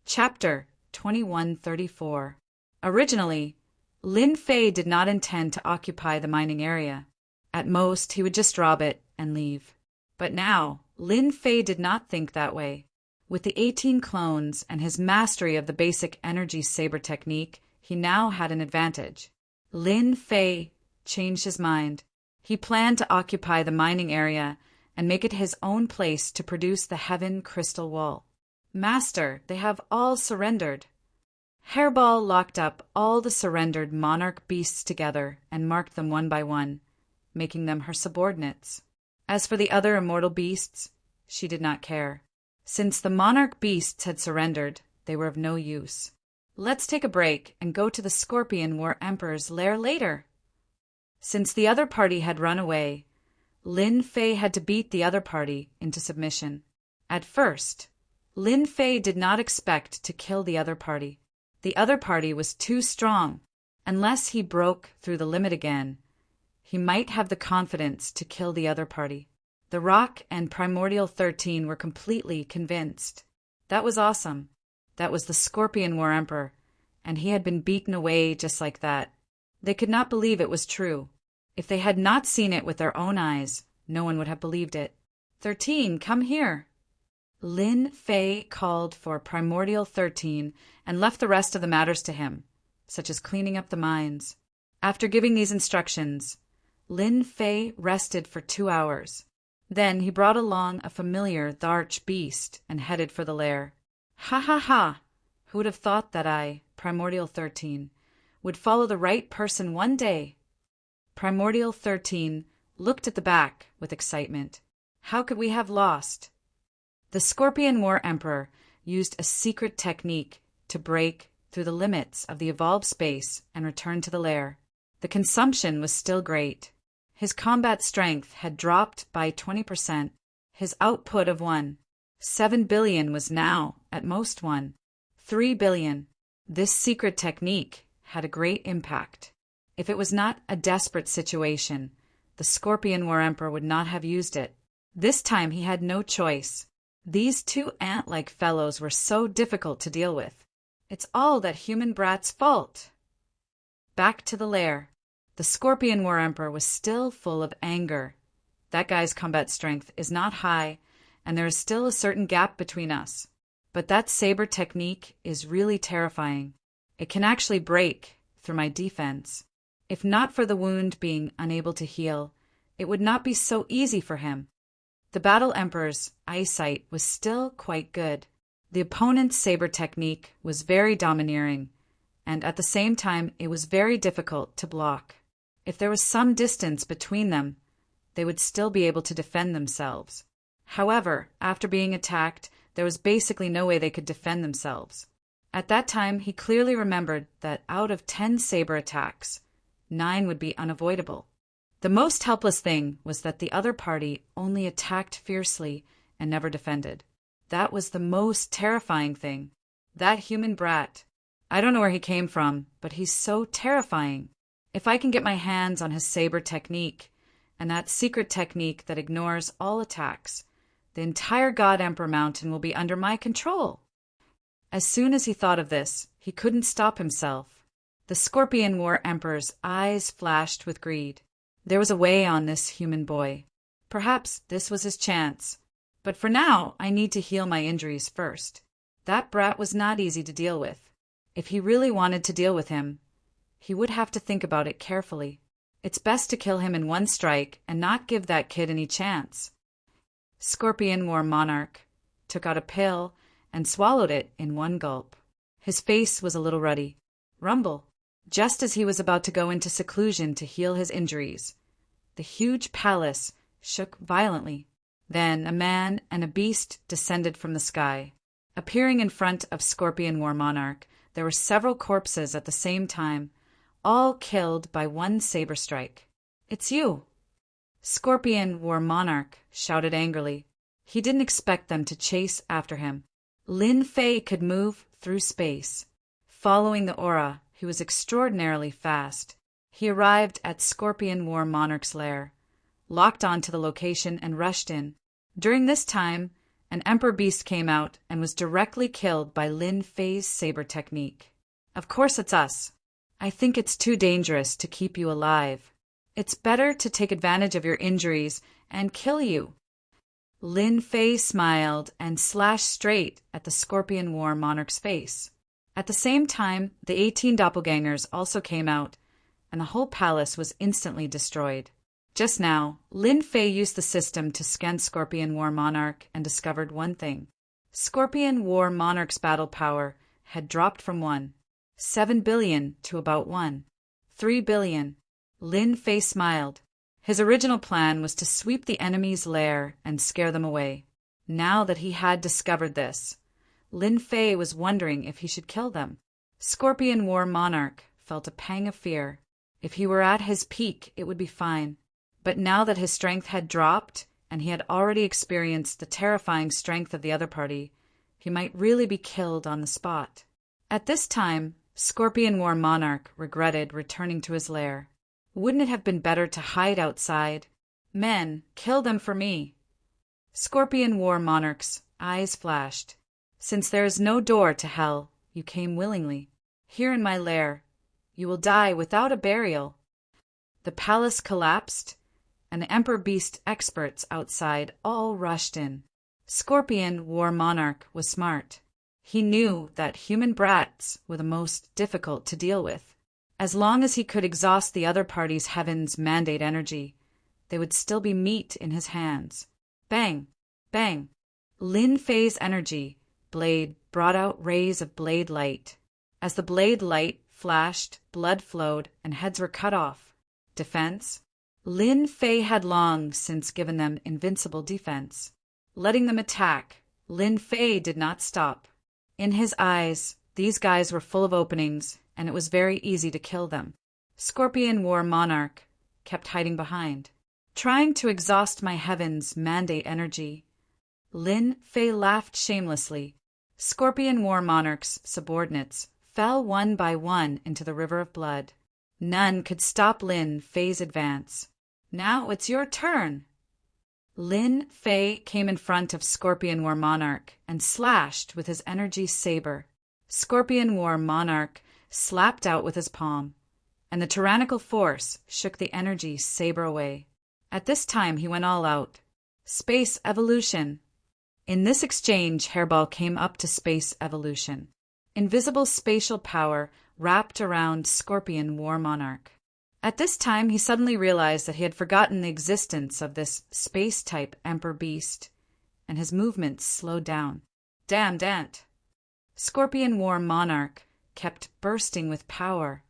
Chapter 2134. Originally, Lin Fei did not intend to occupy the mining area. At most, he would just rob it and leave. But now, Lin Fei did not think that way. With the 18 clones and his mastery of the basic energy saber technique, he now had an advantage. Lin Fei changed his mind. He planned to occupy the mining area and make it his own place to produce the Heaven Crystal Wall. Master, they have all surrendered. Hairball locked up all the surrendered monarch beasts together and marked them one by one, making them her subordinates. As for the other immortal beasts, she did not care. Since the monarch beasts had surrendered, they were of no use. Let's take a break and go to the Scorpion War Emperor's lair later. Since the other party had run away, Lin Fei had to beat the other party into submission. At first, Lin Fei did not expect to kill the other party. The other party was too strong. Unless he broke through the limit again, he might have the confidence to kill the other party. The Rock and Primordial 13 were completely convinced. That was awesome. That was the Scorpion War Emperor, and he had been beaten away just like that. They could not believe it was true. If they had not seen it with their own eyes, no one would have believed it. 13, come here. Lin Fei called for Primordial 13 and left the rest of the matters to him, such as cleaning up the mines. After giving these instructions, Lin Fei rested for 2 hours. Then he brought along a familiar Tharch beast and headed for the lair. Ha ha ha! Who would have thought that I, Primordial 13, would follow the right person one day? Primordial 13 looked at the back with excitement. How could we have lost? The Scorpion War Emperor used a secret technique to break through the limits of the evolved space and return to the lair. The consumption was still great. His combat strength had dropped by 20%. His output of 7 billion was now, at most 3 billion. This secret technique had a great impact. If it was not a desperate situation, the Scorpion War Emperor would not have used it. This time he had no choice. These two ant-like fellows were so difficult to deal with. It's all that human brat's fault. Back to the lair. The Scorpion War Emperor was still full of anger. That guy's combat strength is not high, and there is still a certain gap between us. But that saber technique is really terrifying. It can actually break through my defense. If not for the wound being unable to heal, it would not be so easy for him. The Battle Emperor's eyesight was still quite good. The opponent's saber technique was very domineering, and at the same time it was very difficult to block. If there was some distance between them, they would still be able to defend themselves. However, after being attacked, there was basically no way they could defend themselves. At that time, he clearly remembered that out of 10 saber attacks, 9 would be unavoidable. The most helpless thing was that the other party only attacked fiercely and never defended. That was the most terrifying thing. That human brat. I don't know where he came from, but he's so terrifying. If I can get my hands on his saber technique, and that secret technique that ignores all attacks, the entire God Emperor Mountain will be under my control. As soon as he thought of this, he couldn't stop himself. The Scorpion War Emperor's eyes flashed with greed. There was a way on this human boy. Perhaps this was his chance. But for now, I need to heal my injuries first. That brat was not easy to deal with. If he really wanted to deal with him, he would have to think about it carefully. It's best to kill him in one strike and not give that kid any chance. Scorpion War Monarch took out a pill and swallowed it in one gulp. His face was a little ruddy. Rumble. Just as he was about to go into seclusion to heal his injuries, the huge palace shook violently. Then a man and a beast descended from the sky. Appearing in front of Scorpion War Monarch, there were several corpses at the same time, all killed by one saber strike. It's you! Scorpion War Monarch shouted angrily. He didn't expect them to chase after him. Lin Fei could move through space. Following the aura, he was extraordinarily fast. He arrived at Scorpion War Monarch's lair, locked onto the location and rushed in. During this time, An Emperor Beast came out and was directly killed by Lin Fei's saber technique. Of course it's us. I think it's too dangerous to keep you alive. It's better to take advantage of your injuries and kill you. Lin Fei smiled and slashed straight at the Scorpion War monarch's face. At the same time, the 18 doppelgangers also came out, and the whole palace was instantly destroyed. Just now, Lin Fei used the system to scan Scorpion War Monarch and discovered one thing. Scorpion War Monarch's battle power had dropped from 7 billion to about 3 billion. Lin Fei smiled. His original plan was to sweep the enemy's lair and scare them away. Now that he had discovered this, Lin Fei was wondering if he should kill them. Scorpion War Monarch felt a pang of fear. If he were at his peak, it would be fine. But now that his strength had dropped, and he had already experienced the terrifying strength of the other party, he might really be killed on the spot. At this time, Scorpion War Monarch regretted returning to his lair. Wouldn't it have been better to hide outside? Men, kill them for me. Scorpion War Monarch's eyes flashed. Since there is no door to hell, you came willingly. Here in my lair, you will die without a burial. The palace collapsed, and the Emperor Beast experts outside all rushed in. Scorpion War Monarch was smart. He knew that human brats were the most difficult to deal with. As long as he could exhaust the other party's heaven's mandate energy, they would still be meat in his hands. Bang! Bang! Lin Fei's energy blade brought out rays of blade light. As the blade light flashed, blood flowed, and heads were cut off. Defense? Lin Fei had long since given them invincible defense. Letting them attack, Lin Fei did not stop. In his eyes, these guys were full of openings, and it was very easy to kill them. Scorpion War Monarch kept hiding behind, trying to exhaust my heaven's mandate energy. Lin Fei laughed shamelessly. Scorpion War Monarch's subordinates fell one by one into the river of blood. None could stop Lin Fei's advance. Now it's your turn. Lin Fei came in front of Scorpion War Monarch and slashed with his energy saber. Scorpion War Monarch slapped out with his palm, and the tyrannical force shook the energy saber away. At this time he went all out. Space evolution. In this exchange, Hairball came up to space evolution. Invisible spatial power wrapped around Scorpion War Monarch. At this time, he suddenly realized that he had forgotten the existence of this space-type Emperor Beast, and his movements slowed down. Damn Dant! Scorpion War Monarch kept bursting with power,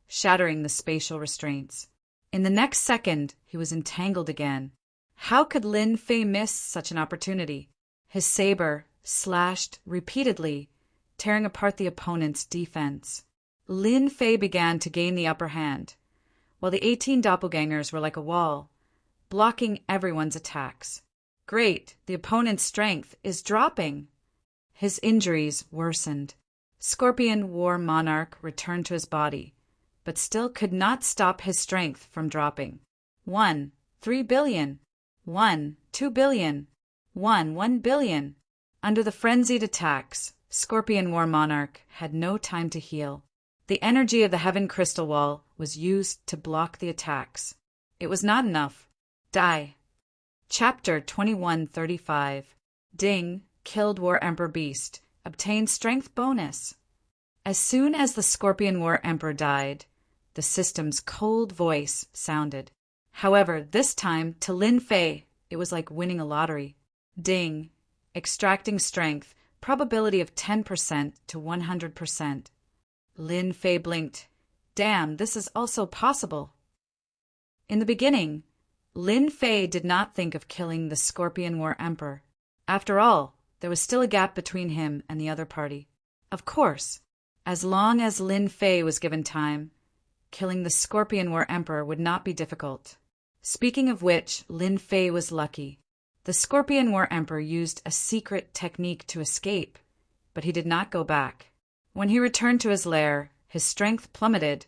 shattering the spatial restraints. In the next second, he was entangled again. How could Lin Fei miss such an opportunity? His saber slashed repeatedly, tearing apart the opponent's defense. Lin Fei began to gain the upper hand, while the 18 doppelgangers were like a wall, blocking everyone's attacks. Great, the opponent's strength is dropping. His injuries worsened. Scorpion War Monarch returned to his body, but still could not stop his strength from dropping. 3 billion. 2 billion. 1 billion. Under the frenzied attacks, Scorpion War Monarch had no time to heal. The energy of the Heaven Crystal Wall was used to block the attacks. It was not enough. Die. Chapter 2135. Ding, killed War Emperor Beast, obtained strength bonus. As soon as the Scorpion War Emperor died, the system's cold voice sounded. However, this time, to Lin Fei, it was like winning a lottery. Ding, extracting strength, probability of 10% to 100%. Lin Fei blinked. Damn, this is also possible. In the beginning, Lin Fei did not think of killing the Scorpion War Emperor. After all, there was still a gap between him and the other party. Of course, as long as Lin Fei was given time, killing the Scorpion War Emperor would not be difficult. Speaking of which, Lin Fei was lucky. The Scorpion War Emperor used a secret technique to escape, but he did not go back. When he returned to his lair, his strength plummeted,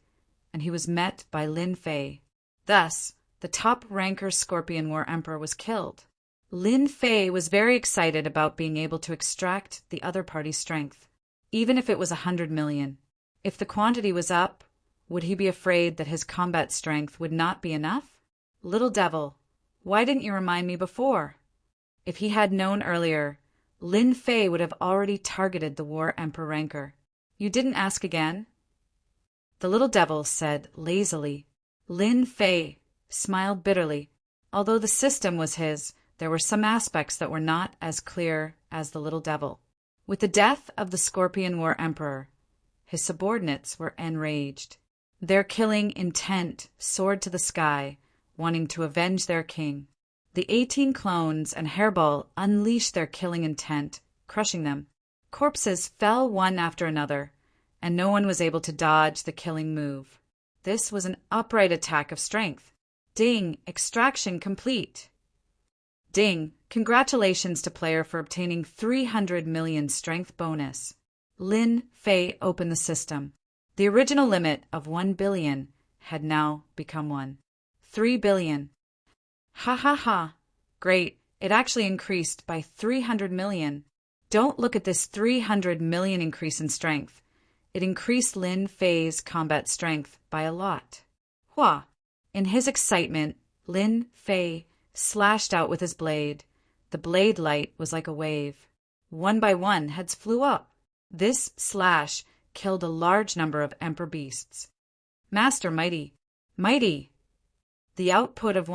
and he was met by Lin Fei. Thus, the top ranker Scorpion War Emperor was killed. Lin Fei was very excited about being able to extract the other party's strength, even if it was 100 million. If the quantity was up, would he be afraid that his combat strength would not be enough? Little devil, why didn't you remind me before? If he had known earlier, Lin Fei would have already targeted the War Emperor rancor. You didn't ask again? The little devil said lazily. Lin Fei smiled bitterly. Although the system was his, there were some aspects that were not as clear as the little devil. With the death of the Scorpion War Emperor, his subordinates were enraged. Their killing intent soared to the sky, wanting to avenge their king. The 18 clones and Hairball unleashed their killing intent, crushing them. Corpses fell one after another, and no one was able to dodge the killing move. This was an upright attack of strength. Ding, extraction complete. Ding, congratulations to player for obtaining 300 million strength bonus. Lin Fei opened the system. The original limit of 1 billion had now become 3 billion. Ha ha ha. Great, it actually increased by 300 million. Don't look at this 300 million increase in strength. It increased Lin Fei's combat strength by a lot. Hua! In his excitement, Lin Fei slashed out with his blade. The blade light was like a wave. One by one, heads flew up. This slash killed a large number of Emperor beasts. Master Mighty! Mighty! The output of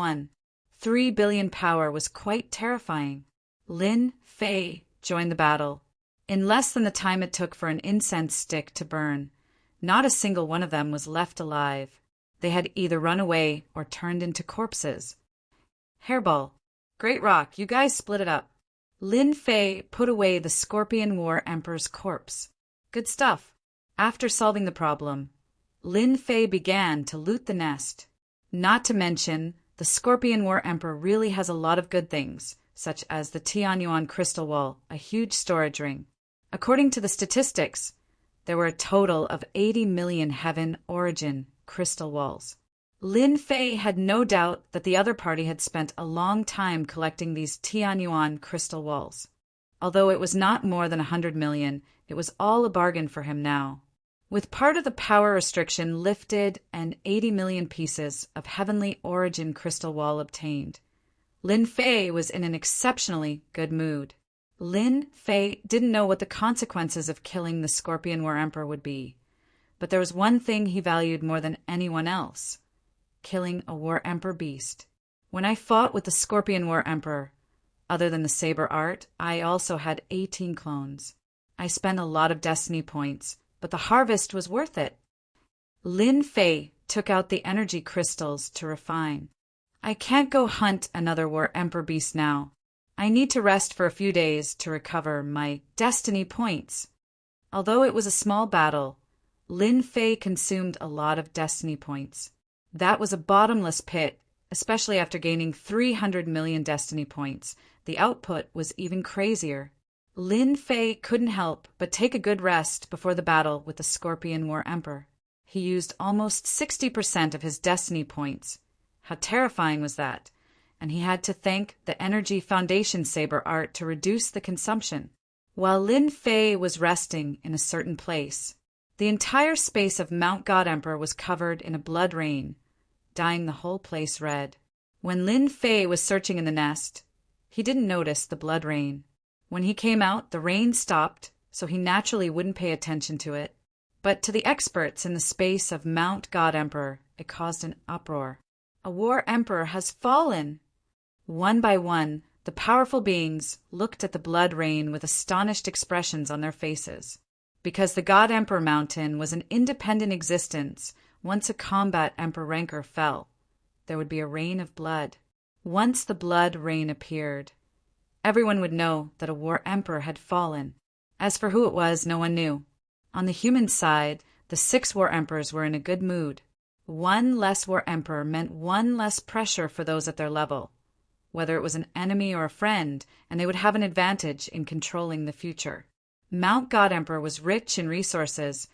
3 billion power was quite terrifying. Lin Fei joined the battle. In less than the time it took for an incense stick to burn, not a single one of them was left alive. They had either run away or turned into corpses. Hairball, Great Rock, you guys split it up. Lin Fei put away the Scorpion War Emperor's corpse. Good stuff. After solving the problem, Lin Fei began to loot the nest. Not to mention, the Scorpion War Emperor really has a lot of good things, such as the Tianyuan crystal wall, a huge storage ring. According to the statistics, there were a total of 80 million heaven origin crystal walls. Lin Fei had no doubt that the other party had spent a long time collecting these Tianyuan crystal walls. Although it was not more than 100 million, it was all a bargain for him now. With part of the power restriction lifted and 80 million pieces of heavenly origin crystal wall obtained, Lin Fei was in an exceptionally good mood. Lin Fei didn't know what the consequences of killing the Scorpion War Emperor would be, but there was one thing he valued more than anyone else: killing a War Emperor beast. When I fought with the Scorpion War Emperor, other than the saber art, I also had 18 clones. I spent a lot of destiny points, but the harvest was worth it. Lin Fei took out the energy crystals to refine. I can't go hunt another War Emperor beast now. I need to rest for a few days to recover my destiny points. Although it was a small battle, Lin Fei consumed a lot of destiny points. That was a bottomless pit, especially after gaining 300 million destiny points. The output was even crazier. Lin Fei couldn't help but take a good rest before the battle with the Scorpion War Emperor. He used almost 60% of his destiny points. How terrifying was that? And he had to thank the Energy Foundation saber art to reduce the consumption. While Lin Fei was resting in a certain place, the entire space of Mount God Emperor was covered in a blood rain, dyeing the whole place red. When Lin Fei was searching in the nest, he didn't notice the blood rain. When he came out, the rain stopped, so he naturally wouldn't pay attention to it. But to the experts in the space of Mount God Emperor, it caused an uproar. A War Emperor has fallen! One by one, the powerful beings looked at the blood rain with astonished expressions on their faces. Because the God Emperor Mountain was an independent existence, once a combat Emperor rancor fell, there would be a rain of blood. Once the blood rain appeared, everyone would know that a War Emperor had fallen. As for who it was, no one knew. On the human side, the 6 War Emperors were in a good mood. One less War Emperor meant one less pressure for those at their level, whether it was an enemy or a friend, and they would have an advantage in controlling the future. Mount God Emperor was rich in resources,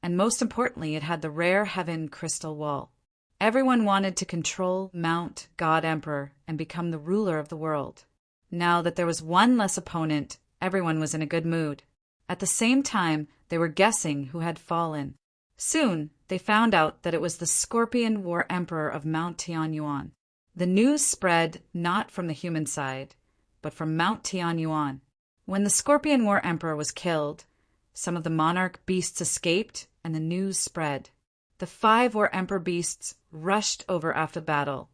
and most importantly, it had the rare heaven crystal wall. Everyone wanted to control Mount God Emperor and become the ruler of the world. Now that there was one less opponent, everyone was in a good mood. At the same time, they were guessing who had fallen. Soon, they found out that it was the Scorpion War Emperor of Mount Tianyuan. The news spread not from the human side, but from Mount Tianyuan. When the Scorpion War Emperor was killed, some of the monarch beasts escaped, and the news spread. The 5 War Emperor beasts rushed over after the battle,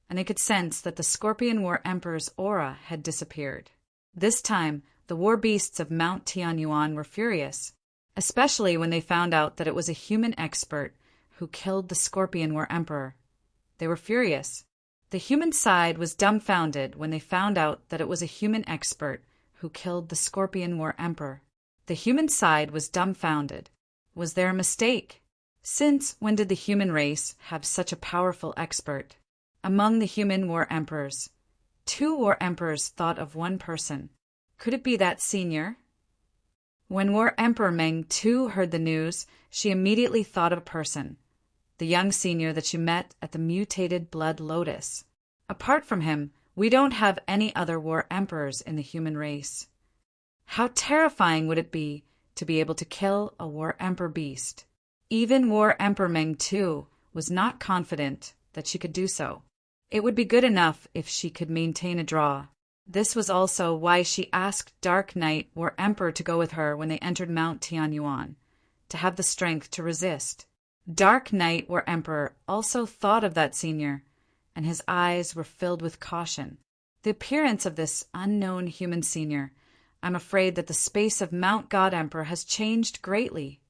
and they could sense that the Scorpion War Emperor's aura had disappeared. This time, the war beasts of Mount Tianyuan were furious, especially when they found out that it was a human expert who killed the Scorpion War Emperor. They were furious. The human side was dumbfounded when they found out that it was a human expert who killed the Scorpion War Emperor. The human side was dumbfounded. Was there a mistake? Since when did the human race have such a powerful expert? Among the human war emperors, 2 war emperors thought of one person. Could it be that senior? When War Emperor Meng Tu heard the news, she immediately thought of a person, the young senior that she met at the mutated blood lotus. Apart from him, we don't have any other war emperors in the human race. How terrifying would it be to be able to kill a war emperor beast? Even War Emperor Meng Tu was not confident that she could do so. It would be good enough if she could maintain a draw. This was also why she asked Dark Knight War Emperor to go with her when they entered Mount Tianyuan, to have the strength to resist. Dark Knight War Emperor also thought of that senior, and his eyes were filled with caution. The appearance of this unknown human senior, I'm afraid that the space of Mount God Emperor has changed greatly.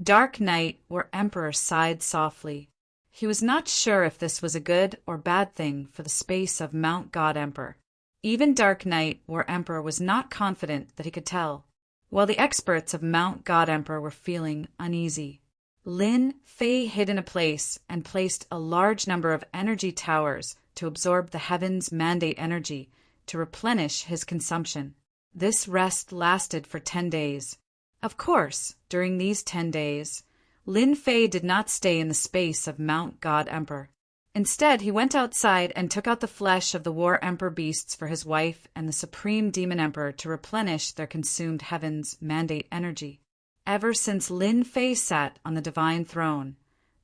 Dark Knight War Emperor sighed softly. He was not sure if this was a good or bad thing for the space of Mount God Emperor. Even Dark Knight War Emperor was not confident that he could tell, while the experts of Mount God Emperor were feeling uneasy. Lin Fei hid in a place and placed a large number of energy towers to absorb the heavens' mandate energy to replenish his consumption. This rest lasted for 10 days. Of course, during these 10 days, Lin Fei did not stay in the space of Mount God Emperor. Instead, he went outside and took out the flesh of the War Emperor beasts for his wife and the Supreme Demon Emperor to replenish their consumed heavens' mandate energy. Ever since Lin Fei sat on the divine throne,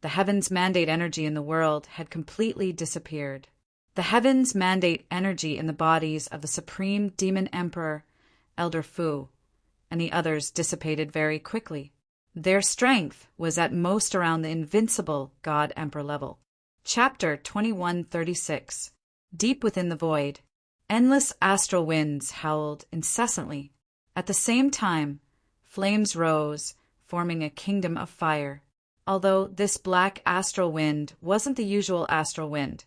the heavens' mandate energy in the world had completely disappeared. The heavens' mandate energy in the bodies of the Supreme Demon Emperor, Elder Fu, and the others dissipated very quickly. Their strength was at most around the invincible God Emperor level. Chapter 2136. Deep within the void, endless astral winds howled incessantly. At the same time, flames rose, forming a kingdom of fire. Although this black astral wind wasn't the usual astral wind,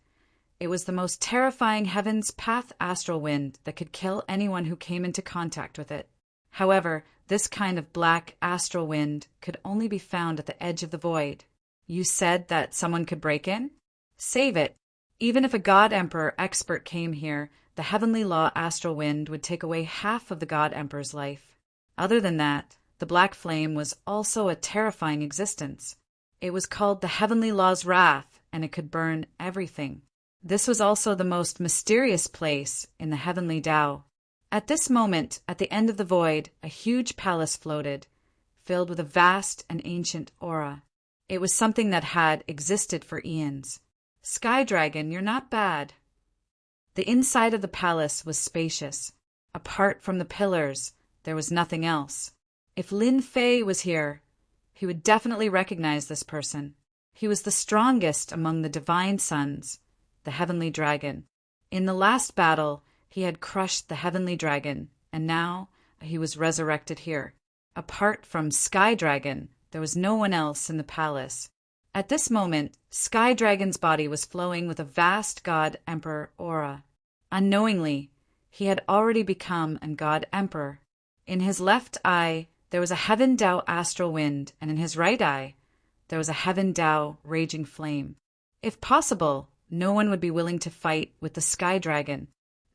it was the most terrifying heaven's path astral wind that could kill anyone who came into contact with it. However, this kind of black astral wind could only be found at the edge of the void. You said that someone could break in? Save it. Even if a God Emperor expert came here, the heavenly law astral wind would take away half of the God Emperor's life. Other than that, the black flame was also a terrifying existence. It was called the heavenly law's wrath, and it could burn everything. This was also the most mysterious place in the heavenly Tao. At this moment, at the end of the void, a huge palace floated, filled with a vast and ancient aura. It was something that had existed for eons. Sky Dragon, you're not bad. The inside of the palace was spacious. Apart from the pillars, there was nothing else. If Lin Fei was here, he would definitely recognize this person. He was the strongest among the divine sons, the heavenly dragon. In the last battle, he had crushed the heavenly dragon, and now he was resurrected here. Apart from Sky Dragon, there was no one else in the palace. At this moment, Sky Dragon's body was flowing with a vast God Emperor aura. Unknowingly, he had already become a God Emperor. In his left eye, there was a Heaven Tao astral wind, and in his right eye, there was a Heaven Tao raging flame. If possible, no one would be willing to fight with the Sky Dragon.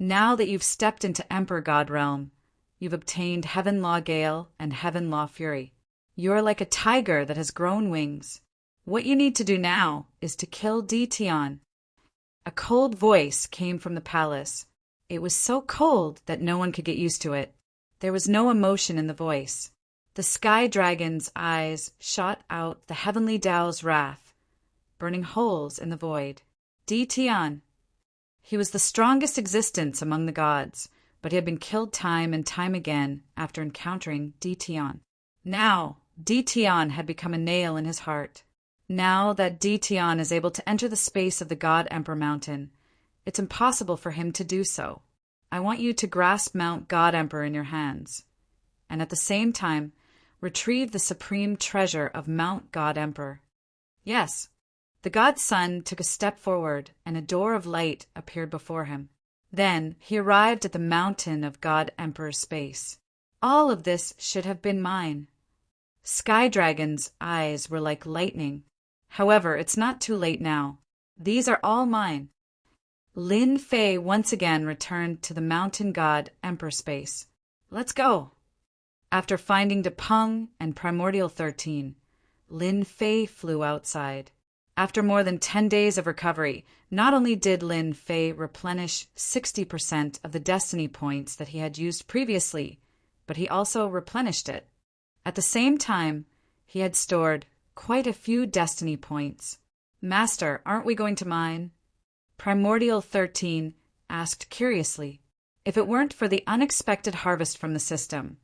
Now that you've stepped into Emperor God realm, you've obtained Heaven Law Gale and Heaven Law Fury. You're like a tiger that has grown wings. What you need to do now is to kill Di Tian. A cold voice came from the palace. It was so cold that no one could get used to it. There was no emotion in the voice. The sky dragon's eyes shot out the heavenly Tao's wrath, burning holes in the void. Di Tian. He was the strongest existence among the gods, but he had been killed time and time again after encountering Di Tian. Now, Di Tian had become a nail in his heart. Now that Di Tian is able to enter the space of the God Emperor Mountain, it's impossible for him to do so. I want you to grasp Mount God Emperor in your hands, and at the same time, retrieve the supreme treasure of Mount God Emperor. Yes, the god's son took a step forward, and a door of light appeared before him. Then he arrived at the mountain of God Emperor's space. All of this should have been mine. Sky Dragon's eyes were like lightning. However, it's not too late now. These are all mine. Lin Fei once again returned to the mountain god Emperor space. Let's go. After finding Depeng and Primordial 13, Lin Fei flew outside. After more than 10 days of recovery, not only did Lin Fei replenish 60% of the destiny points that he had used previously, but he also replenished it. At the same time, he had stored quite a few destiny points. Master, aren't we going to mine? Primordial 13 asked curiously. If it weren't for the unexpected harvest from the system,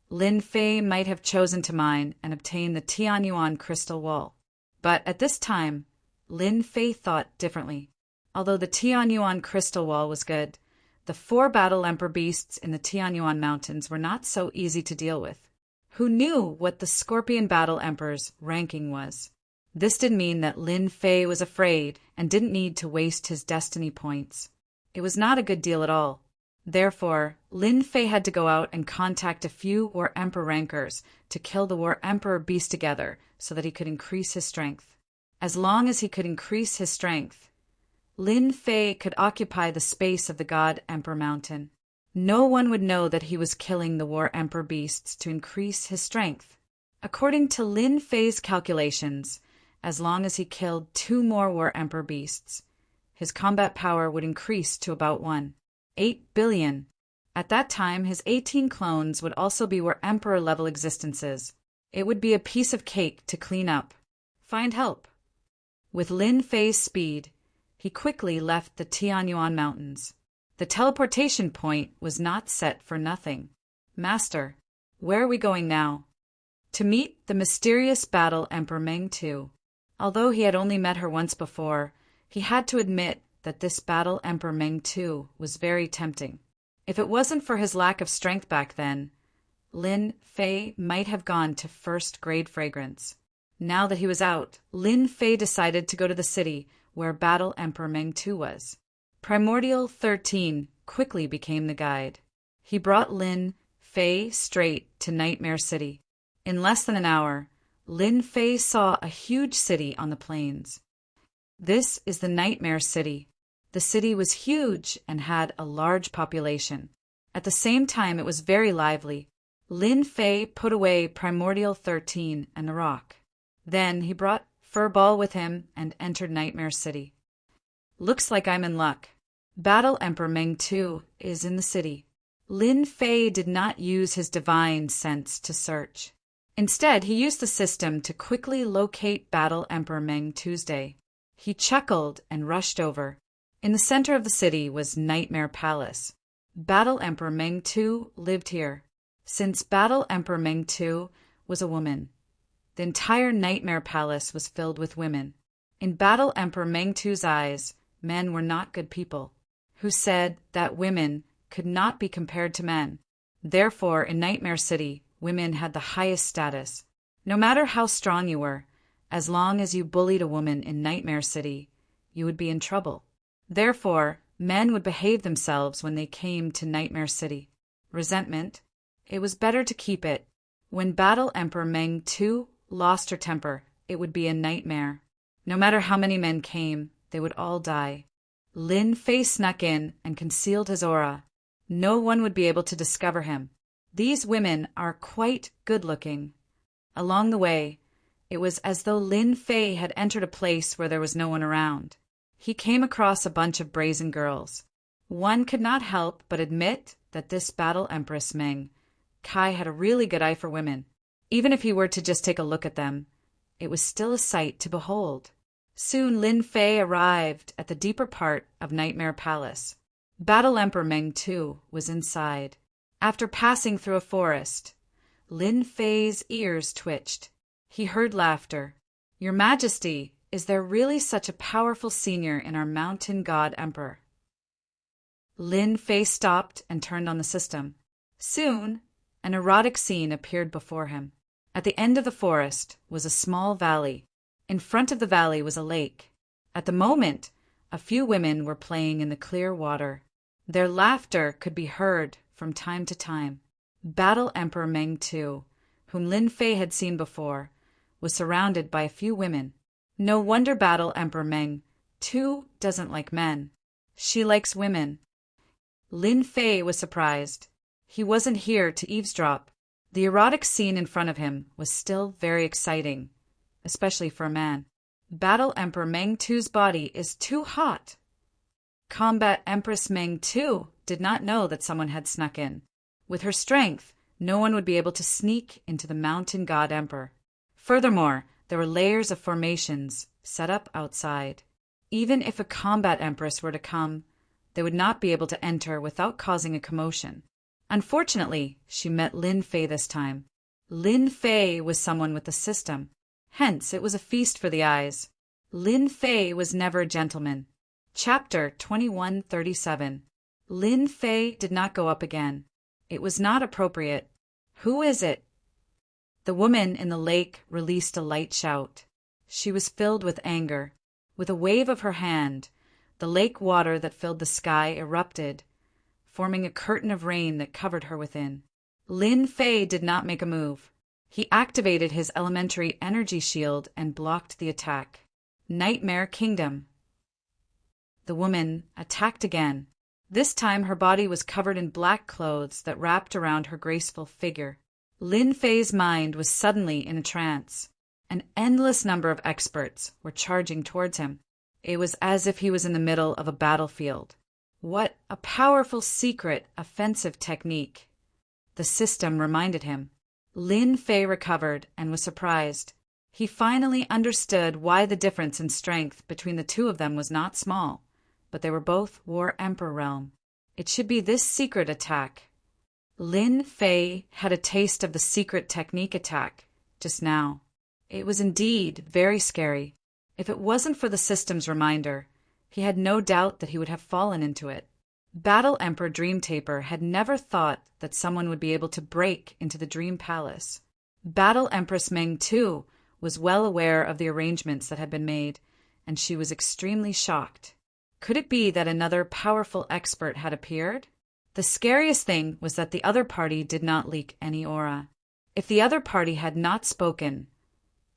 Lin Fei might have chosen to mine and obtain the Tianyuan crystal wool. But at this time, Lin Fei thought differently. Although the Tianyuan crystal wall was good, the 4 battle emperor beasts in the Tianyuan mountains were not so easy to deal with. Who knew what the Scorpion Battle Emperor's ranking was? This did mean that Lin Fei was afraid and didn't need to waste his destiny points. It was not a good deal at all. Therefore, Lin Fei had to go out and contact a few War Emperor rankers to kill the War Emperor beast together so that he could increase his strength. As long as he could increase his strength, Lin Fei could occupy the space of the God Emperor Mountain. No one would know that he was killing the War Emperor beasts to increase his strength. According to Lin Fei's calculations, as long as he killed 2 more War Emperor beasts, his combat power would increase to about 8 billion. At that time, his 18 clones would also be War Emperor-level existences. It would be a piece of cake to clean up. Find help. With Lin Fei's speed, he quickly left the Tianyuan Mountains. The teleportation point was not set for nothing. Master, where are we going now? To meet the mysterious Battle Emperor Meng Tu. Although he had only met her once before, he had to admit that this Battle Emperor Meng Tu was very tempting. If it wasn't for his lack of strength back then, Lin Fei might have gone to first-grade fragrance. Now that he was out, Lin Fei decided to go to the city where Battle Emperor Meng Tu was. Primordial 13 quickly became the guide. He brought Lin Fei straight to Nightmare City. In less than an hour, Lin Fei saw a huge city on the plains. This is the Nightmare City. The city was huge and had a large population. At the same time, it was very lively. Lin Fei put away Primordial 13 and the rock. Then he brought Furball with him and entered Nightmare City. Looks like I'm in luck. Battle Emperor Meng Tu is in the city. Lin Fei did not use his divine sense to search. Instead, he used the system to quickly locate Battle Emperor Meng Tuesday. He chuckled and rushed over. In the center of the city was Nightmare Palace. Battle Emperor Meng Tu lived here. Since Battle Emperor Meng Tu was a woman, the entire Nightmare Palace was filled with women. In Battle Emperor Meng Tu's eyes, men were not good people, who said that women could not be compared to men. Therefore, in Nightmare City, women had the highest status. No matter how strong you were, as long as you bullied a woman in Nightmare City, you would be in trouble. Therefore, men would behave themselves when they came to Nightmare City. Resentment? It was better to keep it. When Battle Emperor Meng Tu lost her temper, it would be a nightmare. No matter how many men came, they would all die. Lin Fei snuck in and concealed his aura. No one would be able to discover him. These women are quite good-looking. Along the way, it was as though Lin Fei had entered a place where there was no one around. He came across a bunch of brazen girls. One could not help but admit that this Battle Empress Meng Kai had a really good eye for women. Even if he were to just take a look at them, it was still a sight to behold. Soon Lin Fei arrived at the deeper part of Nightmare Palace. Battle Emperor Meng, too, was inside. After passing through a forest, Lin Fei's ears twitched. He heard laughter. "Your Majesty, is there really such a powerful senior in our mountain god emperor?" Lin Fei stopped and turned on the system. Soon, an erotic scene appeared before him. At the end of the forest was a small valley. In front of the valley was a lake. At the moment, a few women were playing in the clear water. Their laughter could be heard from time to time. Battle Emperor Meng Tu, whom Lin Fei had seen before, was surrounded by a few women. No wonder Battle Emperor Meng Tu doesn't like men. She likes women. Lin Fei was surprised. He wasn't here to eavesdrop. The erotic scene in front of him was still very exciting, especially for a man. Battle Emperor Meng Tu's body is too hot. Combat Empress Meng Tu did not know that someone had snuck in. With her strength, no one would be able to sneak into the mountain god emperor. Furthermore, there were layers of formations set up outside. Even if a combat empress were to come, they would not be able to enter without causing a commotion. Unfortunately, she met Lin Fei this time. Lin Fei was someone with the system. Hence, it was a feast for the eyes. Lin Fei was never a gentleman. Chapter 2137. Lin Fei did not go up again. It was not appropriate. "Who is it?" The woman in the lake released a light shout. She was filled with anger. With a wave of her hand, the lake water that filled the sky erupted, forming a curtain of rain that covered her within. Lin Fei did not make a move. He activated his elementary energy shield and blocked the attack. Nightmare Kingdom. The woman attacked again. This time her body was covered in black clothes that wrapped around her graceful figure. Lin Fei's mind was suddenly in a trance. An endless number of experts were charging towards him. It was as if he was in the middle of a battlefield. What a powerful secret offensive technique! The system reminded him. Lin Fei recovered and was surprised. He finally understood why the difference in strength between the two of them was not small, but they were both War Emperor realm. It should be this secret attack. Lin Fei had a taste of the secret technique attack just now. It was indeed very scary. If it wasn't for the system's reminder, he had no doubt that he would have fallen into it. Battle Emperor Dream Taper had never thought that someone would be able to break into the Dream Palace. Battle Empress Meng Tu was well aware of the arrangements that had been made, and she was extremely shocked. Could it be that another powerful expert had appeared? The scariest thing was that the other party did not leak any aura. If the other party had not spoken,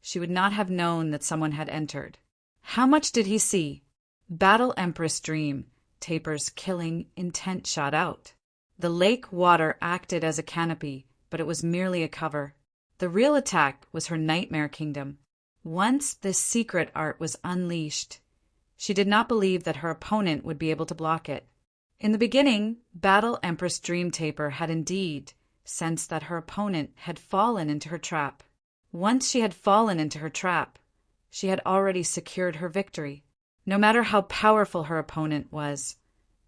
she would not have known that someone had entered. How much did he see? Battle Empress Dream Taper's killing intent shot out. The lake water acted as a canopy, but it was merely a cover. The real attack was her Nightmare Kingdom. Once this secret art was unleashed, she did not believe that her opponent would be able to block it. In the beginning, Battle Empress Dream Taper had indeed sensed that her opponent had fallen into her trap. Once she had fallen into her trap, she had already secured her victory. No matter how powerful her opponent was,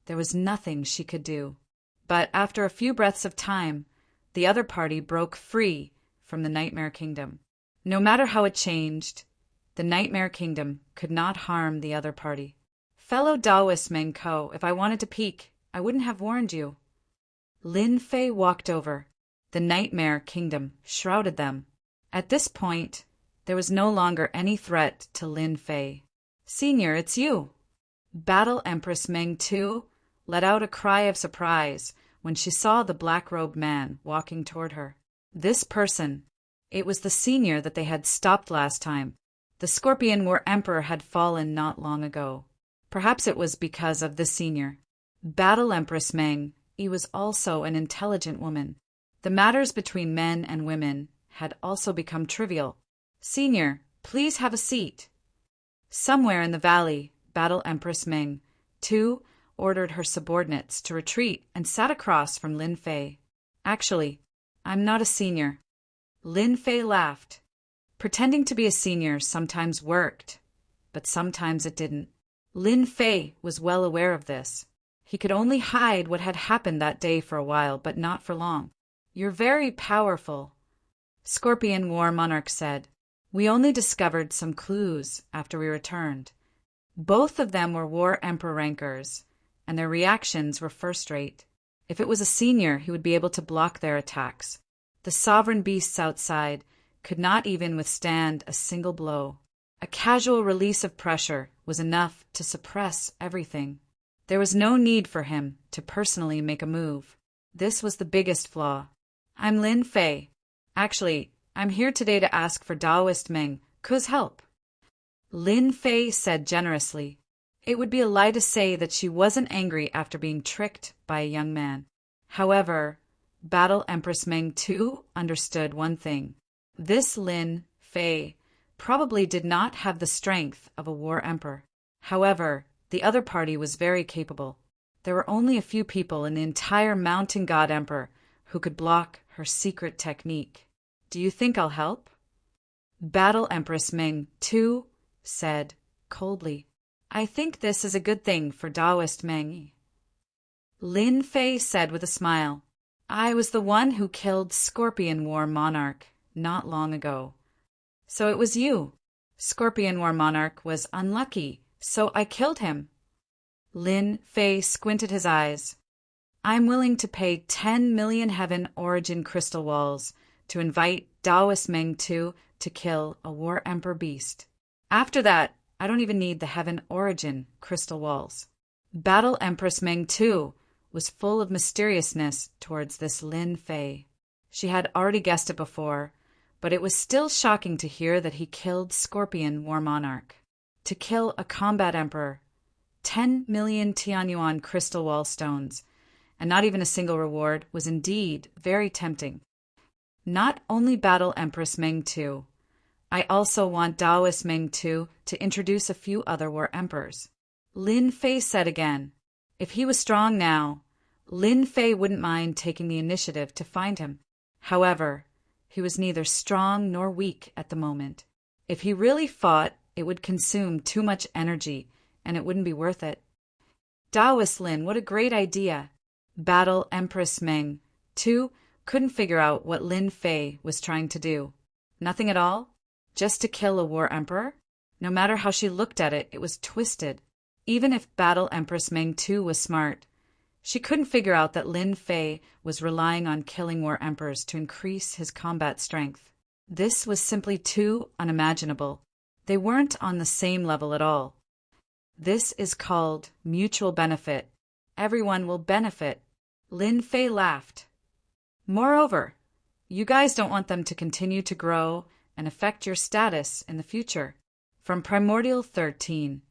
there was nothing she could do. But after a few breaths of time, the other party broke free from the Nightmare Kingdom. No matter how it changed, the Nightmare Kingdom could not harm the other party. "Fellow Taoist Meng Ko, if I wanted to peek, I wouldn't have warned you." Lin Fei walked over. The Nightmare Kingdom shrouded them. At this point, there was no longer any threat to Lin Fei. "Senior, it's you." Battle Empress Meng Tu let out a cry of surprise when she saw the black-robed man walking toward her. This person, it was the senior that they had stopped last time. The Scorpion War Emperor had fallen not long ago. Perhaps it was because of the senior. Battle Empress Meng Yi was also an intelligent woman. The matters between men and women had also become trivial. "Senior, please have a seat." Somewhere in the valley, Battle Empress Meng Tu ordered her subordinates to retreat and sat across from Lin Fei. Actually, I'm not a senior. Lin Fei laughed. Pretending to be a senior sometimes worked, but sometimes it didn't. Lin Fei was well aware of this. He could only hide what had happened that day for a while, but not for long. You're very powerful, Scorpion War Monarch said. We only discovered some clues after we returned. Both of them were War Emperor rankers, and their reactions were first-rate. If it was a senior, he would be able to block their attacks. The sovereign beasts outside could not even withstand a single blow. A casual release of pressure was enough to suppress everything. There was no need for him to personally make a move. This was the biggest flaw. I'm Lin Fei. Actually, I'm here today to ask for Taoist Meng Ke's help. Lin Fei said generously. It would be a lie to say that she wasn't angry after being tricked by a young man. However, Battle Empress Meng too understood one thing. This Lin Fei probably did not have the strength of a war emperor. However, the other party was very capable. There were only a few people in the entire Mountain God Emperor who could block her secret technique. Do you think I'll help? Battle Empress Meng too said coldly. I think this is a good thing for Taoist Meng. Lin Fei said with a smile. I was the one who killed Scorpion War Monarch not long ago. So it was you. Scorpion War Monarch was unlucky, so I killed him. Lin Fei squinted his eyes. I'm willing to pay 10 million Heaven Origin crystal walls to invite Taoist Meng to kill a War Emperor beast. After that, I don't even need the Heaven Origin crystal walls. Battle Empress Meng too was full of mysteriousness towards this Lin Fei. She had already guessed it before, but it was still shocking to hear that he killed Scorpion War Monarch. To kill a combat emperor, 10 million Tianyuan crystal wall stones, and not even a single reward was indeed very tempting. Not only Battle Empress Meng too. I also want Taoist Meng too to introduce a few other war emperors. Lin Fei said again. If he was strong now, Lin Fei wouldn't mind taking the initiative to find him. However, he was neither strong nor weak at the moment. If he really fought, it would consume too much energy, and it wouldn't be worth it. Taoist Lin, what a great idea! Battle Empress Meng too couldn't figure out what Lin Fei was trying to do. Nothing at all? Just to kill a war emperor? No matter how she looked at it, it was twisted. Even if Battle Empress Meng too was smart, she couldn't figure out that Lin Fei was relying on killing war emperors to increase his combat strength. This was simply too unimaginable. They weren't on the same level at all. This is called mutual benefit. Everyone will benefit. Lin Fei laughed. Moreover, you guys don't want them to continue to grow and affect your status in the future. From Primordial 13,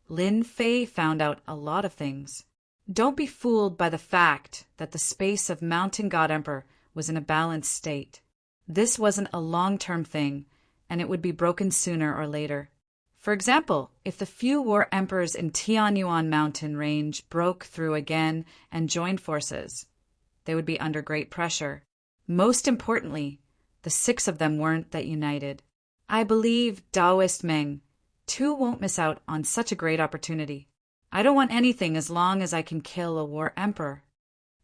Lin Fei found out a lot of things. Don't be fooled by the fact that the space of Mountain God Emperor was in a balanced state. This wasn't a long-term thing, and it would be broken sooner or later. For example, if the few war emperors in Tianyuan mountain range broke through again and joined forces, they would be under great pressure. Most importantly, the 6 of them weren't that united. I believe Taoist Meng too won't miss out on such a great opportunity. I don't want anything as long as I can kill a war emperor.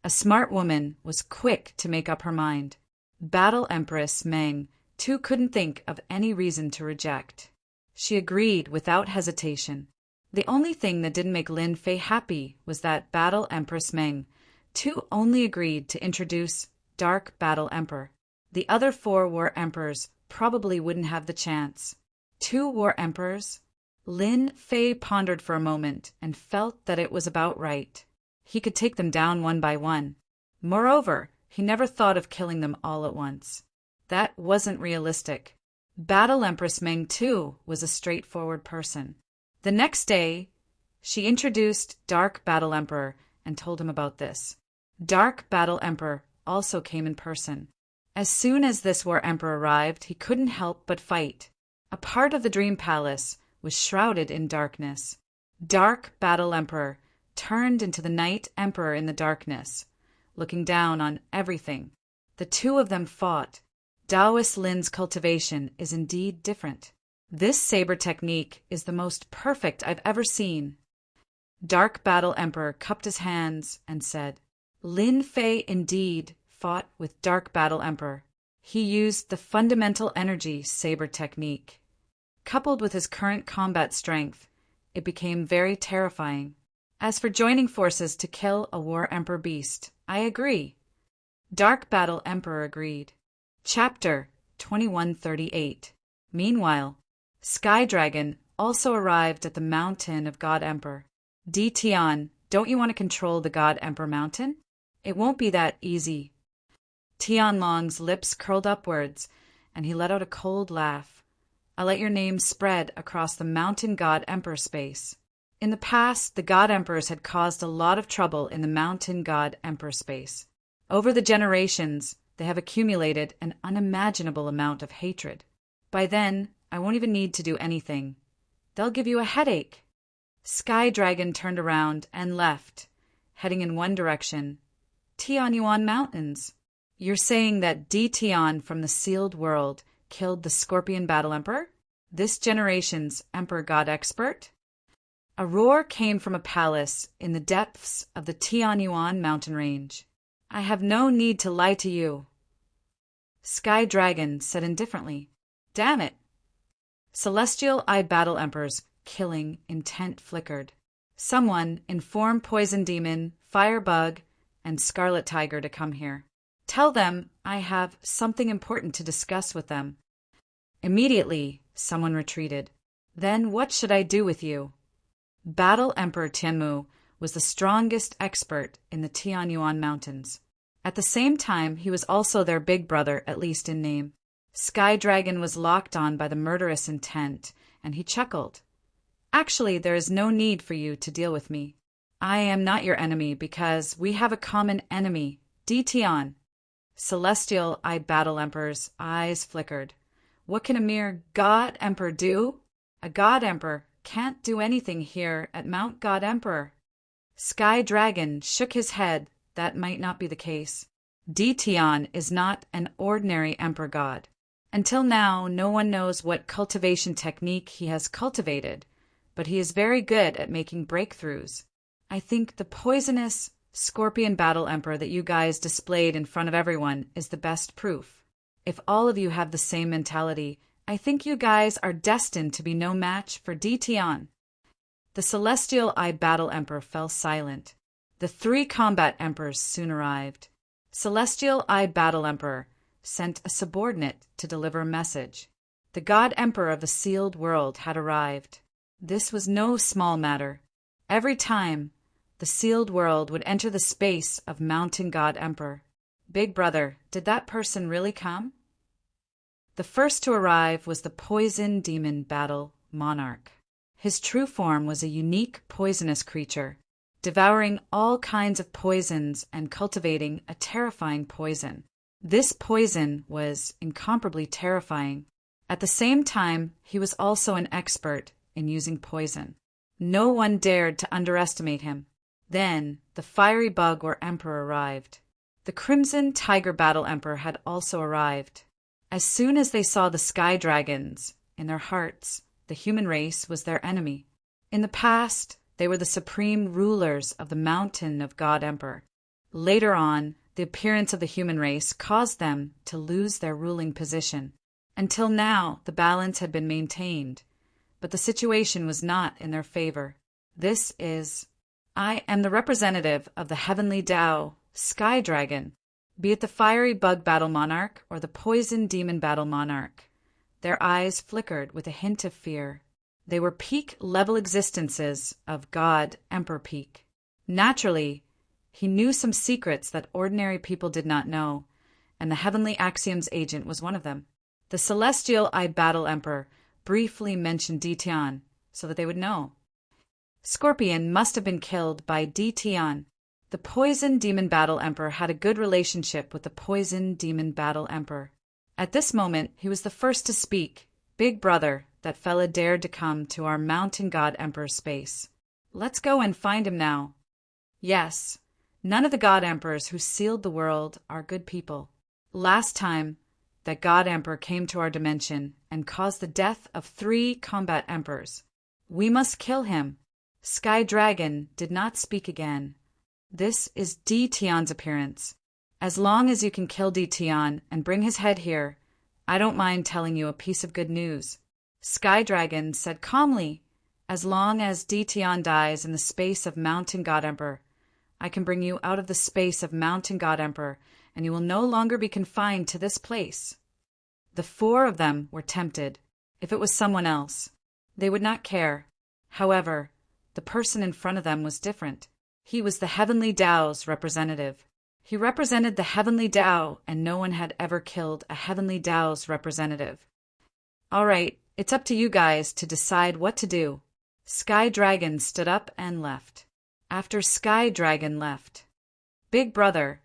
A smart woman was quick to make up her mind. Battle Empress Meng too couldn't think of any reason to reject. She agreed without hesitation. The only thing that didn't make Lin Fei happy was that Battle Empress Meng too only agreed to introduce Dark Battle Emperor. The other 4 war emperors probably wouldn't have the chance. 2 war emperors? Lin Fei pondered for a moment and felt that it was about right. He could take them down one by one. Moreover, he never thought of killing them all at once. That wasn't realistic. Battle Empress Meng too was a straightforward person. The next day, she introduced Dark Battle Emperor and told him about this. Dark Battle Emperor also came in person. As soon as this war emperor arrived, he couldn't help but fight. A part of the Dream Palace was shrouded in darkness. Dark Battle Emperor turned into the Night Emperor in the darkness, looking down on everything. The two of them fought. Taoist Lin's cultivation is indeed different. This saber technique is the most perfect I've ever seen. Dark Battle Emperor cupped his hands and said, Lin Fei indeed fought with Dark Battle Emperor. He used the fundamental energy saber technique. Coupled with his current combat strength, it became very terrifying. As for joining forces to kill a War Emperor beast, I agree. Dark Battle Emperor agreed. Chapter 2138. Meanwhile, Sky Dragon also arrived at the mountain of God Emperor. Tian, don't you want to control the God Emperor mountain? It won't be that easy. Tianlong's lips curled upwards, and he let out a cold laugh. I'll let your name spread across the Mountain God Emperor space. In the past, the God Emperors had caused a lot of trouble in the Mountain God Emperor space. Over the generations, they have accumulated an unimaginable amount of hatred. By then, I won't even need to do anything. They'll give you a headache. Sky Dragon turned around and left, heading in one direction. Tianyuan Mountains. You're saying that Tian from the Sealed World killed the Scorpion Battle Emperor? This generation's Emperor God Expert? A roar came from a palace in the depths of the Tianyuan mountain range. I have no need to lie to you. Sky Dragon said indifferently, Damn it. Celestial Eye Battle Emperor's killing intent flickered. Someone inform Poison Demon, Firebug, and Scarlet Tiger to come here. Tell them I have something important to discuss with them. Immediately, someone retreated. Then what should I do with you? Battle Emperor Tianmu was the strongest expert in the Tianyuan Mountains. At the same time, he was also their big brother, at least in name. Sky Dragon was locked on by the murderous intent, and he chuckled. Actually, there is no need for you to deal with me. I am not your enemy because we have a common enemy, Tian. Celestial Eye Battle Emperor's eyes flickered. What can a mere God Emperor do? A God Emperor can't do anything here at Mount God Emperor. Sky Dragon shook his head. That might not be the case. Tian is not an ordinary Emperor God. Until now, no one knows what cultivation technique he has cultivated, but he is very good at making breakthroughs. I think the poisonous Scorpion Battle Emperor that you guys displayed in front of everyone is the best proof. If all of you have the same mentality, I think you guys are destined to be no match for Tian. The Celestial Eye Battle Emperor fell silent. The three combat emperors soon arrived. Celestial Eye Battle Emperor sent a subordinate to deliver a message. The God Emperor of the Sealed World had arrived. This was no small matter. Every time, the Sealed World would enter the space of Mountain God Emperor. Big Brother, did that person really come? The first to arrive was the Poison Demon Battle Monarch. His true form was a unique poisonous creature, devouring all kinds of poisons and cultivating a terrifying poison. This poison was incomparably terrifying. At the same time, he was also an expert in using poison. No one dared to underestimate him. Then, the Fiery Bug or Emperor arrived. The Crimson Tiger Battle Emperor had also arrived. As soon as they saw the Sky Dragons, in their hearts, the human race was their enemy. In the past, they were the supreme rulers of the Mountain of God Emperor. Later on, the appearance of the human race caused them to lose their ruling position. Until now, the balance had been maintained, but the situation was not in their favor. I am the representative of the Heavenly Tao, Sky Dragon, be it the Fiery Bug Battle Monarch or the Poison Demon Battle Monarch. Their eyes flickered with a hint of fear. They were peak-level existences of God Emperor Peak. Naturally, he knew some secrets that ordinary people did not know, and the Heavenly Axioms agent was one of them. The Celestial Eye Battle Emperor briefly mentioned Tian so that they would know. Scorpion must have been killed by Tian. The Poison Demon Battle Emperor had a good relationship with the Poison Demon Battle Emperor. At this moment, he was the first to speak. Big Brother, that fella dared to come to our Mountain God Emperor space. Let's go and find him now. Yes, none of the God Emperors who sealed the world are good people. Last time, that God Emperor came to our dimension and caused the death of 3 combat emperors. We must kill him. Sky Dragon did not speak again. This is D. Tion's appearance. As long as you can kill D. Tion and bring his head here, I don't mind telling you a piece of good news. Sky Dragon said calmly, as long as D. Tion dies in the space of Mountain God Emperor, I can bring you out of the space of Mountain God Emperor, and you will no longer be confined to this place. The 4 of them were tempted. If it was someone else, they would not care. However, the person in front of them was different. He was the Heavenly Tao's representative. He represented the Heavenly Tao, and no one had ever killed a Heavenly Tao's representative. All right, it's up to you guys to decide what to do. Sky Dragon stood up and left. After Sky Dragon left, Big Brother,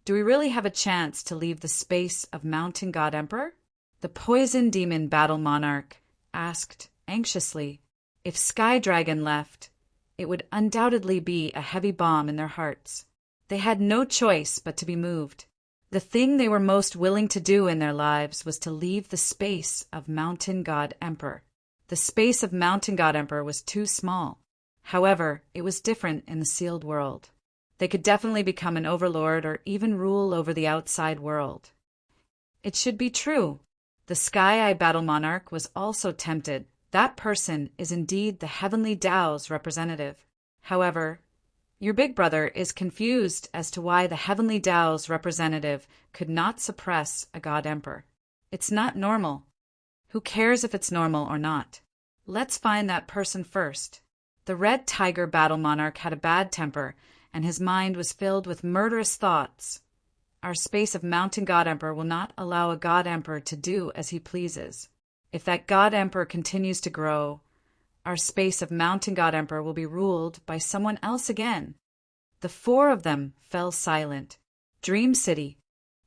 do we really have a chance to leave the space of Mountain God Emperor? The Poison Demon Battle Monarch asked anxiously. If Sky Dragon left, it would undoubtedly be a heavy bomb in their hearts. They had no choice but to be moved. The thing they were most willing to do in their lives was to leave the space of Mountain God Emperor. The space of Mountain God Emperor was too small. However, it was different in the sealed world. They could definitely become an overlord or even rule over the outside world. It should be true. The Sky Eye Battle Monarch was also tempted. That person is indeed the Heavenly Tao's representative. However, your big brother is confused as to why the Heavenly Tao's representative could not suppress a God Emperor. It's not normal. Who cares if it's normal or not? Let's find that person first. The Red Tiger Battle Monarch had a bad temper, and his mind was filled with murderous thoughts. Our space of Mountain God Emperor will not allow a God Emperor to do as he pleases. If that God Emperor continues to grow, our space of Mountain God Emperor will be ruled by someone else again. The 4 of them fell silent. Dream City.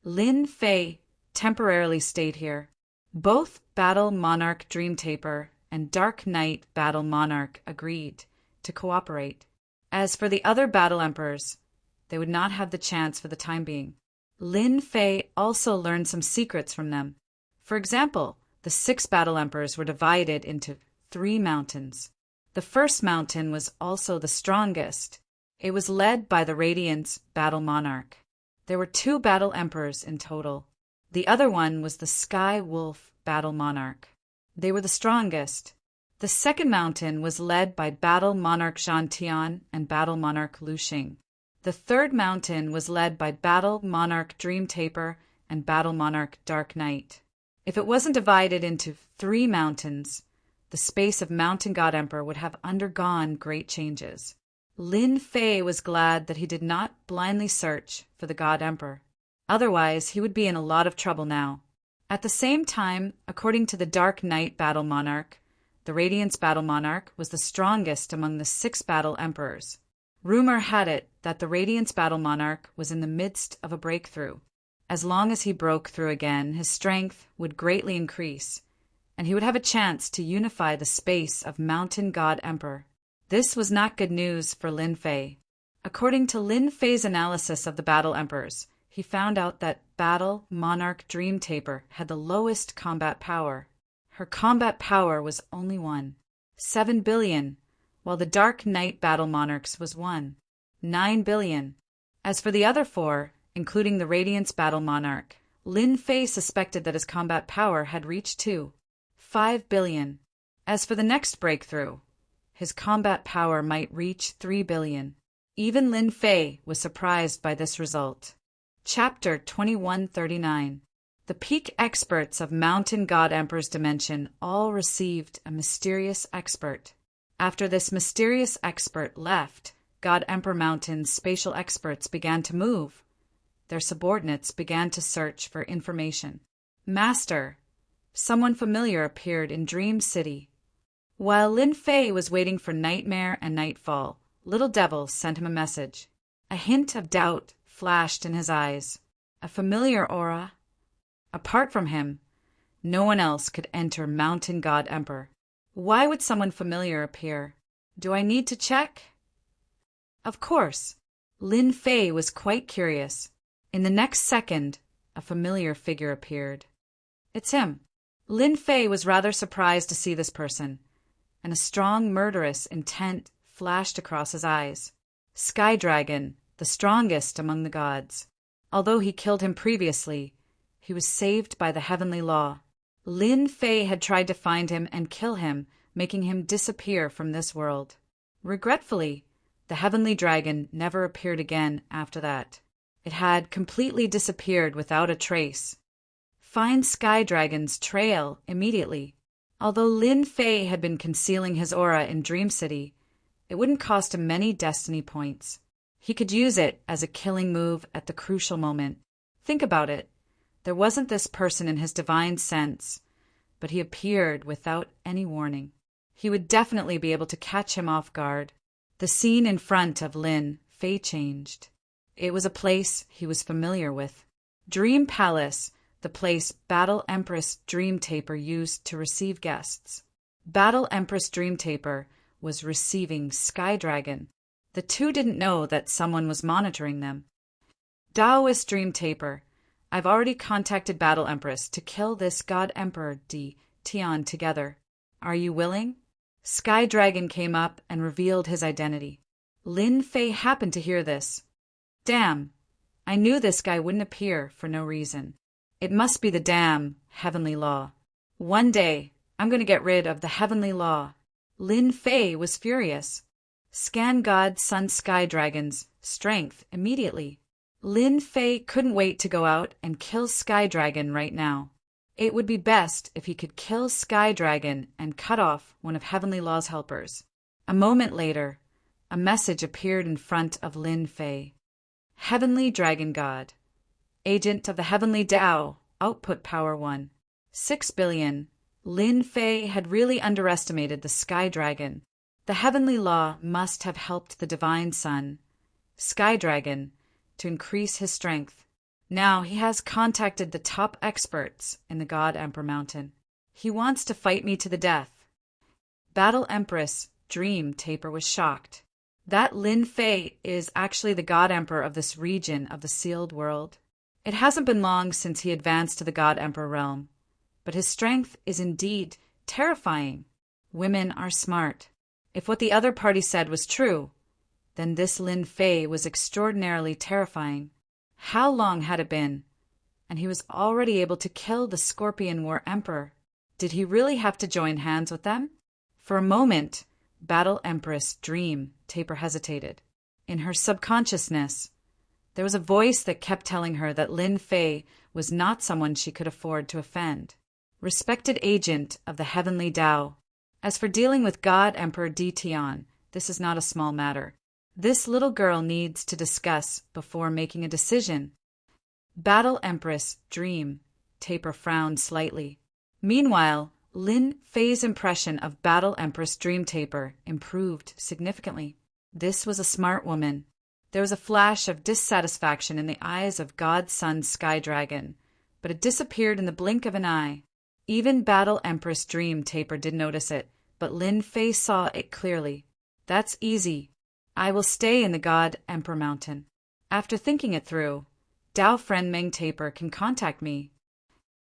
Lin Fei temporarily stayed here. Both Battle Monarch Dream Taper and Dark Knight Battle Monarch agreed to cooperate. As for the other Battle Emperors, they would not have the chance for the time being. Lin Fei also learned some secrets from them. For example, the 6 Battle Emperors were divided into 3 mountains. The first mountain was also the strongest. It was led by the Radiance Battle Monarch. There were 2 Battle Emperors in total. The other one was the Sky Wolf Battle Monarch. They were the strongest. The second mountain was led by Battle Monarch Zhan Tian and Battle Monarch Lu Xing. The third mountain was led by Battle Monarch Dream Taper and Battle Monarch Dark Knight. If it wasn't divided into 3 mountains, the space of Mountain God Emperor would have undergone great changes. Lin Fei was glad that he did not blindly search for the God Emperor. Otherwise, he would be in a lot of trouble now. At the same time, according to the Dark Knight Battle Monarch, the Radiance Battle Monarch was the strongest among the 6 Battle Emperors. Rumor had it that the Radiance Battle Monarch was in the midst of a breakthrough. As long as he broke through again, his strength would greatly increase, and he would have a chance to unify the space of Mountain God Emperor. This was not good news for Lin Fei. According to Lin Fei's analysis of the Battle Emperors, he found out that Battle Monarch Dream Taper had the lowest combat power. Her combat power was only 7 billion, while the Dark Knight Battle Monarch's was 9 billion. As for the other 4, including the Radiance Battle Monarch, Lin Fei suspected that his combat power had reached 5 billion. As for the next breakthrough, his combat power might reach 3 billion. Even Lin Fei was surprised by this result. Chapter 2139. The peak experts of Mountain God Emperor's dimension all received a mysterious expert. After this mysterious expert left, God Emperor Mountain's spatial experts began to move. Their subordinates began to search for information. Master, someone familiar appeared in Dream City. While Lin Fei was waiting for Nightmare and Nightfall, Little Devil sent him a message. A hint of doubt flashed in his eyes. A familiar aura. Apart from him, no one else could enter Mountain God Emperor. Why would someone familiar appear? Do I need to check? Of course. Lin Fei was quite curious. In the next second, a familiar figure appeared. It's him. Lin Fei was rather surprised to see this person, and a strong murderous intent flashed across his eyes. Sky Dragon, the strongest among the gods. Although he killed him previously, he was saved by the heavenly law. Lin Fei had tried to find him and kill him, making him disappear from this world. Regretfully, the heavenly dragon never appeared again after that. It had completely disappeared without a trace. Find Sky Dragon's trail immediately. Although Lin Fei had been concealing his aura in Dream City, it wouldn't cost him many destiny points. He could use it as a killing move at the crucial moment. Think about it. There wasn't this person in his divine sense, but he appeared without any warning. He would definitely be able to catch him off guard. The scene in front of Lin Fei changed. It was a place he was familiar with. Dream Palace, the place Battle Empress Dream Taper used to receive guests. Battle Empress Dream Taper was receiving Sky Dragon. The two didn't know that someone was monitoring them. Taoist Dream Taper, I've already contacted Battle Empress to kill this God Emperor D. Tian together. Are you willing? Sky Dragon came up and revealed his identity. Lin Fei happened to hear this. Damn, I knew this guy wouldn't appear for no reason. It must be the damn heavenly law. One day, I'm going to get rid of the heavenly law. Lin Fei was furious. Scan God Sun Sky Dragon's strength immediately. Lin Fei couldn't wait to go out and kill Sky Dragon right now. It would be best if he could kill Sky Dragon and cut off one of Heavenly Law's helpers. A moment later, a message appeared in front of Lin Fei. Heavenly Dragon God. Agent of the Heavenly Tao, output power 1. 6 billion. Lin Fei had really underestimated the Sky Dragon. The Heavenly Law must have helped the Divine Sun, Sky Dragon, to increase his strength. Now he has contacted the top experts in the God Emperor Mountain. He wants to fight me to the death. Battle Empress Dream Taper was shocked. That Lin Fei is actually the God Emperor of this region of the sealed world. It hasn't been long since he advanced to the God Emperor realm, but his strength is indeed terrifying. Women are smart. If what the other party said was true, then this Lin Fei was extraordinarily terrifying. How long had it been? And he was already able to kill the Scorpion War Emperor. Did he really have to join hands with them? For a moment, Battle Empress Dream Taper hesitated. In her subconsciousness, there was a voice that kept telling her that Lin Fei was not someone she could afford to offend. Respected agent of the Heavenly Tao. As for dealing with God Emperor D. Tian, this is not a small matter. This little girl needs to discuss before making a decision. Battle Empress Dream Taper frowned slightly. Meanwhile, Lin Fei's impression of Battle Empress Dream Taper improved significantly. This was a smart woman. There was a flash of dissatisfaction in the eyes of God Sun Sky Dragon, but it disappeared in the blink of an eye. Even Battle Empress Dream Taper did notice it, but Lin Fei saw it clearly. That's easy. I will stay in the God Emperor Mountain. After thinking it through, Dao Friend Meng Taper can contact me.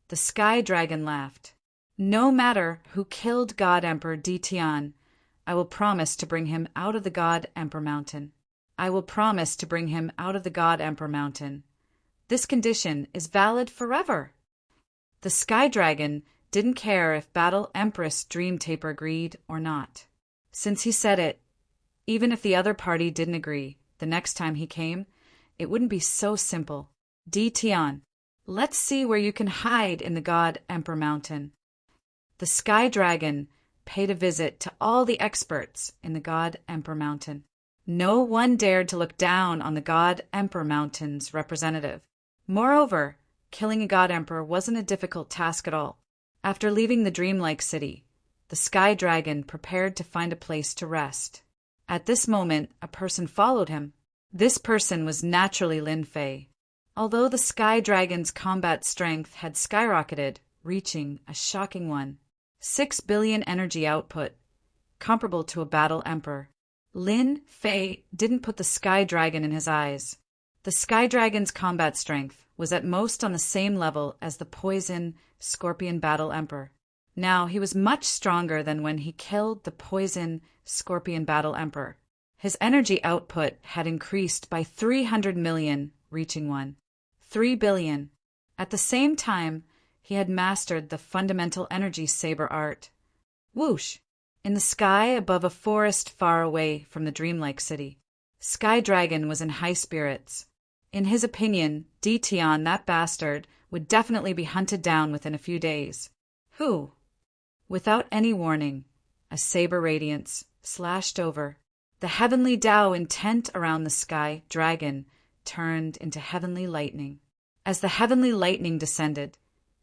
The Sky Dragon laughed. No matter who killed God Emperor D. Tian, I will promise to bring him out of the God Emperor Mountain. I will promise to bring him out of the God Emperor Mountain. This condition is valid forever. The Sky Dragon didn't care if Battle Empress Dream Taper agreed or not. Since he said it, even if the other party didn't agree, the next time he came, it wouldn't be so simple. D. Tian, let's see where you can hide in the God Emperor Mountain. The Sky Dragon paid a visit to all the experts in the God Emperor Mountain. No one dared to look down on the God Emperor Mountain's representative. Moreover, killing a God Emperor wasn't a difficult task at all. After leaving the dreamlike city, the Sky Dragon prepared to find a place to rest. At this moment, a person followed him. This person was naturally Lin Fei. Although the Sky Dragon's combat strength had skyrocketed, reaching a shocking 6 billion energy output, comparable to a battle emperor. Lin Fei didn't put the Sky Dragon in his eyes. The Sky Dragon's combat strength was at most on the same level as the Poison Scorpion Battle Emperor. Now he was much stronger than when he killed the Poison Scorpion Battle Emperor. His energy output had increased by 300 million, reaching 3 billion. At the same time, he had mastered the fundamental energy saber art. Whoosh! In the sky above a forest far away from the dreamlike city, Sky Dragon was in high spirits. In his opinion, Tian, that bastard, would definitely be hunted down within a few days. Who? Without any warning, a saber radiance slashed over. The heavenly Tao intent around the Sky Dragon turned into heavenly lightning. As the heavenly lightning descended,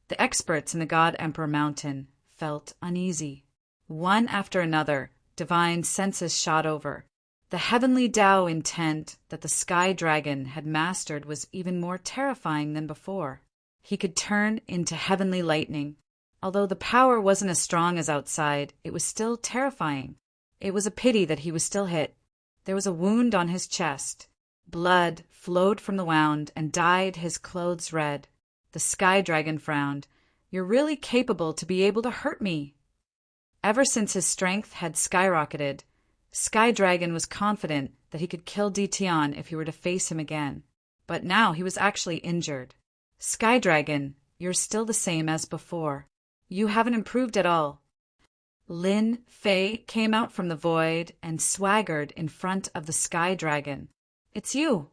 the experts in the God Emperor Mountain felt uneasy. One after another, divine senses shot over. The heavenly Tao intent that the Sky Dragon had mastered was even more terrifying than before. He could turn into heavenly lightning. Although the power wasn't as strong as outside, it was still terrifying. It was a pity that he was still hit. There was a wound on his chest. Blood flowed from the wound and dyed his clothes red. The Sky Dragon frowned. "You're really capable to be able to hurt me." Ever since his strength had skyrocketed, Sky Dragon was confident that he could kill Tian if he were to face him again. But now he was actually injured. "Sky Dragon, you're still the same as before. You haven't improved at all." Lin Fei came out from the void and swaggered in front of the Sky Dragon. "It's you."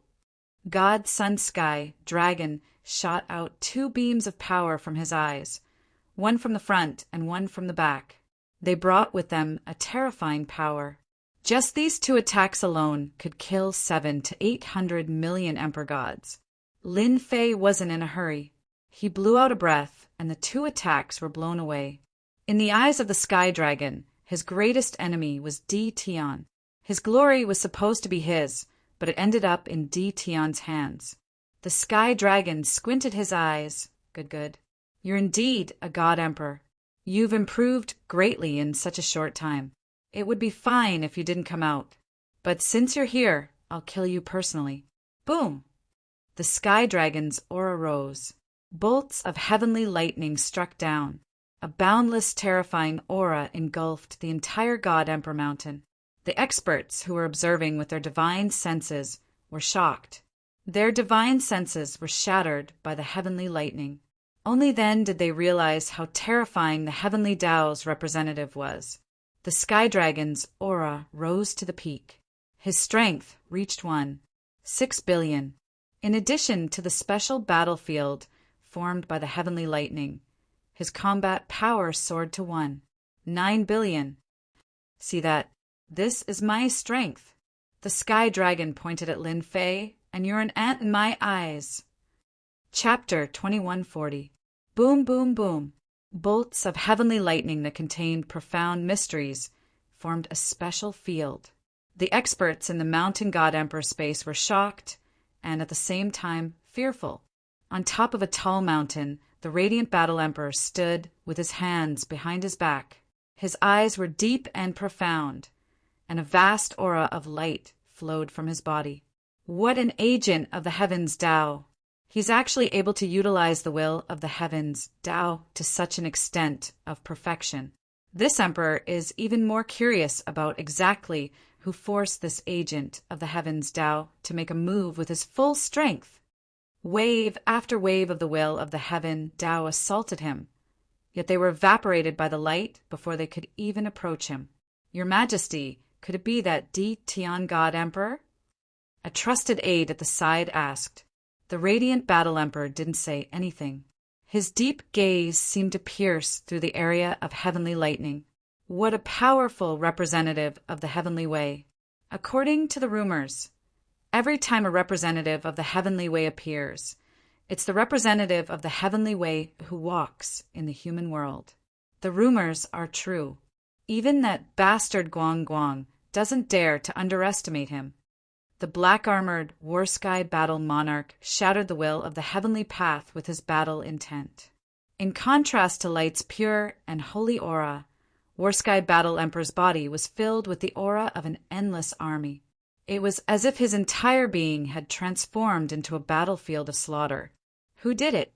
God Sun Sky Dragon shot out 2 beams of power from his eyes, one from the front and one from the back. They brought with them a terrifying power. Just these 2 attacks alone could kill 700 to 800 million Emperor Gods. Lin Fei wasn't in a hurry. He blew out a breath, and the 2 attacks were blown away. In the eyes of the Sky Dragon, his greatest enemy was Tian. His glory was supposed to be his, but it ended up in Tian's hands. The Sky Dragon squinted his eyes. Good. You're indeed a God Emperor. You've improved greatly in such a short time. It would be fine if you didn't come out. But since you're here, I'll kill you personally. Boom! The Sky Dragon's aura rose. Bolts of heavenly lightning struck down. A boundless, terrifying aura engulfed the entire God Emperor Mountain. The experts who were observing with their divine senses were shocked. Their divine senses were shattered by the heavenly lightning. Only then did they realize how terrifying the heavenly Tao's representative was. The Sky Dragon's aura rose to the peak. His strength reached 6 billion. In addition to the special battlefield formed by the heavenly lightning, his combat power soared to 9 billion. See that? This is my strength. The Sky Dragon pointed at Lin Fei, and you're an ant in my eyes. Chapter 2140. Boom, boom, boom. Bolts of heavenly lightning that contained profound mysteries formed a special field. The experts in the Mountain God Emperor space were shocked and at the same time fearful. On top of a tall mountain, the radiant Battle Emperor stood with his hands behind his back. His eyes were deep and profound, and a vast aura of light flowed from his body. What an agent of the heavens Tao! He's actually able to utilize the will of the heavens Tao to such an extent of perfection. This emperor is even more curious about exactly who forced this agent of the heavens Tao to make a move with his full strength. Wave after wave of the will of the heaven Tao assaulted him, yet they were evaporated by the light before they could even approach him. Your Majesty, could it be that Tian God Emperor? A trusted aide at the side asked. The radiant Battle Emperor didn't say anything. His deep gaze seemed to pierce through the area of heavenly lightning. What a powerful representative of the heavenly way. According to the rumors, every time a representative of the heavenly way appears, it's the representative of the heavenly way who walks in the human world. The rumors are true. Even that bastard Guang Guang doesn't dare to underestimate him. The black-armored War Sky Battle Monarch shattered the will of the heavenly path with his battle intent. In contrast to Light's pure and holy aura, Warsky Battle Emperor's body was filled with the aura of an endless army. It was as if his entire being had transformed into a battlefield of slaughter. Who did it?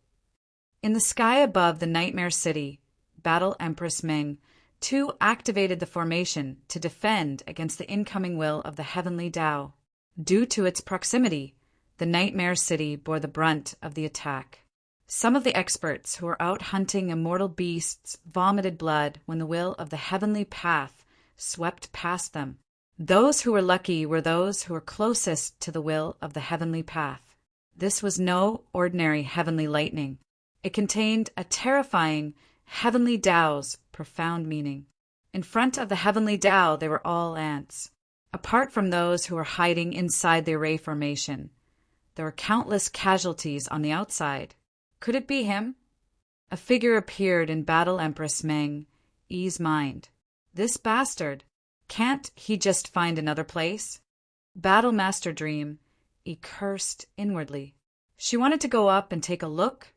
In the sky above the Nightmare City, Battle Empress Ming, too, activated the formation to defend against the incoming will of the Heavenly Tao. Due to its proximity, the Nightmare City bore the brunt of the attack. Some of the experts who were out hunting immortal beasts vomited blood when the will of the Heavenly Path swept past them. Those who were lucky were those who were closest to the will of the Heavenly Path. This was no ordinary heavenly lightning. It contained a terrifying Heavenly Tao's profound meaning. In front of the Heavenly Tao, they were all ants. Apart from those who were hiding inside the array formation, there were countless casualties on the outside. Could it be him? A figure appeared in Battle Empress Meng Yi's mind. This bastard. Can't he just find another place? Battle Master Dream Yi cursed inwardly. She wanted to go up and take a look,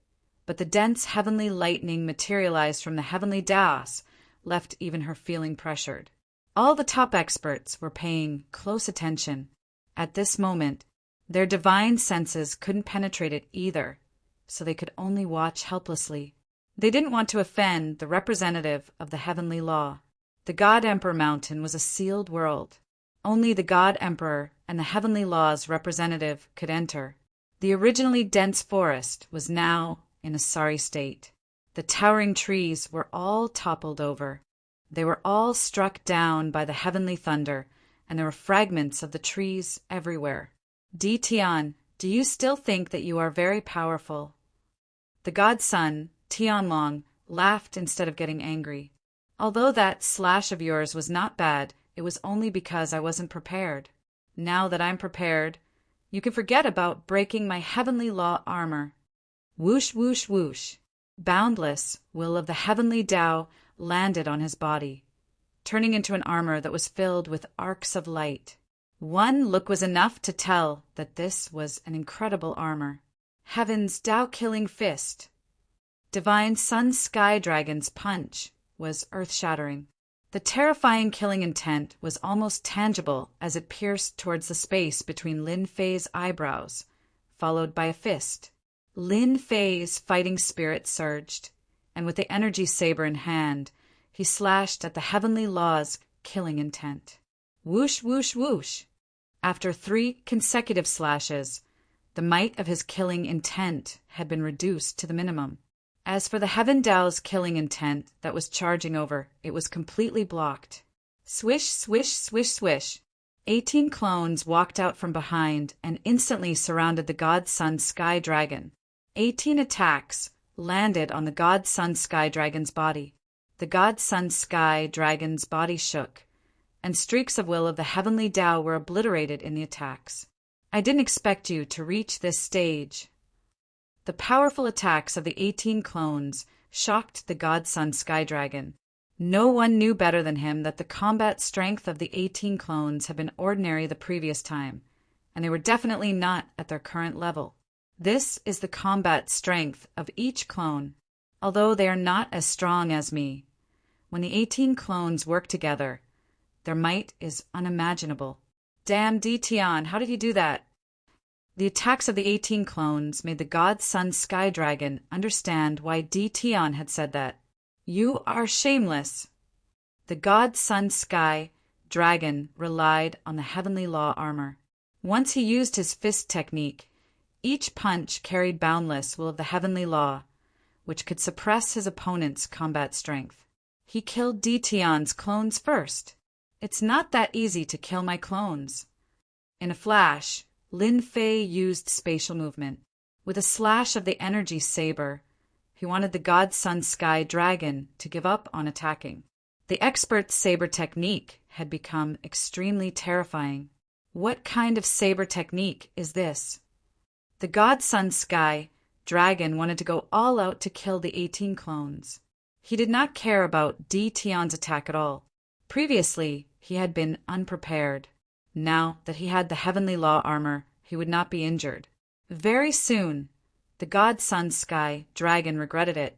but the dense heavenly lightning materialized from the heavenly Taos left even her feeling pressured. All the top experts were paying close attention. At this moment, their divine senses couldn't penetrate it either, so they could only watch helplessly. They didn't want to offend the representative of the heavenly law. The God Emperor Mountain was a sealed world. Only the God Emperor and the heavenly law's representative could enter. The originally dense forest was now in a sorry state. The towering trees were all toppled over. They were all struck down by the heavenly thunder, and there were fragments of the trees everywhere. Di Tian, do you still think that you are very powerful? The godson, Tianlong, laughed instead of getting angry. Although that slash of yours was not bad, it was only because I wasn't prepared. Now that I'm prepared, you can forget about breaking my heavenly law armor. Whoosh, whoosh, whoosh. Boundless will of the heavenly Tao landed on his body, turning into an armor that was filled with arcs of light. One look was enough to tell that this was an incredible armor. Heaven's Tao-killing fist. Divine Sun Sky Dragon's punch was earth-shattering. The terrifying killing intent was almost tangible as it pierced towards the space between Lin Fei's eyebrows, followed by a fist. Lin Fei's fighting spirit surged, and with the energy saber in hand, he slashed at the heavenly law's killing intent. Whoosh, whoosh, whoosh. After 3 consecutive slashes, the might of his killing intent had been reduced to the minimum. As for the Heaven Tao's killing intent that was charging over, it was completely blocked. Swish, swish, swish, swish. 18 clones walked out from behind and instantly surrounded the God Sun Sky Dragon. 18 attacks landed on the God Sun Sky Dragon's body. The God Sun Sky Dragon's body shook, and streaks of will of the heavenly Tao were obliterated in the attacks. I didn't expect you to reach this stage. The powerful attacks of the 18 clones shocked the God Sun Sky Dragon. No one knew better than him that the combat strength of the 18 clones had been ordinary the previous time, and they were definitely not at their current level. This is the combat strength of each clone, although they are not as strong as me. When the 18 clones work together, their might is unimaginable. Damn Di Tian, how did you do that? The attacks of the 18 clones made the God Sun Sky Dragon understand why Di Tian had said that. You are shameless. The God Sun Sky Dragon relied on the heavenly law armor. Once he used his fist technique, each punch carried boundless will of the heavenly law, which could suppress his opponent's combat strength. He killed Di Tian's clones first. It's not that easy to kill my clones. In a flash, Lin Fei used spatial movement. With a slash of the energy saber, he wanted the God Sun Sky Dragon to give up on attacking. The expert's saber technique had become extremely terrifying. What kind of saber technique is this? The God Sun Sky Dragon wanted to go all out to kill the 18 clones. He did not care about Di Tian's attack at all. Previously, he had been unprepared. Now that he had the heavenly law armor, he would not be injured. Very soon, the God Sun Sky Dragon regretted it.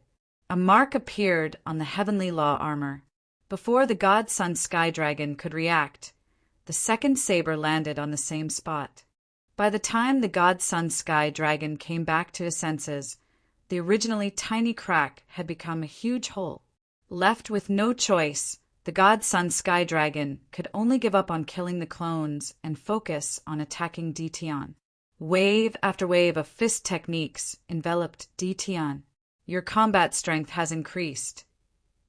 A mark appeared on the heavenly law armor. Before the God Sun Sky Dragon could react, the second saber landed on the same spot. By the time the God Sun Sky Dragon came back to his senses, the originally tiny crack had become a huge hole. Left with no choice, the God Sun Sky Dragon could only give up on killing the clones and focus on attacking Ditian. Wave after wave of fist techniques enveloped Ditian. Your combat strength has increased,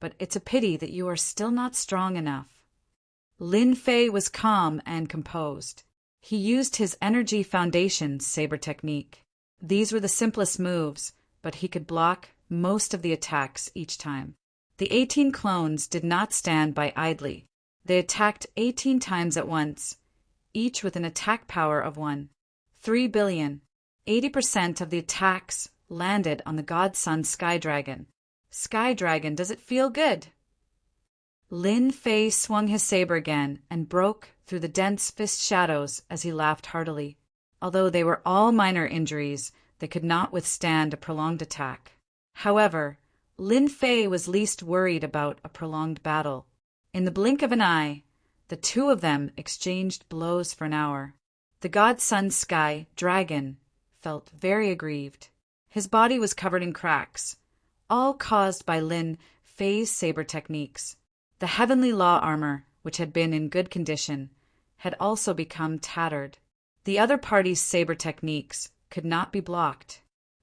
but it's a pity that you are still not strong enough. Lin Fei was calm and composed. He used his Energy Foundation saber technique. These were the simplest moves, but he could block most of the attacks each time. The 18 clones did not stand by idly. They attacked 18 times at once, each with an attack power of 1.3 billion. 80% of the attacks landed on the God Sun Sky Dragon. Sky Dragon, does it feel good? Lin Fei swung his saber again and broke through the dense fist shadows as he laughed heartily. Although they were all minor injuries, they could not withstand a prolonged attack. However, Lin Fei was least worried about a prolonged battle. In the blink of an eye, the two of them exchanged blows for an hour. The God Sun Sky Dragon felt very aggrieved. His body was covered in cracks, all caused by Lin Fei's saber techniques. The Heavenly Law armor, which had been in good condition, had also become tattered. The other party's saber techniques could not be blocked.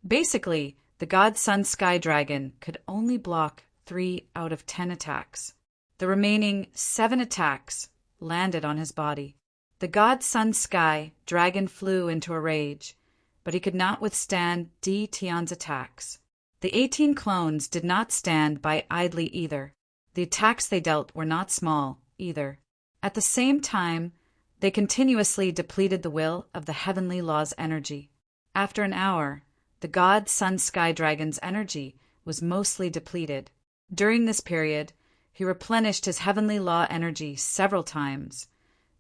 Basically, the God Sun Sky Dragon could only block 3 out of 10 attacks. The remaining 7 attacks landed on his body. The God Sun Sky Dragon flew into a rage, but he could not withstand Ditian's attacks. The 18 clones did not stand by idly either. The attacks they dealt were not small, either. At the same time, they continuously depleted the will of the Heavenly Law's energy. After an hour, the God Sun Sky Dragon's energy was mostly depleted. During this period, he replenished his Heavenly Law energy several times,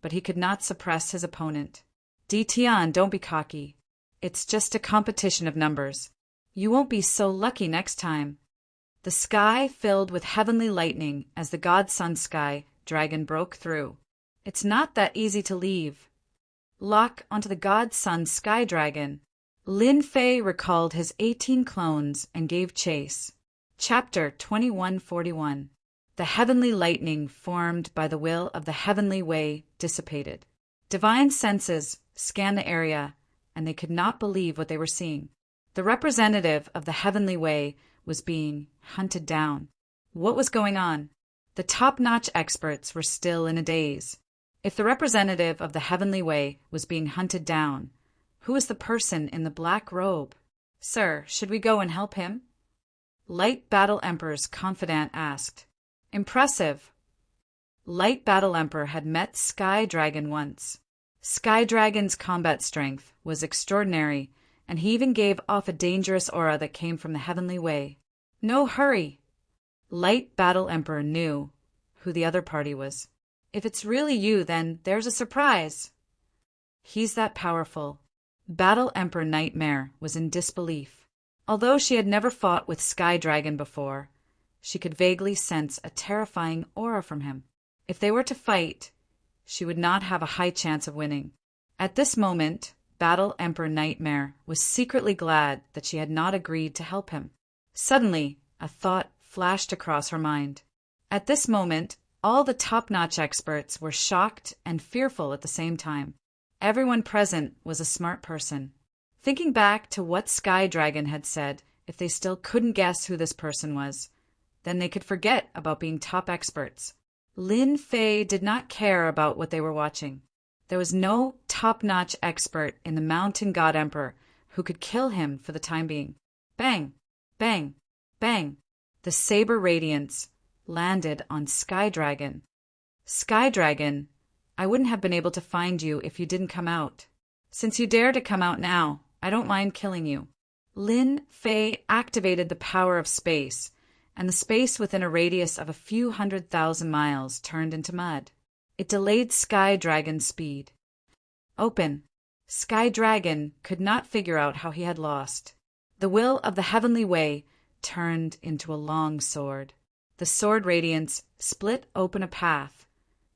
but he could not suppress his opponent. Ditian, don't be cocky. It's just a competition of numbers. You won't be so lucky next time. The sky filled with heavenly lightning as the God Sun Sky Dragon broke through. It's not that easy to leave. Lock onto the God Sun Sky Dragon. Lin Fei recalled his 18 clones and gave chase. Chapter 2141. The heavenly lightning formed by the will of the heavenly way dissipated. Divine senses scanned the area, and they could not believe what they were seeing. The representative of the heavenly way was being hunted down. What was going on? The top-notch experts were still in a daze. If the representative of the heavenly way was being hunted down, who was the person in the black robe? Sir, should we go and help him? Light Battle Emperor's confidant asked. Impressive. Light Battle Emperor had met Sky Dragon once. Sky Dragon's combat strength was extraordinary, and he even gave off a dangerous aura that came from the heavenly way. No hurry. Light Battle Emperor knew who the other party was. If it's really you, then there's a surprise. He's that powerful. Battle Emperor Nightmare was in disbelief. Although she had never fought with Sky Dragon before, she could vaguely sense a terrifying aura from him. If they were to fight, she would not have a high chance of winning. At this moment, Battle Emperor Nightmare was secretly glad that she had not agreed to help him. Suddenly, a thought flashed across her mind. At this moment, all the top-notch experts were shocked and fearful at the same time. Everyone present was a smart person. Thinking back to what Sky Dragon had said, if they still couldn't guess who this person was, then they could forget about being top experts. Lin Fei did not care about what they were watching. There was no top-notch expert in the Mountain God Emperor who could kill him for the time being. Bang! Bang! Bang! The saber radiance landed on Sky Dragon. Sky Dragon, I wouldn't have been able to find you if you didn't come out. Since you dare to come out now, I don't mind killing you. Lin Fei activated the power of space, and the space within a radius of a few 100,000 miles turned into mud. It delayed Sky Dragon's speed. Open. Sky Dragon could not figure out how he had lost. The will of the heavenly way turned into a long sword. The sword radiance split open a path,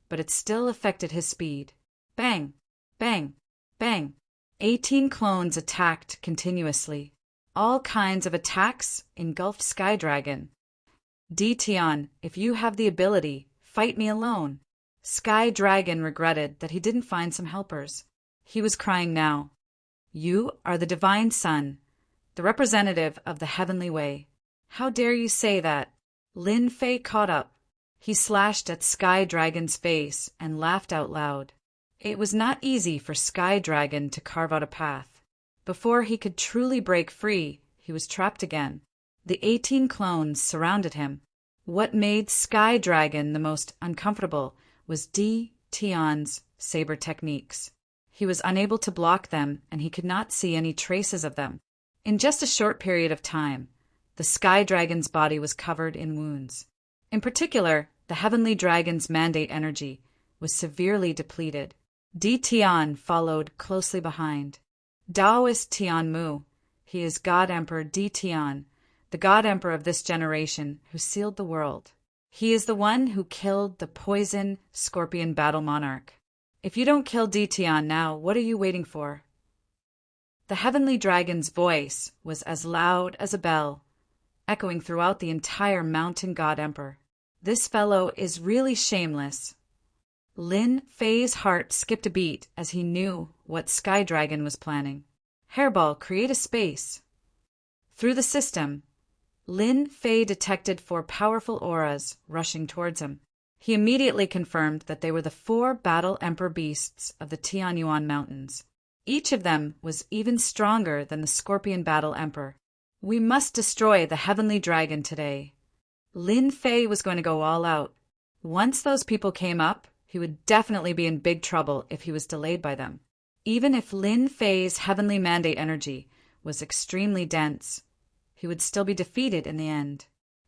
but it still affected his speed. Bang! Bang! Bang! 18 clones attacked continuously. All kinds of attacks engulfed Sky Dragon. Tion, if you have the ability, fight me alone. Sky Dragon regretted that he didn't find some helpers. He was crying now. You are the divine son, the representative of the heavenly way. How dare you say that? Lin Fei caught up. He slashed at Sky Dragon's face and laughed out loud. It was not easy for Sky Dragon to carve out a path. Before he could truly break free, he was trapped again. The 18 clones surrounded him. What made Sky Dragon the most uncomfortable was Tion's saber techniques. He was unable to block them, and he could not see any traces of them. In just a short period of time, the Sky Dragon's body was covered in wounds. In particular, the Heavenly Dragon's mandate energy was severely depleted. Tion followed closely behind. Taoist Tian Mu, he is God Emperor Tion, the God Emperor of this generation who sealed the world. He is the one who killed the poison scorpion battle monarch. If you don't kill Tion now, what are you waiting for? The Heavenly Dragon's voice was as loud as a bell, echoing throughout the entire mountain God Emperor. This fellow is really shameless. Lin Fei's heart skipped a beat as he knew what Sky Dragon was planning. Hairball, create a space. Through the system, Lin Fei detected 4 powerful auras rushing towards him. He immediately confirmed that they were the 4 battle emperor beasts of the Tianyuan Mountains. Each of them was even stronger than the Scorpion Battle Emperor. We must destroy the Heavenly Dragon today. Lin Fei was going to go all out. Once those people came up, he would definitely be in big trouble if he was delayed by them. Even if Lin Fei's heavenly mandate energy was extremely dense, he would still be defeated in the end.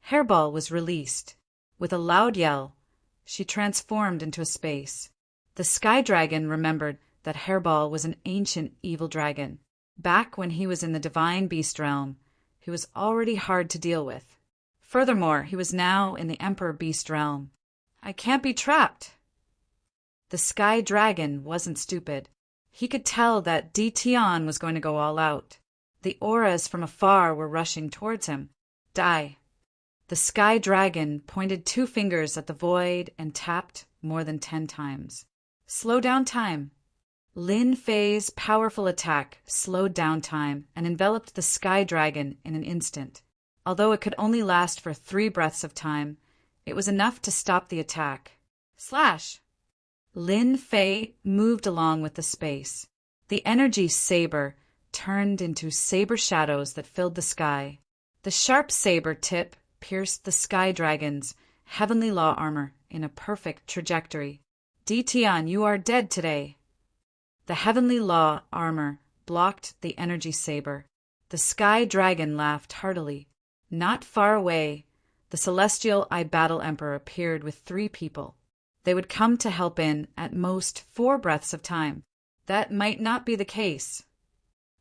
Hairball was released. With a loud yell, she transformed into a space. The Sky Dragon remembered that Hairball was an ancient evil dragon. Back when he was in the Divine Beast realm, he was already hard to deal with. Furthermore, he was now in the Emperor Beast realm. I can't be trapped. The Sky Dragon wasn't stupid. He could tell that Tion was going to go all out. The auras from afar were rushing towards him. Die. The Sky Dragon pointed 2 fingers at the void and tapped more than 10 times. Slow down time. Lin Fei's powerful attack slowed down time and enveloped the Sky Dragon in an instant. Although it could only last for 3 breaths of time, it was enough to stop the attack. Slash! Lin Fei moved along with the space. The energy saber turned into saber shadows that filled the sky. The sharp saber tip pierced the Sky Dragon's heavenly law armor in a perfect trajectory. Tion, you are dead today. The heavenly law armor blocked the energy saber. The Sky Dragon laughed heartily. Not far away, the celestial Battle Emperor appeared with 3 people. They would come to help in at most 4 breaths of time. That might not be the case.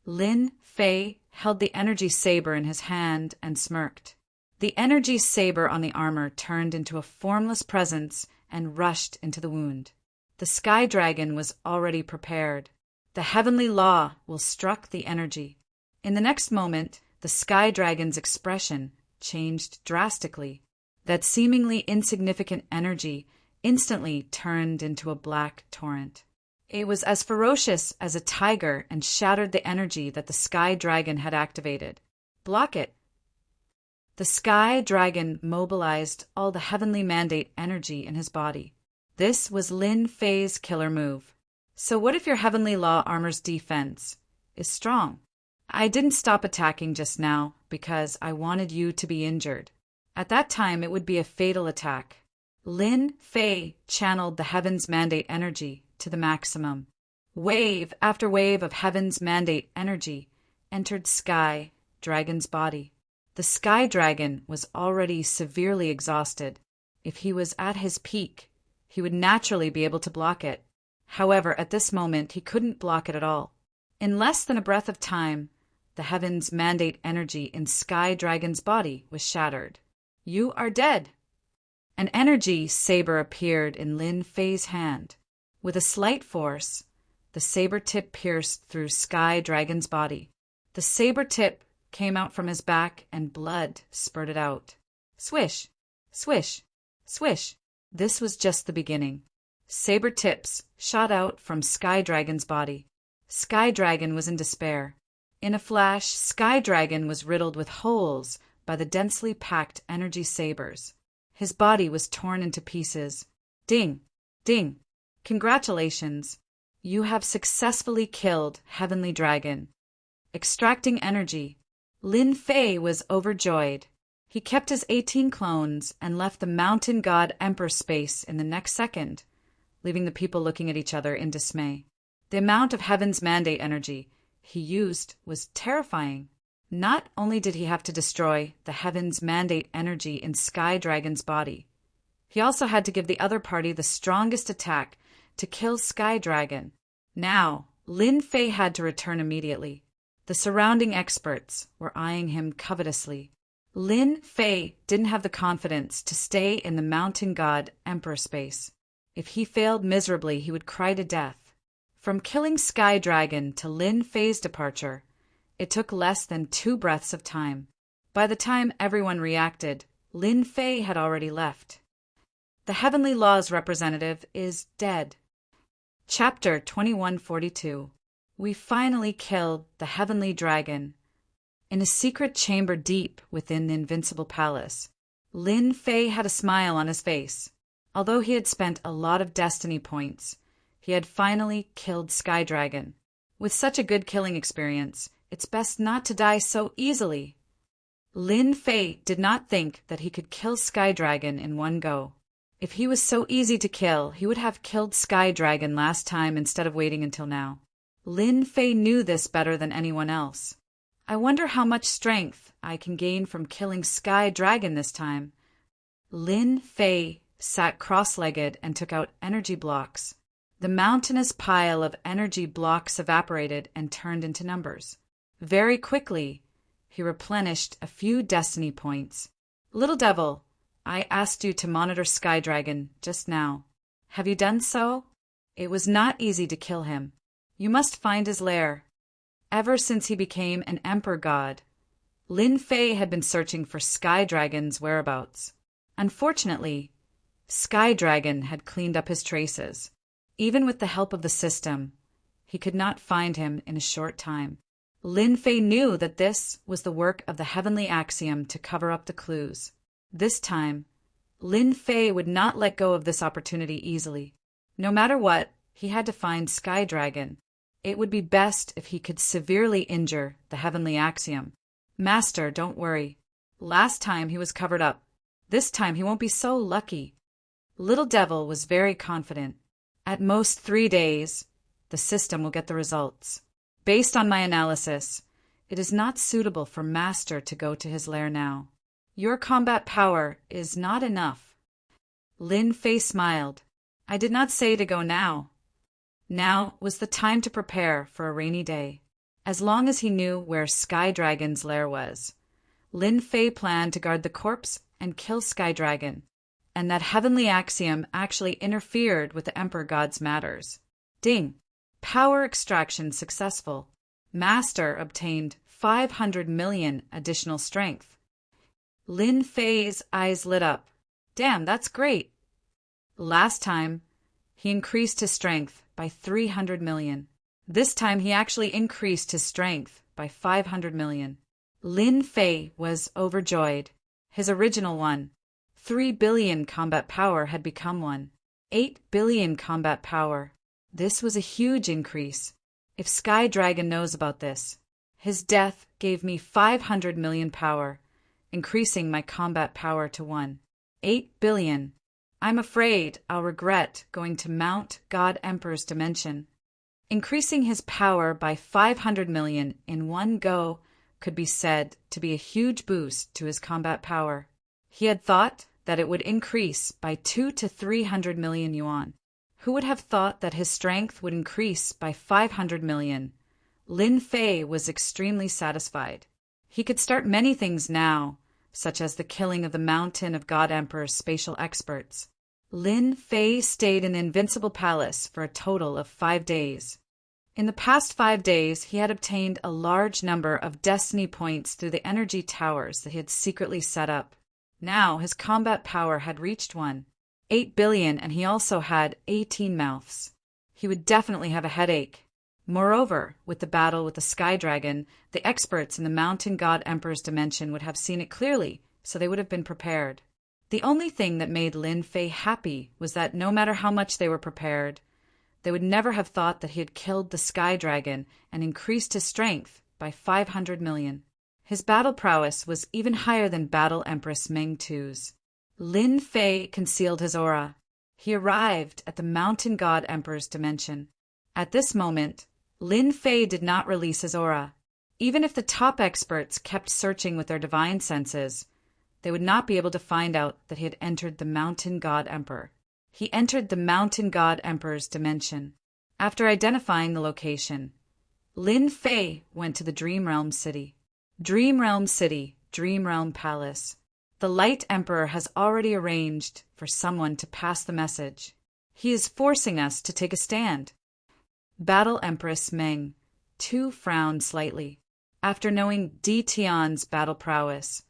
Lin Fei held the energy saber in his hand and smirked. The energy saber on the armor turned into a formless presence and rushed into the wound. The Sky Dragon was already prepared. The heavenly law will struck the energy. In the next moment, the Sky Dragon's expression changed drastically. That seemingly insignificant energy instantly turned into a black torrent. It was as ferocious as a tiger and shattered the energy that the Sky Dragon had activated. Block it. The Sky Dragon mobilized all the heavenly mandate energy in his body. This was Lin Fei's killer move. So what if your heavenly law armor's defense is strong? I didn't stop attacking just now because I wanted you to be injured. At that time, it would be a fatal attack. Lin Fei channeled the Heaven's Mandate energy to the maximum. Wave after wave of Heaven's Mandate energy entered Sky Dragon's body. The Sky Dragon was already severely exhausted. If he was at his peak, he would naturally be able to block it. However, at this moment, he couldn't block it at all. In less than a breath of time, the Heaven's Mandate energy in Sky Dragon's body was shattered. You are dead. An energy saber appeared in Lin Fei's hand. With a slight force, the saber tip pierced through Sky Dragon's body. The saber tip came out from his back and blood spurted out. Swish, swish, swish. This was just the beginning. Saber tips shot out from Sky Dragon's body. Sky Dragon was in despair. In a flash, Sky Dragon was riddled with holes by the densely packed energy sabers. His body was torn into pieces. Ding! Ding! Congratulations! You have successfully killed Heavenly Dragon. Extracting energy. Lin Fei was overjoyed. He kept his 18 clones and left the mountain god Emperor space in the next second, leaving the people looking at each other in dismay. The amount of Heaven's mandate energy he used was terrifying. Not only did he have to destroy the Heaven's mandate energy in Sky Dragon's body, he also had to give the other party the strongest attack to kill Sky Dragon. Now, Lin Fei had to return immediately. The surrounding experts were eyeing him covetously. Lin Fei didn't have the confidence to stay in the mountain god Emperor space. If he failed miserably, he would cry to death. From killing Sky Dragon to Lin Fei's departure, it took less than 2 breaths of time. By the time everyone reacted, Lin Fei had already left. The Heavenly Law's representative is dead. Chapter 2142. We finally killed the Heavenly Dragon. In a secret chamber deep within the Invincible Palace, Lin Fei had a smile on his face. Although he had spent a lot of destiny points, he had finally killed Sky Dragon. With such a good killing experience, it's best not to die so easily. Lin Fei did not think that he could kill Sky Dragon in one go. If he was so easy to kill, he would have killed Sky Dragon last time instead of waiting until now. Lin Fei knew this better than anyone else. I wonder how much strength I can gain from killing Sky Dragon this time. Lin Fei sat cross-legged and took out energy blocks. The mountainous pile of energy blocks evaporated and turned into numbers. Very quickly, he replenished a few destiny points. Little Devil, I asked you to monitor Sky Dragon just now. Have you done so? It was not easy to kill him. You must find his lair. Ever since he became an Emperor God, Lin Fei had been searching for Sky Dragon's whereabouts. Unfortunately, Sky Dragon had cleaned up his traces. Even with the help of the system, he could not find him in a short time. Lin Fei knew that this was the work of the Heavenly Axiom to cover up the clues. This time, Lin Fei would not let go of this opportunity easily. No matter what, he had to find Sky Dragon. It would be best if he could severely injure the Heavenly Axiom. Master, don't worry. Last time he was covered up. This time he won't be so lucky. Little Devil was very confident. At most 3 days, the system will get the results. Based on my analysis, it is not suitable for Master to go to his lair now. Your combat power is not enough. Lin Fei smiled. I did not say to go now. Now was the time to prepare for a rainy day. As long as he knew where Sky Dragon's lair was, Lin Fei planned to guard the corpse and kill Sky Dragon, and that Heavenly Axiom actually interfered with the Emperor God's matters. Ding! Power extraction successful. Master obtained 500 million additional strength. Lin Fei's eyes lit up. Damn, that's great. Last time, he increased his strength by 300 million. This time he actually increased his strength by 500 million. Lin Fei was overjoyed. His original one, 3 billion combat power, had become 8 billion combat power. This was a huge increase. If Sky Dragon knows about this, his death gave me 500 million power, increasing my combat power to 8 billion. I'm afraid I'll regret going to Mount God Emperor's dimension. Increasing his power by 500 million in one go could be said to be a huge boost to his combat power. He had thought that it would increase by 200 to 300 million yuan. Who would have thought that his strength would increase by 500 million? Lin Fei was extremely satisfied. He could start many things now, such as the killing of the Mountain of God Emperor's spatial experts. Lin Fei stayed in the Invincible Palace for a total of 5 days. In the past 5 days, he had obtained a large number of destiny points through the energy towers that he had secretly set up. Now his combat power had reached 8 billion, and he also had 18 mouths. He would definitely have a headache. Moreover, with the battle with the Sky Dragon, the experts in the Mountain God Emperor's dimension would have seen it clearly, so they would have been prepared. The only thing that made Lin Fei happy was that no matter how much they were prepared, they would never have thought that he had killed the Sky Dragon and increased his strength by 500 million. His battle prowess was even higher than Battle Empress Meng Tu's. Lin Fei concealed his aura. He arrived at the Mountain God Emperor's dimension. At this moment, Lin Fei did not release his aura. Even if the top experts kept searching with their divine senses, they would not be able to find out that he had entered the Mountain God Emperor. He entered the Mountain God Emperor's dimension. After identifying the location, Lin Fei went to the Dream Realm City. Dream Realm City, Dream Realm Palace. The Light Emperor has already arranged for someone to pass the message. He is forcing us to take a stand. Battle Empress Meng Tu frowned slightly. After knowing Di Tian's battle prowess,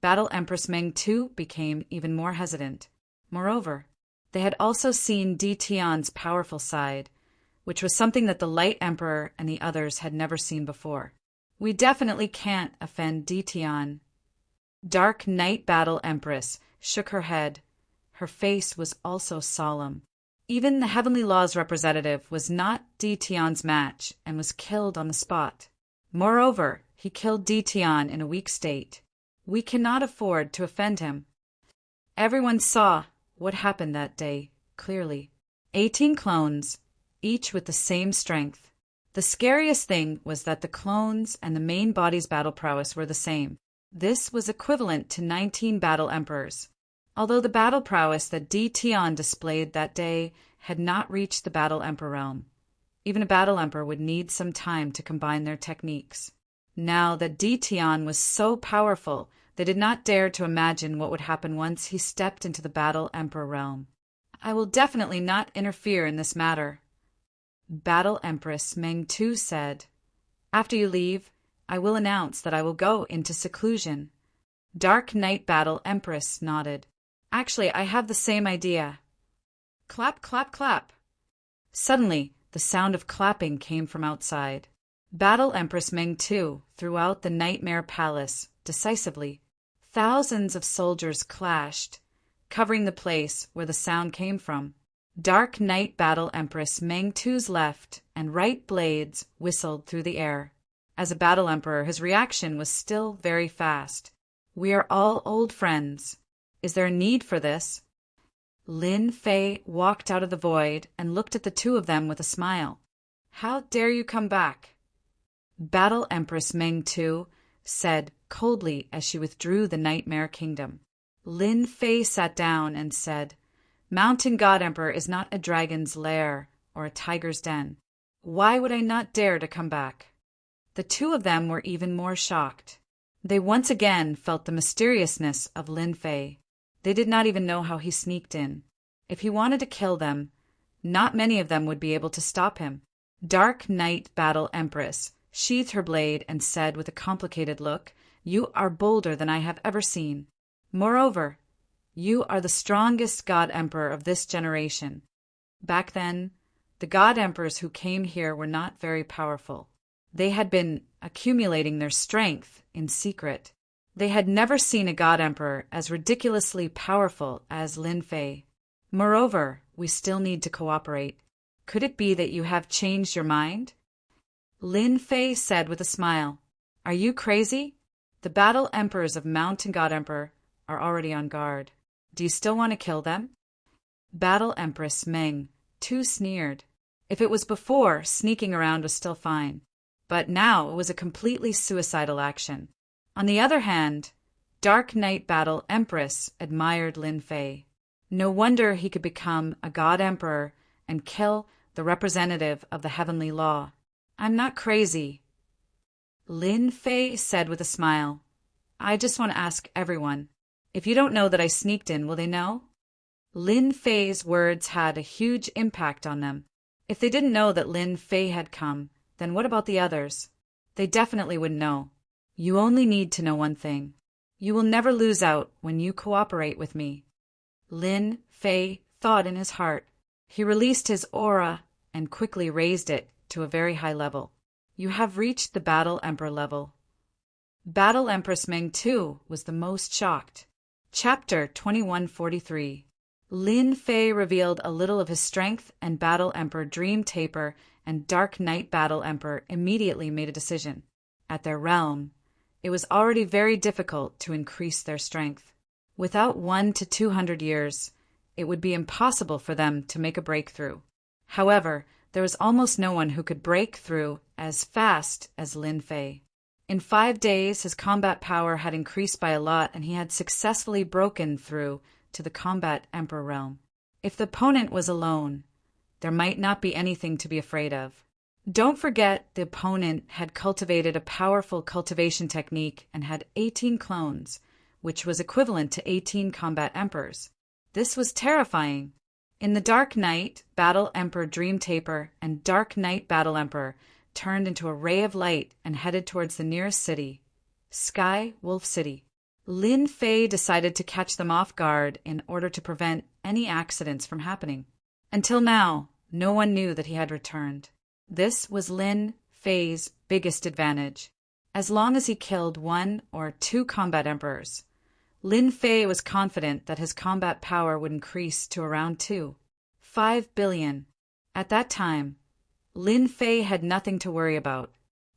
Battle Empress Meng Tu became even more hesitant. Moreover, they had also seen Di Tian's powerful side, which was something that the Light Emperor and the others had never seen before. We definitely can't offend Di Tian. Dark Night Battle Empress shook her head. Her face was also solemn. Even the Heavenly Law's representative was not Di Tian's match and was killed on the spot. Moreover, he killed Di Tian in a weak state. We cannot afford to offend him. Everyone saw what happened that day clearly. 18 clones, each with the same strength. The scariest thing was that the clones and the main body's battle prowess were the same. This was equivalent to 19 battle emperors. Although the battle prowess that Di Tian displayed that day had not reached the battle emperor realm, even a battle emperor would need some time to combine their techniques. Now that Di Tian was so powerful, they did not dare to imagine what would happen once he stepped into the battle emperor realm. I will definitely not interfere in this matter, Battle Empress Meng Tu said. After you leave, I will announce that I will go into seclusion. Dark Night Battle Empress nodded. Actually, I have the same idea. Clap, clap, clap. Suddenly, the sound of clapping came from outside. Battle Empress Meng Tu threw out the Nightmare Palace decisively. Thousands of soldiers clashed, covering the place where the sound came from. Dark Night Battle Empress Meng Tu's left and right blades whistled through the air. As a battle emperor, his reaction was still very fast. We are all old friends. Is there a need for this? Lin Fei walked out of the void and looked at the two of them with a smile. How dare you come back? Battle Empress Meng Tu said coldly as she withdrew the Nightmare Kingdom. Lin Fei sat down and said, Mountain God Emperor is not a dragon's lair or a tiger's den. Why would I not dare to come back? The two of them were even more shocked. They once again felt the mysteriousness of Lin Fei. They did not even know how he sneaked in. If he wanted to kill them, not many of them would be able to stop him. Dark Night Battle Empress sheathed her blade and said with a complicated look, You are bolder than I have ever seen. Moreover, you are the strongest God Emperor of this generation. Back then, the God Emperors who came here were not very powerful. They had been accumulating their strength in secret. They had never seen a God Emperor as ridiculously powerful as Lin Fei. Moreover, we still need to cooperate. Could it be that you have changed your mind? Lin Fei said with a smile, Are you crazy? The battle emperors of Mountain God Emperor are already on guard. Do you still want to kill them? Battle Empress Meng Tu sneered. If it was before, sneaking around was still fine. But now it was a completely suicidal action. On the other hand, Dark Night Battle Empress admired Lin Fei. No wonder he could become a God Emperor and kill the representative of the heavenly law. I'm not crazy, Lin Fei said with a smile. I just want to ask everyone, if you don't know that I sneaked in, will they know? Lin Fei's words had a huge impact on them. If they didn't know that Lin Fei had come, then what about the others? They definitely wouldn't know. You only need to know one thing. You will never lose out when you cooperate with me. Lin Fei thought in his heart. He released his aura and quickly raised it to a very high level. You have reached the Battle Emperor level. Battle Empress Meng too was the most shocked. Chapter 2143. Lin Fei revealed a little of his strength, and Battle Emperor Dream Taper and Dark Knight Battle Emperor immediately made a decision. At their realm, it was already very difficult to increase their strength. Without 1 to 200 years, it would be impossible for them to make a breakthrough. However, there was almost no one who could break through as fast as Lin Fei. In 5 days, his combat power had increased by a lot, and he had successfully broken through to the Combat Emperor realm. If the opponent was alone, there might not be anything to be afraid of. Don't forget, the opponent had cultivated a powerful cultivation technique and had 18 clones, which was equivalent to 18 combat emperors. This was terrifying. In the Dark Knight, Battle Emperor Dream Taper and Dark Knight Battle Emperor turned into a ray of light and headed towards the nearest city, Sky Wolf City. Lin Fei decided to catch them off guard in order to prevent any accidents from happening. Until now, no one knew that he had returned. This was Lin Fei's biggest advantage. As long as he killed 1 or 2 combat emperors, Lin Fei was confident that his combat power would increase to around 5 billion. At that time, Lin Fei had nothing to worry about.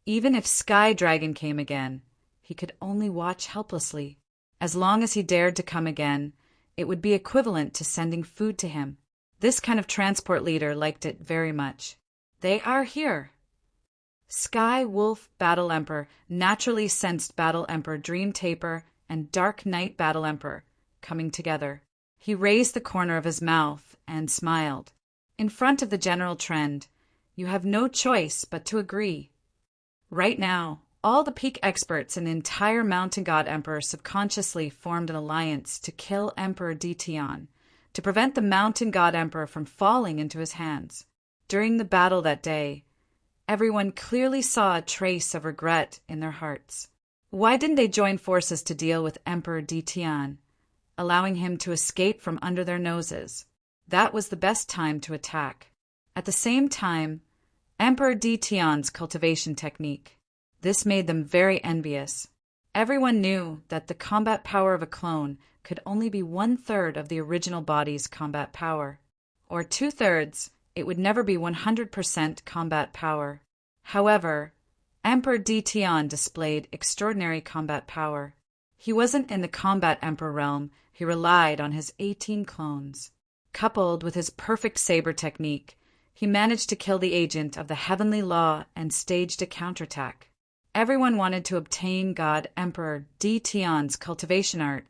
Even if Sky Dragon came again, he could only watch helplessly. As long as he dared to come again, it would be equivalent to sending food to him. This kind of transport leader liked it very much. They are here. Sky Wolf Battle Emperor naturally sensed Battle Emperor Dream Taper and Dark Knight Battle Emperor coming together. He raised the corner of his mouth and smiled. In front of the general trend, you have no choice but to agree. Right now, all the peak experts in the entire Mountain God Emperor subconsciously formed an alliance to kill Emperor Detian, to prevent the Mountain God Emperor from falling into his hands. During the battle that day, everyone clearly saw a trace of regret in their hearts. Why didn't they join forces to deal with Emperor Detian, allowing him to escape from under their noses? That was the best time to attack. At the same time, Emperor Detian's cultivation technique. This made them very envious. Everyone knew that the combat power of a clone could only be 1/3 of the original body's combat power, or 2/3. It would never be 100% combat power. However, Emperor Detian displayed extraordinary combat power. He wasn't in the Combat Emperor realm, he relied on his 18 clones. Coupled with his perfect saber technique, he managed to kill the agent of the Heavenly Law and staged a counterattack. Everyone wanted to obtain God Emperor Detian's cultivation art,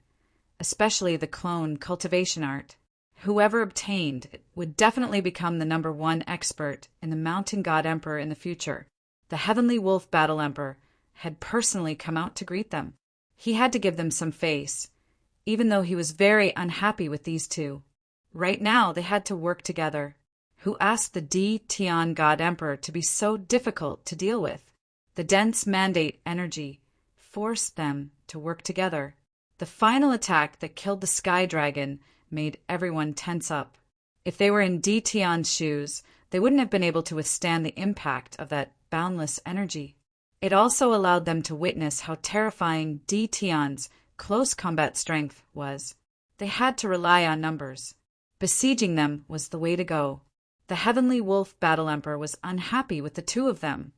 especially the clone cultivation art. Whoever obtained it would definitely become the #1 expert in the Mountain God Emperor in the future. The Heavenly Wolf Battle Emperor had personally come out to greet them. He had to give them some face, even though he was very unhappy with these two. Right now they had to work together. Who asked the Detian God Emperor to be so difficult to deal with? The dense mandate energy forced them to work together. The final attack that killed the Sky Dragon made everyone tense up. If they were in Detian's shoes, they wouldn't have been able to withstand the impact of that boundless energy. It also allowed them to witness how terrifying Detian's close combat strength was. They had to rely on numbers. Besieging them was the way to go. The Heavenly Wolf Battle Emperor was unhappy with the two of them,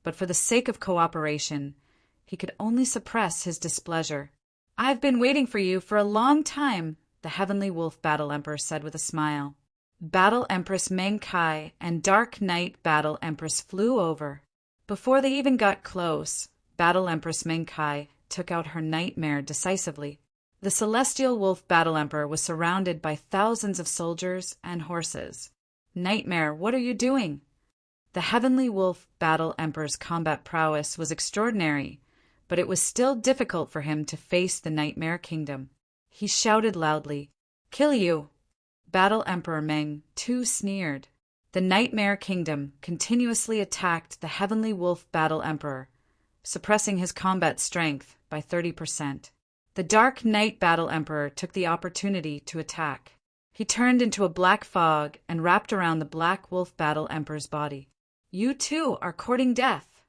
but for the sake of cooperation, he could only suppress his displeasure. "I've been waiting for you for a long time," the Heavenly Wolf Battle Emperor said with a smile. Battle Empress Meng Kai and Dark Knight Battle Empress flew over. Before they even got close, Battle Empress Meng Kai took out her nightmare decisively. The Celestial Wolf Battle Emperor was surrounded by thousands of soldiers and horses. "Nightmare, what are you doing?" The Heavenly Wolf Battle Emperor's combat prowess was extraordinary, but it was still difficult for him to face the Nightmare Kingdom. He shouted loudly, "Kill you!" Battle Emperor Meng too sneered. The Nightmare Kingdom continuously attacked the Heavenly Wolf Battle Emperor, suppressing his combat strength by 30%. The Dark Knight Battle Emperor took the opportunity to attack. He turned into a black fog and wrapped around the Black Wolf Battle Emperor's body. "You too are courting death!"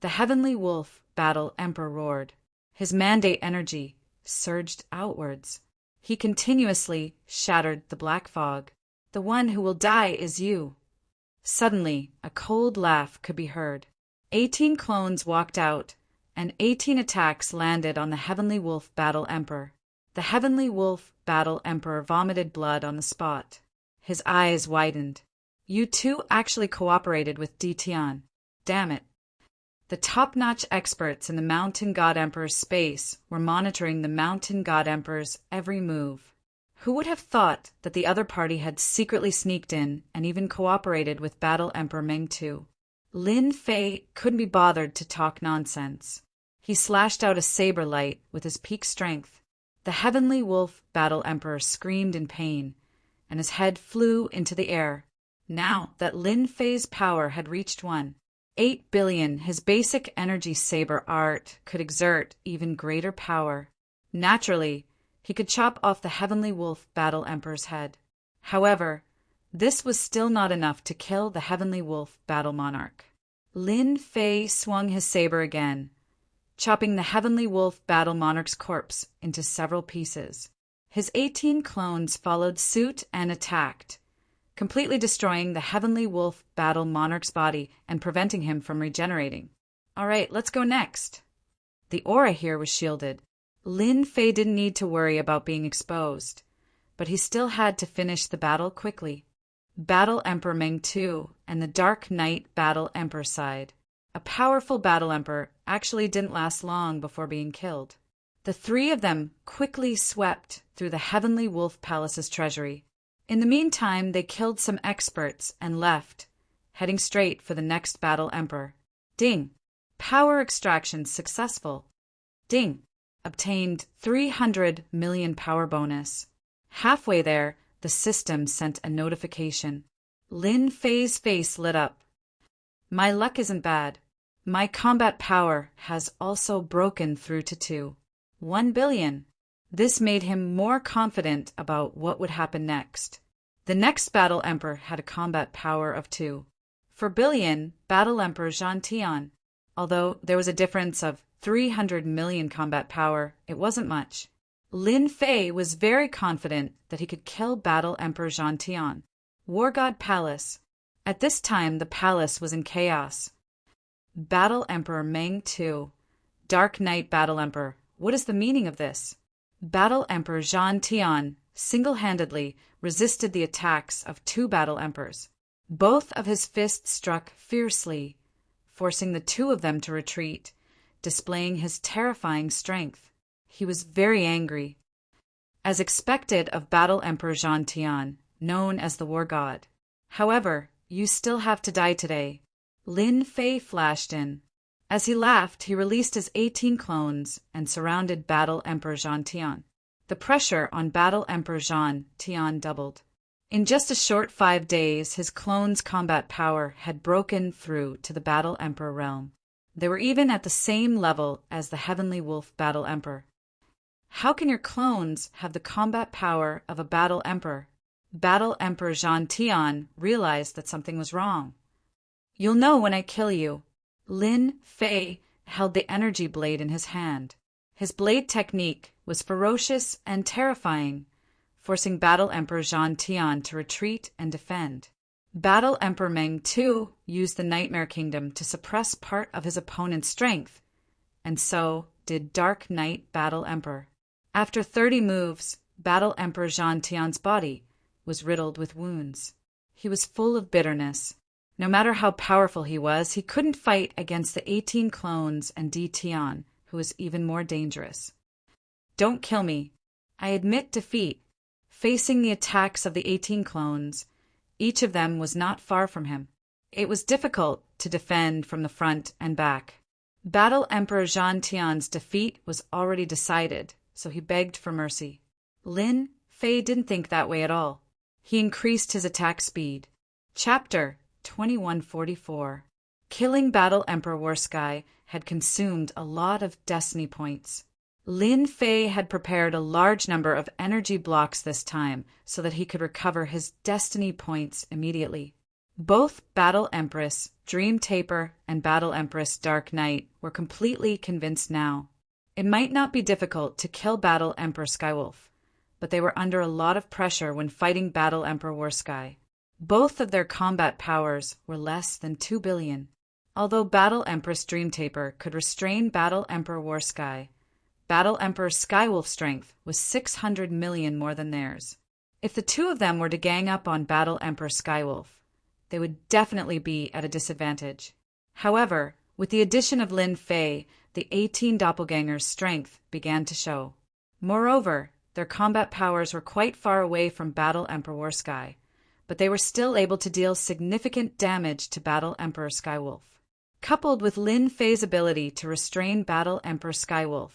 The Heavenly Wolf Battle Emperor roared. His mandate energy surged outwards. He continuously shattered the black fog. "The one who will die is you." Suddenly, a cold laugh could be heard. 18 clones walked out, and 18 attacks landed on the Heavenly Wolf Battle Emperor. The Heavenly Wolf Battle Emperor vomited blood on the spot. His eyes widened. "You two actually cooperated with Tian. Damn it." The top-notch experts in the Mountain God Emperor's space were monitoring the Mountain God Emperor's every move. Who would have thought that the other party had secretly sneaked in and even cooperated with Battle Emperor Meng Tu? Lin Fei couldn't be bothered to talk nonsense. He slashed out a saber light with his peak strength. The Heavenly Wolf Battle Emperor screamed in pain, and his head flew into the air. Now that Lin Fei's power had reached 1.8 billion, his basic energy saber art could exert even greater power. Naturally, he could chop off the Heavenly Wolf Battle Emperor's head. However, this was still not enough to kill the Heavenly Wolf Battle Monarch. Lin Fei swung his saber again, chopping the Heavenly Wolf Battle Monarch's corpse into several pieces. His 18 clones followed suit and attacked, completely destroying the Heavenly Wolf Battle Monarch's body and preventing him from regenerating. "All right, let's go next." The aura here was shielded. Lin Fei didn't need to worry about being exposed, but he still had to finish the battle quickly. Battle Emperor Meng Tu and the Dark Knight Battle Emperor side. A powerful Battle Emperor actually didn't last long before being killed. The three of them quickly swept through the Heavenly Wolf Palace's treasury. In the meantime, they killed some experts and left, heading straight for the next Battle Emperor. Ding! Power extraction successful. Ding! Obtained 300 million power bonus. Halfway there, the system sent a notification. Lin Fei's face lit up. "My luck isn't bad. My combat power has also broken through to 1 billion. This made him more confident about what would happen next. The next Battle Emperor had a combat power of 2.4 billion, Battle Emperor Tian. Although there was a difference of 300 million combat power, it wasn't much. Lin Fei was very confident that he could kill Battle Emperor Tian. War God Palace. At this time, the palace was in chaos. Battle Emperor Meng Tu. Dark Knight Battle Emperor. What is the meaning of this? Battle Emperor Tian single-handedly resisted the attacks of two Battle Emperors. Both of his fists struck fiercely, forcing the two of them to retreat, displaying his terrifying strength. He was very angry. As expected of Battle Emperor Tian, known as the War God. "However, you still have to die today." Lin Fei flashed in. As he laughed, he released his 18 clones and surrounded Battle Emperor Tian. The pressure on Battle Emperor Tian doubled. In just a short 5 days, his clones' combat power had broken through to the Battle Emperor realm. They were even at the same level as the Heavenly Wolf Battle Emperor. How can your clones have the combat power of a Battle Emperor? Battle Emperor Tian realized that something was wrong. "You'll know when I kill you." Lin Fei held the energy blade in his hand. His blade technique was ferocious and terrifying, forcing Battle Emperor Tian to retreat and defend. Battle Emperor Meng Tu used the Nightmare Kingdom to suppress part of his opponent's strength, and so did Dark Knight Battle Emperor. After 30 moves, Battle Emperor Tian's body was riddled with wounds. He was full of bitterness. No matter how powerful he was, he couldn't fight against the 18 clones and Tian, who was even more dangerous. "Don't kill me. I admit defeat." Facing the attacks of the 18 clones, each of them was not far from him. It was difficult to defend from the front and back. Battle Emperor Zhang Tian's defeat was already decided, so he begged for mercy. Lin Fei didn't think that way at all. He increased his attack speed. Chapter 2144. Killing Battle Emperor Warsky had consumed a lot of destiny points. Lin Fei had prepared a large number of energy blocks this time so that he could recover his destiny points immediately. Both Battle Empress Dream Taper and Battle Empress Dark Knight were completely convinced now. It might not be difficult to kill Battle Emperor Skywolf, but they were under a lot of pressure when fighting Battle Emperor Warsky. Both of their combat powers were less than 2 billion. Although Battle Empress Dream Taper could restrain Battle Emperor Warsky, Battle Emperor Skywolf's strength was 600 million more than theirs. If the two of them were to gang up on Battle Emperor Skywolf, they would definitely be at a disadvantage. However, with the addition of Lin Fei, the 18 doppelgangers' strength began to show. Moreover, their combat powers were quite far away from Battle Emperor Warsky, but they were still able to deal significant damage to Battle Emperor Skywolf. Coupled with Lin Fei's ability to restrain Battle Emperor Skywolf,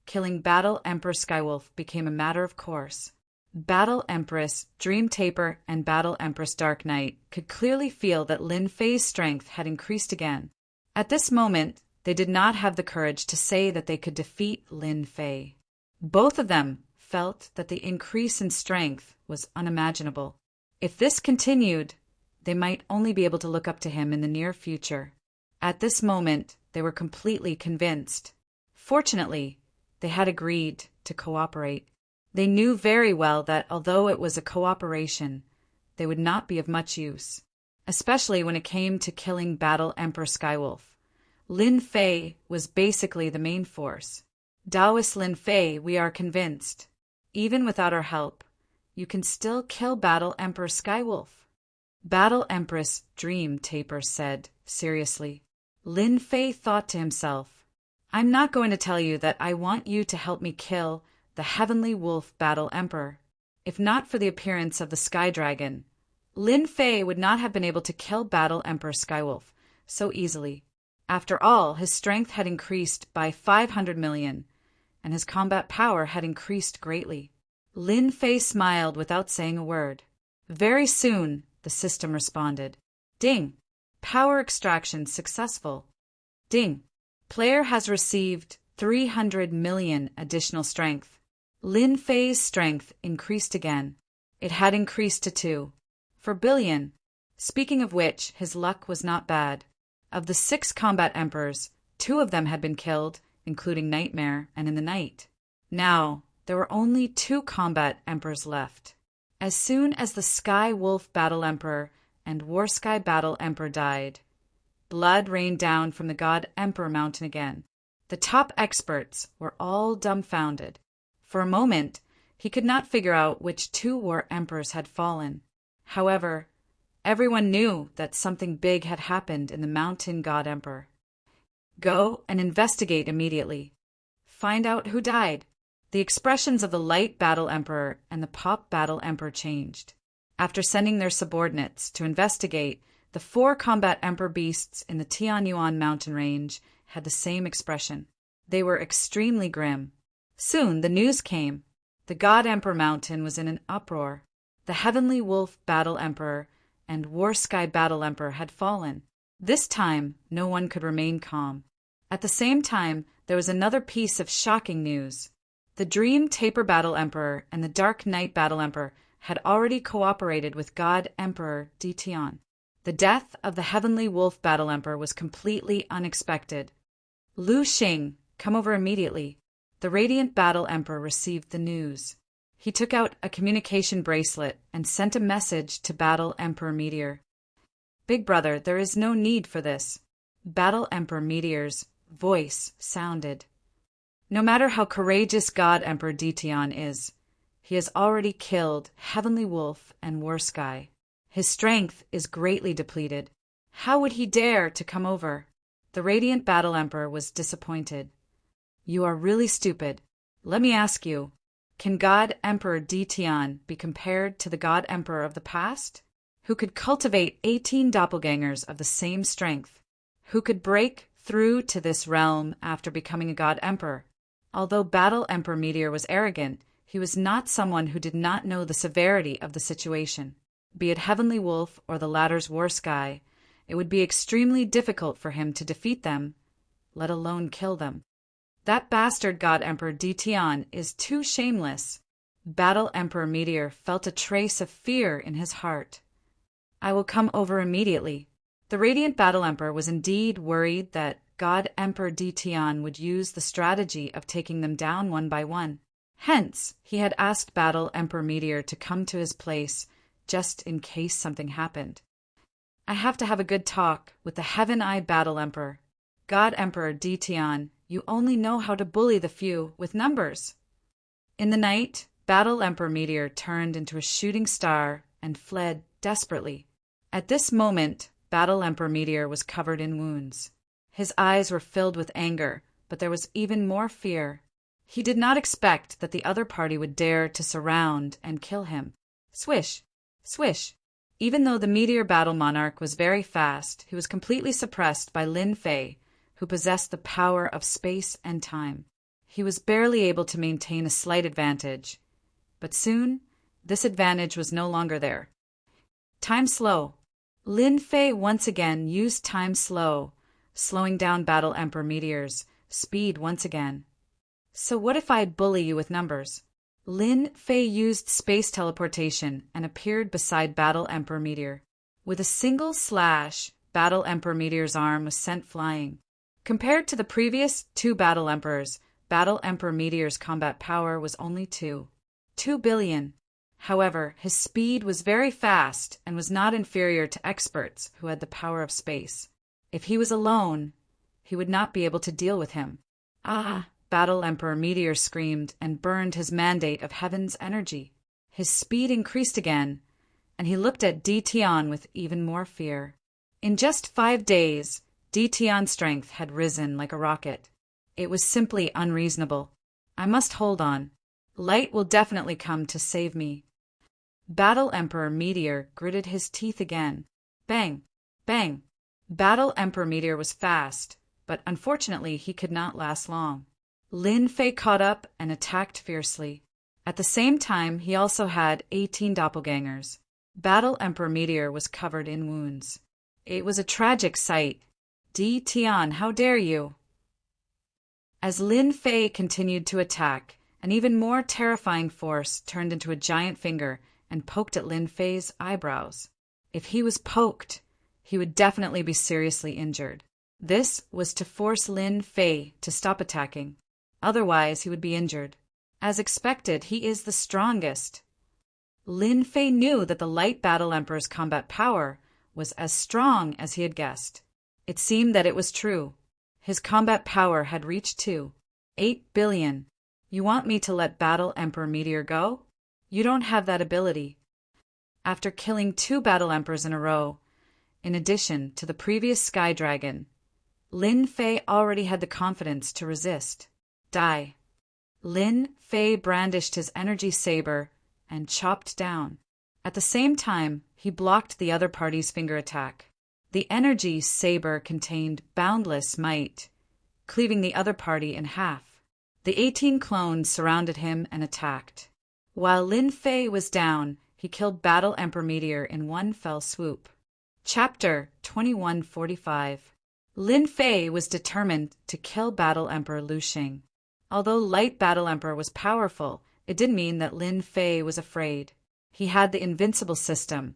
killing Battle Emperor Skywolf became a matter of course. Battle Empress Dream Taper and Battle Empress Dark Knight could clearly feel that Lin Fei's strength had increased again. At this moment, they did not have the courage to say that they could defeat Lin Fei. Both of them felt that the increase in strength was unimaginable. If this continued, they might only be able to look up to him in the near future. At this moment, they were completely convinced. Fortunately, they had agreed to cooperate. They knew very well that although it was a cooperation, they would not be of much use, especially when it came to killing Battle Emperor Skywolf. Lin Fei was basically the main force. Taoist Lin Fei, we are convinced. Even without our help, you can still kill Battle Emperor Skywolf. Battle Empress Dream Taper said, seriously. Lin Fei thought to himself, I'm not going to tell you that I want you to help me kill the Heavenly Wolf Battle Emperor. If not for the appearance of the Sky Dragon, Lin Fei would not have been able to kill Battle Emperor Skywolf so easily. After all, his strength had increased by 500 million, and his combat power had increased greatly. Lin Fei smiled without saying a word. Very soon, the system responded. Ding! Power extraction successful. Ding! Player has received 300 million additional strength. Lin Fei's strength increased again. It had increased to 2 billion. Speaking of which, his luck was not bad. Of the 6 combat emperors, 2 of them had been killed, including Nightmare and In the Night. Now, there were only 2 combat emperors left. As soon as the Sky Wolf Battle Emperor and Warsky Battle Emperor died, blood rained down from the God Emperor Mountain again. The top experts were all dumbfounded. For a moment, he could not figure out which 2 war emperors had fallen. However, everyone knew that something big had happened in the Mountain God Emperor. Go and investigate immediately. Find out who died. The expressions of the Light Battle Emperor and the Pop Battle Emperor changed. After sending their subordinates to investigate, the 4 combat emperor beasts in the Tianyuan mountain range had the same expression. They were extremely grim. Soon the news came. The God Emperor Mountain was in an uproar. The Heavenly Wolf Battle Emperor and Warsky Battle Emperor had fallen. This time, no one could remain calm. At the same time, there was another piece of shocking news. The Dream Taper Battle Emperor and the Dark Knight Battle Emperor had already cooperated with God Emperor Ditian. The death of the Heavenly Wolf Battle Emperor was completely unexpected. Lu Xing, come over immediately. The Radiant Battle Emperor received the news. He took out a communication bracelet and sent a message to Battle Emperor Meteor. Big brother, there is no need for this. Battle Emperor Meteor's voice sounded. No matter how courageous God Emperor Ditian is, he has already killed Heavenly Wolf and Warsky. His strength is greatly depleted. How would he dare to come over? The Radiant Battle Emperor was disappointed. You are really stupid. Let me ask you, can God Emperor Ditian be compared to the God Emperor of the past? Who could cultivate 18 doppelgangers of the same strength? Who could break through to this realm after becoming a god emperor. Although Battle Emperor Meteor was arrogant, he was not someone who did not know the severity of the situation. Be it Heavenly Wolf or the latter's War Sky, it would be extremely difficult for him to defeat them, let alone kill them. That bastard God Emperor Dtion is too shameless. Battle Emperor Meteor felt a trace of fear in his heart. I will come over immediately. The radiant Battle Emperor was indeed worried that God Emperor Dtion would use the strategy of taking them down one by one. Hence, he had asked Battle Emperor Meteor to come to his place just in case something happened. I have to have a good talk with the Heaven-Eyed Battle Emperor. God Emperor Dtion, you only know how to bully the few with numbers. In the night, Battle Emperor Meteor turned into a shooting star and fled desperately. At this moment, Battle Emperor Meteor was covered in wounds. His eyes were filled with anger, but there was even more fear. He did not expect that the other party would dare to surround and kill him. Swish! Swish! Even though the Meteor Battle Monarch was very fast, he was completely suppressed by Lin Fei, who possessed the power of space and time. He was barely able to maintain a slight advantage. But soon, this advantage was no longer there. Time slow. Lin Fei once again used time slow, slowing down Battle Emperor Meteor's speed once again. So what if I bully you with numbers? Lin Fei used space teleportation and appeared beside Battle Emperor Meteor. With a single slash, Battle Emperor Meteor's arm was sent flying. Compared to the previous two Battle Emperors, Battle Emperor Meteor's combat power was only 2 billion. However, his speed was very fast and was not inferior to experts who had the power of space. If he was alone, he would not be able to deal with him. Ah! Battle Emperor Meteor screamed and burned his mandate of heaven's energy. His speed increased again, and he looked at Dtion with even more fear. In just 5 days, Dtion's strength had risen like a rocket. It was simply unreasonable. I must hold on. Light will definitely come to save me. Battle Emperor Meteor gritted his teeth again. Bang! Bang! Battle Emperor Meteor was fast, but unfortunately he could not last long. Lin Fei caught up and attacked fiercely. At the same time, he also had 18 doppelgangers. Battle Emperor Meteor was covered in wounds. It was a tragic sight. Dtion, how dare you? As Lin Fei continued to attack, an even more terrifying force turned into a giant finger and poked at Lin Fei's eyebrows. If he was poked, he would definitely be seriously injured. This was to force Lin Fei to stop attacking. Otherwise, he would be injured. As expected, he is the strongest. Lin Fei knew that the Light Battle Emperor's combat power was as strong as he had guessed. It seemed that it was true. His combat power had reached 8 billion. You want me to let Battle Emperor Meteor go? You don't have that ability. After killing 2 Battle Emperors in a row, in addition to the previous Sky Dragon, Lin Fei already had the confidence to resist. Die. Lin Fei brandished his energy saber and chopped down. At the same time, he blocked the other party's finger attack. The energy saber contained boundless might, cleaving the other party in half. The 18 clones surrounded him and attacked. While Lin Fei was down, he killed Battle Emperor Meteor in one fell swoop. Chapter 2145. Lin Fei was determined to kill Battle Emperor Lu Xing. Although Light Battle Emperor was powerful, it didn't mean that Lin Fei was afraid. He had the invincible system,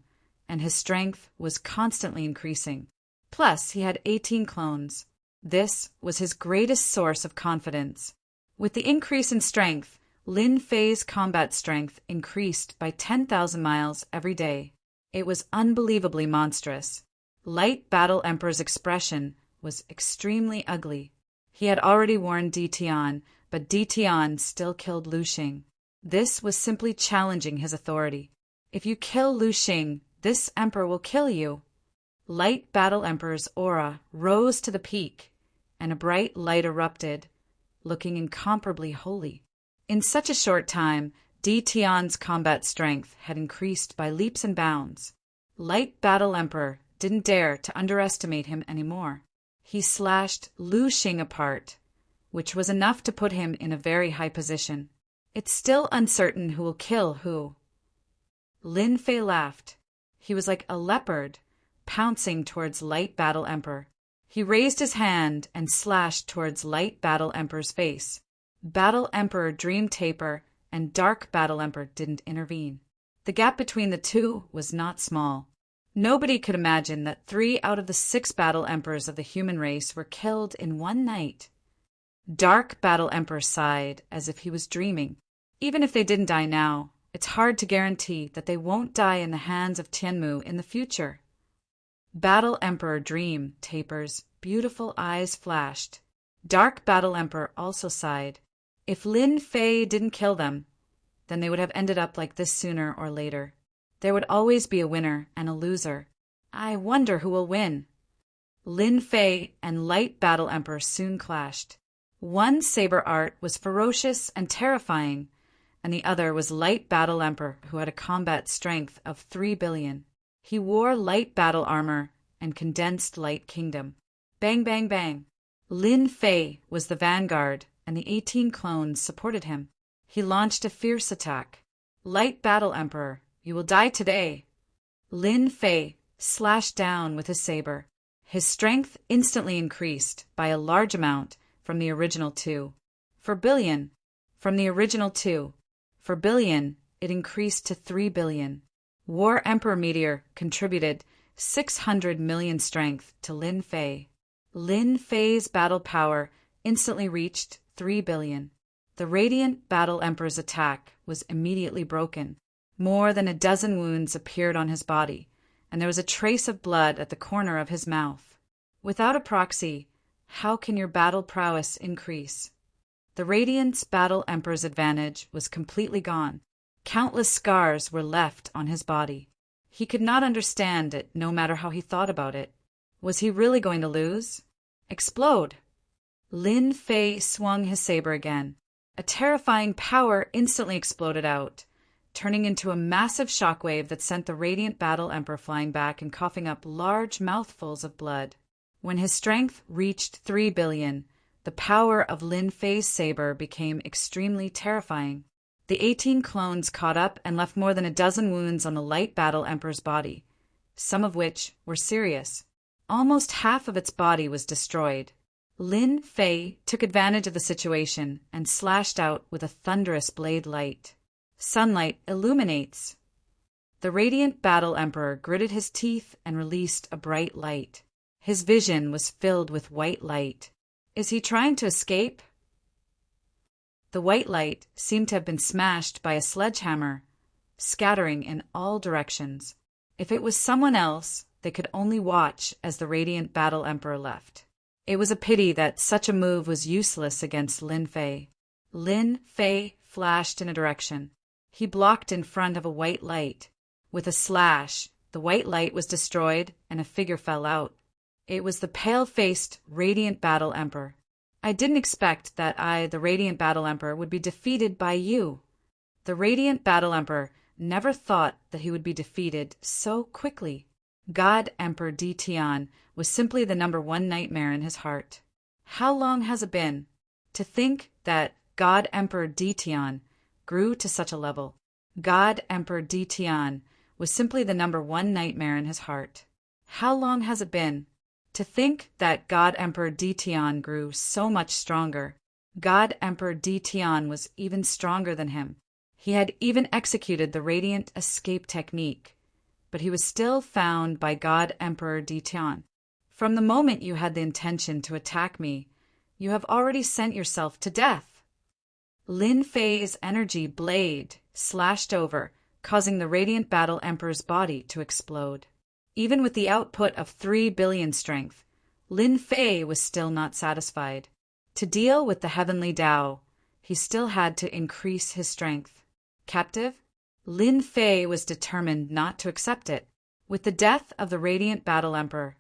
and his strength was constantly increasing. Plus, he had 18 clones. This was his greatest source of confidence. With the increase in strength, Lin Fei's combat strength increased by 10,000 miles every day. It was unbelievably monstrous. Light Battle Emperor's expression was extremely ugly. He had already warned Dtion, but Dtion still killed Lu Xing. This was simply challenging his authority. If you kill Lu Xing, this emperor will kill you. Light Battle Emperor's aura rose to the peak, and a bright light erupted, looking incomparably holy. In such a short time, Dtion's combat strength had increased by leaps and bounds. Light Battle Emperor didn't dare to underestimate him anymore. He slashed Lu Xing apart, which was enough to put him in a very high position. It's still uncertain who will kill who. Lin Fei laughed. He was like a leopard, pouncing towards Light Battle Emperor. He raised his hand and slashed towards Light Battle Emperor's face. Battle Emperor Dream Taper and Dark Battle Emperor didn't intervene. The gap between the two was not small. Nobody could imagine that 3 out of the 6 Battle Emperors of the human race were killed in one night. Dark Battle Emperor sighed as if he was dreaming. Even if they didn't die now, it's hard to guarantee that they won't die in the hands of Tianmu in the future. Battle Emperor Dream Taper's beautiful eyes flashed. Dark Battle Emperor also sighed. If Lin Fei didn't kill them, then they would have ended up like this sooner or later. There would always be a winner and a loser. I wonder who will win. Lin Fei and Light Battle Emperor soon clashed. One saber art was ferocious and terrifying, and the other was Light Battle Emperor, who had a combat strength of 3 billion. He wore light battle armor and condensed light kingdom. Bang, bang, bang. Lin Fei was the vanguard, and the 18 clones supported him. He launched a fierce attack. Light Battle Emperor, you will die today. Lin Fei slashed down with his saber. His strength instantly increased by a large amount from the original 2. For billion, from the original 2. For billion, it increased to 3 billion. War Emperor Meteor contributed 600 million strength to Lin Fei. Lin Fei's battle power instantly reached 3 billion. The Radiant Battle Emperor's attack was immediately broken. More than a dozen wounds appeared on his body, and there was a trace of blood at the corner of his mouth. Without a proxy, how can your battle prowess increase? The Radiant's Battle Emperor's advantage was completely gone. Countless scars were left on his body. He could not understand it, no matter how he thought about it. Was he really going to lose? Explode! Lin Fei swung his saber again. A terrifying power instantly exploded out, turning into a massive shockwave that sent the Radiant Battle Emperor flying back and coughing up large mouthfuls of blood. When his strength reached 3 billion, the power of Lin Fei's saber became extremely terrifying. The 18 clones caught up and left more than a dozen wounds on the Light Battle Emperor's body, some of which were serious. Almost half of its body was destroyed. Lin Fei took advantage of the situation and slashed out with a thunderous blade light. Sunlight illuminates. The Radiant Battle Emperor gritted his teeth and released a bright light. His vision was filled with white light. Is he trying to escape? The white light seemed to have been smashed by a sledgehammer, scattering in all directions. If it was someone else, they could only watch as the Radiant Battle Emperor left. It was a pity that such a move was useless against Lin Fei. Lin Fei flashed in a direction. He blocked in front of a white light. With a slash, the white light was destroyed and a figure fell out. It was the pale-faced Radiant Battle Emperor. I didn't expect that I, the Radiant Battle Emperor, would be defeated by you. The Radiant Battle Emperor never thought that he would be defeated so quickly. God Emperor Di Tian was simply the #1 nightmare in his heart. How long has it been? To think that God Emperor Di Tian grew to such a level. God Emperor Di Tian was simply the #1 nightmare in his heart. How long has it been? To think that God Emperor Di Tian grew so much stronger. God Emperor Di Tian was even stronger than him. He had even executed the Radiant Escape technique, but he was still found by God Emperor Di Tian. From the moment you had the intention to attack me, you have already sent yourself to death. Lin Fei's energy blade slashed over, causing the Radiant Battle Emperor's body to explode. Even with the output of 3 billion strength, Lin Fei was still not satisfied. To deal with the heavenly Tao, he still had to increase his strength. Captive? Lin Fei was determined not to accept it. With the death of the Radiant Battle Emperor,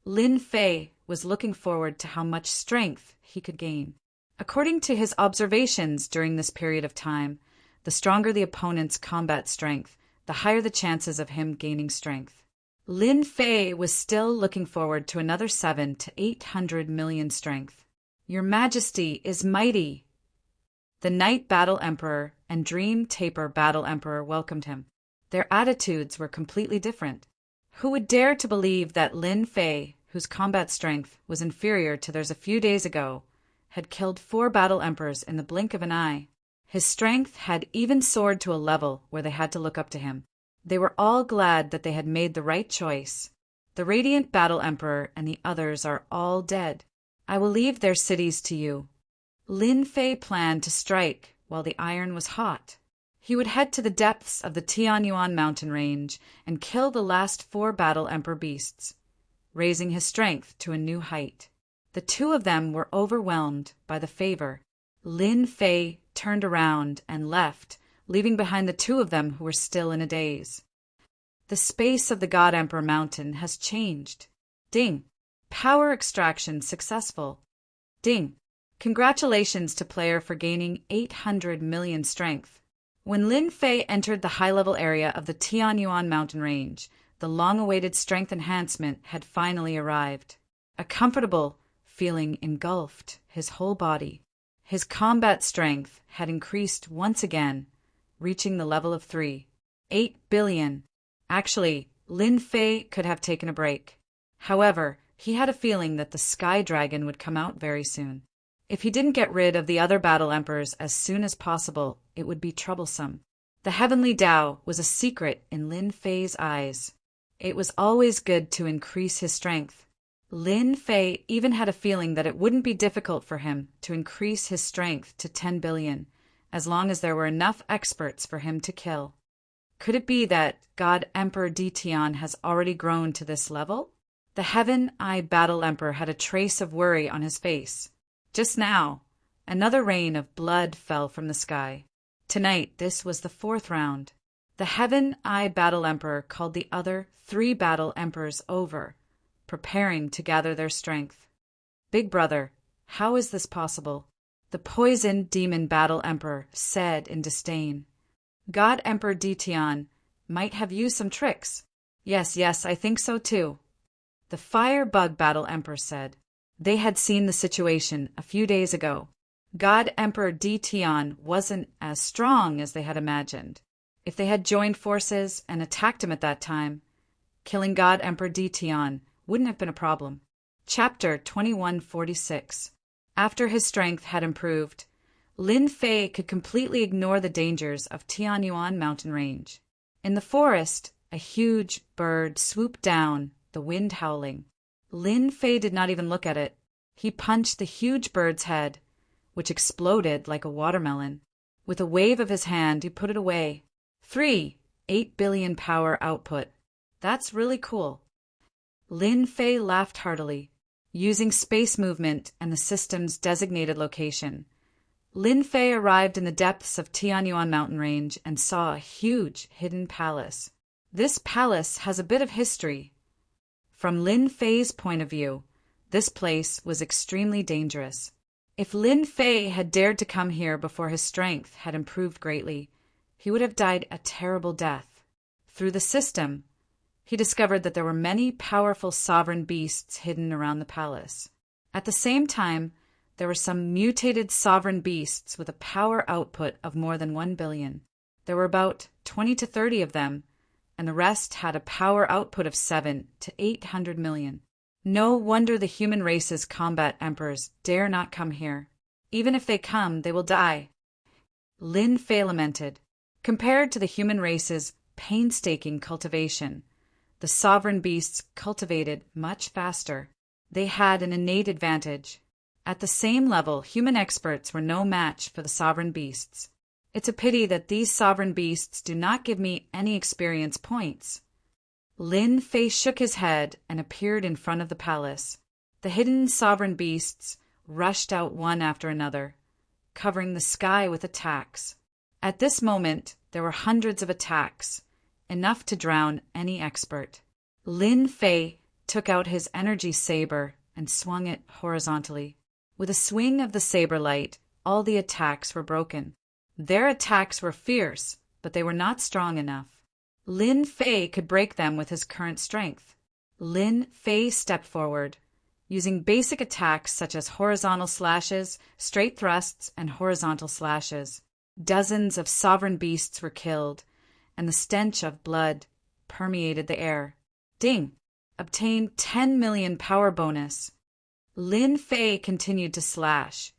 Lin Fei was looking forward to how much strength he could gain. According to his observations during this period of time, the stronger the opponent's combat strength, the higher the chances of him gaining strength. Lin Fei was still looking forward to another 7 to 800 million strength. Your Majesty is mighty. The Night Battle Emperor and Dream Taper Battle Emperor welcomed him. Their attitudes were completely different. Who would dare to believe that Lin Fei, whose combat strength was inferior to theirs a few days ago, had killed 4 battle emperors in the blink of an eye? His strength had even soared to a level where they had to look up to him. They were all glad that they had made the right choice. The Radiant Battle Emperor and the others are all dead. I will leave their cities to you. Lin Fei planned to strike while the iron was hot. He would head to the depths of the Tianyuan mountain range and kill the last 4 battle emperor beasts, raising his strength to a new height. The 2 of them were overwhelmed by the favor. Lin Fei turned around and left, leaving behind the 2 of them who were still in a daze. The space of the God Emperor Mountain has changed. Ding! Power extraction successful. Ding! Congratulations to player for gaining 800 million strength. When Lin Fei entered the high-level area of the Tianyuan mountain range, the long-awaited strength enhancement had finally arrived. A comfortable feeling engulfed his whole body. His combat strength had increased once again, reaching the level of 3. 8 billion. Actually, Lin Fei could have taken a break. However, he had a feeling that the Sky Dragon would come out very soon. If he didn't get rid of the other battle emperors as soon as possible, it would be troublesome. The Heavenly Tao was a secret in Lin Fei's eyes. It was always good to increase his strength. Lin Fei even had a feeling that it wouldn't be difficult for him to increase his strength to 10 billion, as long as there were enough experts for him to kill. Could it be that God Emperor Detian has already grown to this level? The Heaven Eye Battle Emperor had a trace of worry on his face. Just now, another rain of blood fell from the sky. Tonight, this was the 4th round. The Heaven Eye Battle Emperor called the other 3 battle emperors over, preparing to gather their strength. Big brother, how is this possible? The Poison Demon Battle Emperor said in disdain. God Emperor Detian might have used some tricks. Yes, I think so too. The Fire Bug Battle Emperor said. They had seen the situation a few days ago. God Emperor Detian wasn't as strong as they had imagined. If they had joined forces and attacked him at that time, killing God Emperor Detian wouldn't have been a problem. Chapter 2146. After his strength had improved, Lin Fei could completely ignore the dangers of Tianyuan mountain range. In the forest, a huge bird swooped down, the wind howling. Lin Fei did not even look at it. He punched the huge bird's head, which exploded like a watermelon. With a wave of his hand, he put it away. 8 billion power output. That's really cool. Lin Fei laughed heartily. Using space movement and the system's designated location, Lin Fei arrived in the depths of Tianyuan mountain range and saw a huge hidden palace. This palace has a bit of history. From Lin Fei's point of view, this place was extremely dangerous. If Lin Fei had dared to come here before his strength had improved greatly, he would have died a terrible death. Through the system, he discovered that there were many powerful sovereign beasts hidden around the palace. At the same time, there were some mutated sovereign beasts with a power output of more than 1 billion. There were about 20 to 30 of them, and the rest had a power output of 7 to 800 million. No wonder the human race's combat emperors dare not come here. Even if they come, they will die. Lin Fei lamented. Compared to the human race's painstaking cultivation, the sovereign beasts cultivated much faster. They had an innate advantage. At the same level, human experts were no match for the sovereign beasts. It's a pity that these sovereign beasts do not give me any experience points. Lin Fei shook his head and appeared in front of the palace. The hidden sovereign beasts rushed out one after another, covering the sky with attacks. At this moment, there were hundreds of attacks, enough to drown any expert. Lin Fei took out his energy saber and swung it horizontally. With a swing of the saber light, all the attacks were broken. Their attacks were fierce, but they were not strong enough. Lin Fei could break them with his current strength. Lin Fei stepped forward, using basic attacks such as horizontal slashes, straight thrusts, and horizontal slashes. Dozens of sovereign beasts were killed, and the stench of blood permeated the air. Ding! Obtain 10 million power bonus. Lin Fei continued to slash,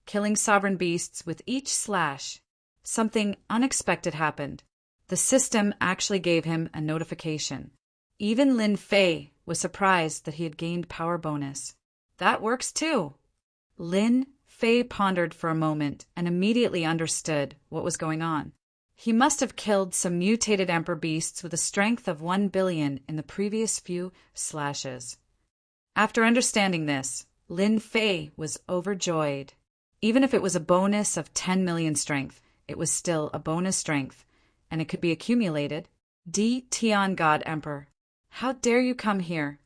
killing sovereign beasts with each slash. Something unexpected happened. The system actually gave him a notification. Even Lin Fei was surprised that he had gained power bonus. That works too. Lin Fei pondered for a moment and immediately understood what was going on. He must have killed some mutated emperor beasts with a strength of 1 billion in the previous few slashes. After understanding this, Lin Fei was overjoyed. Even if it was a bonus of 10 million strength, it was still a bonus strength, and it could be accumulated. Tian God Emperor, how dare you come here?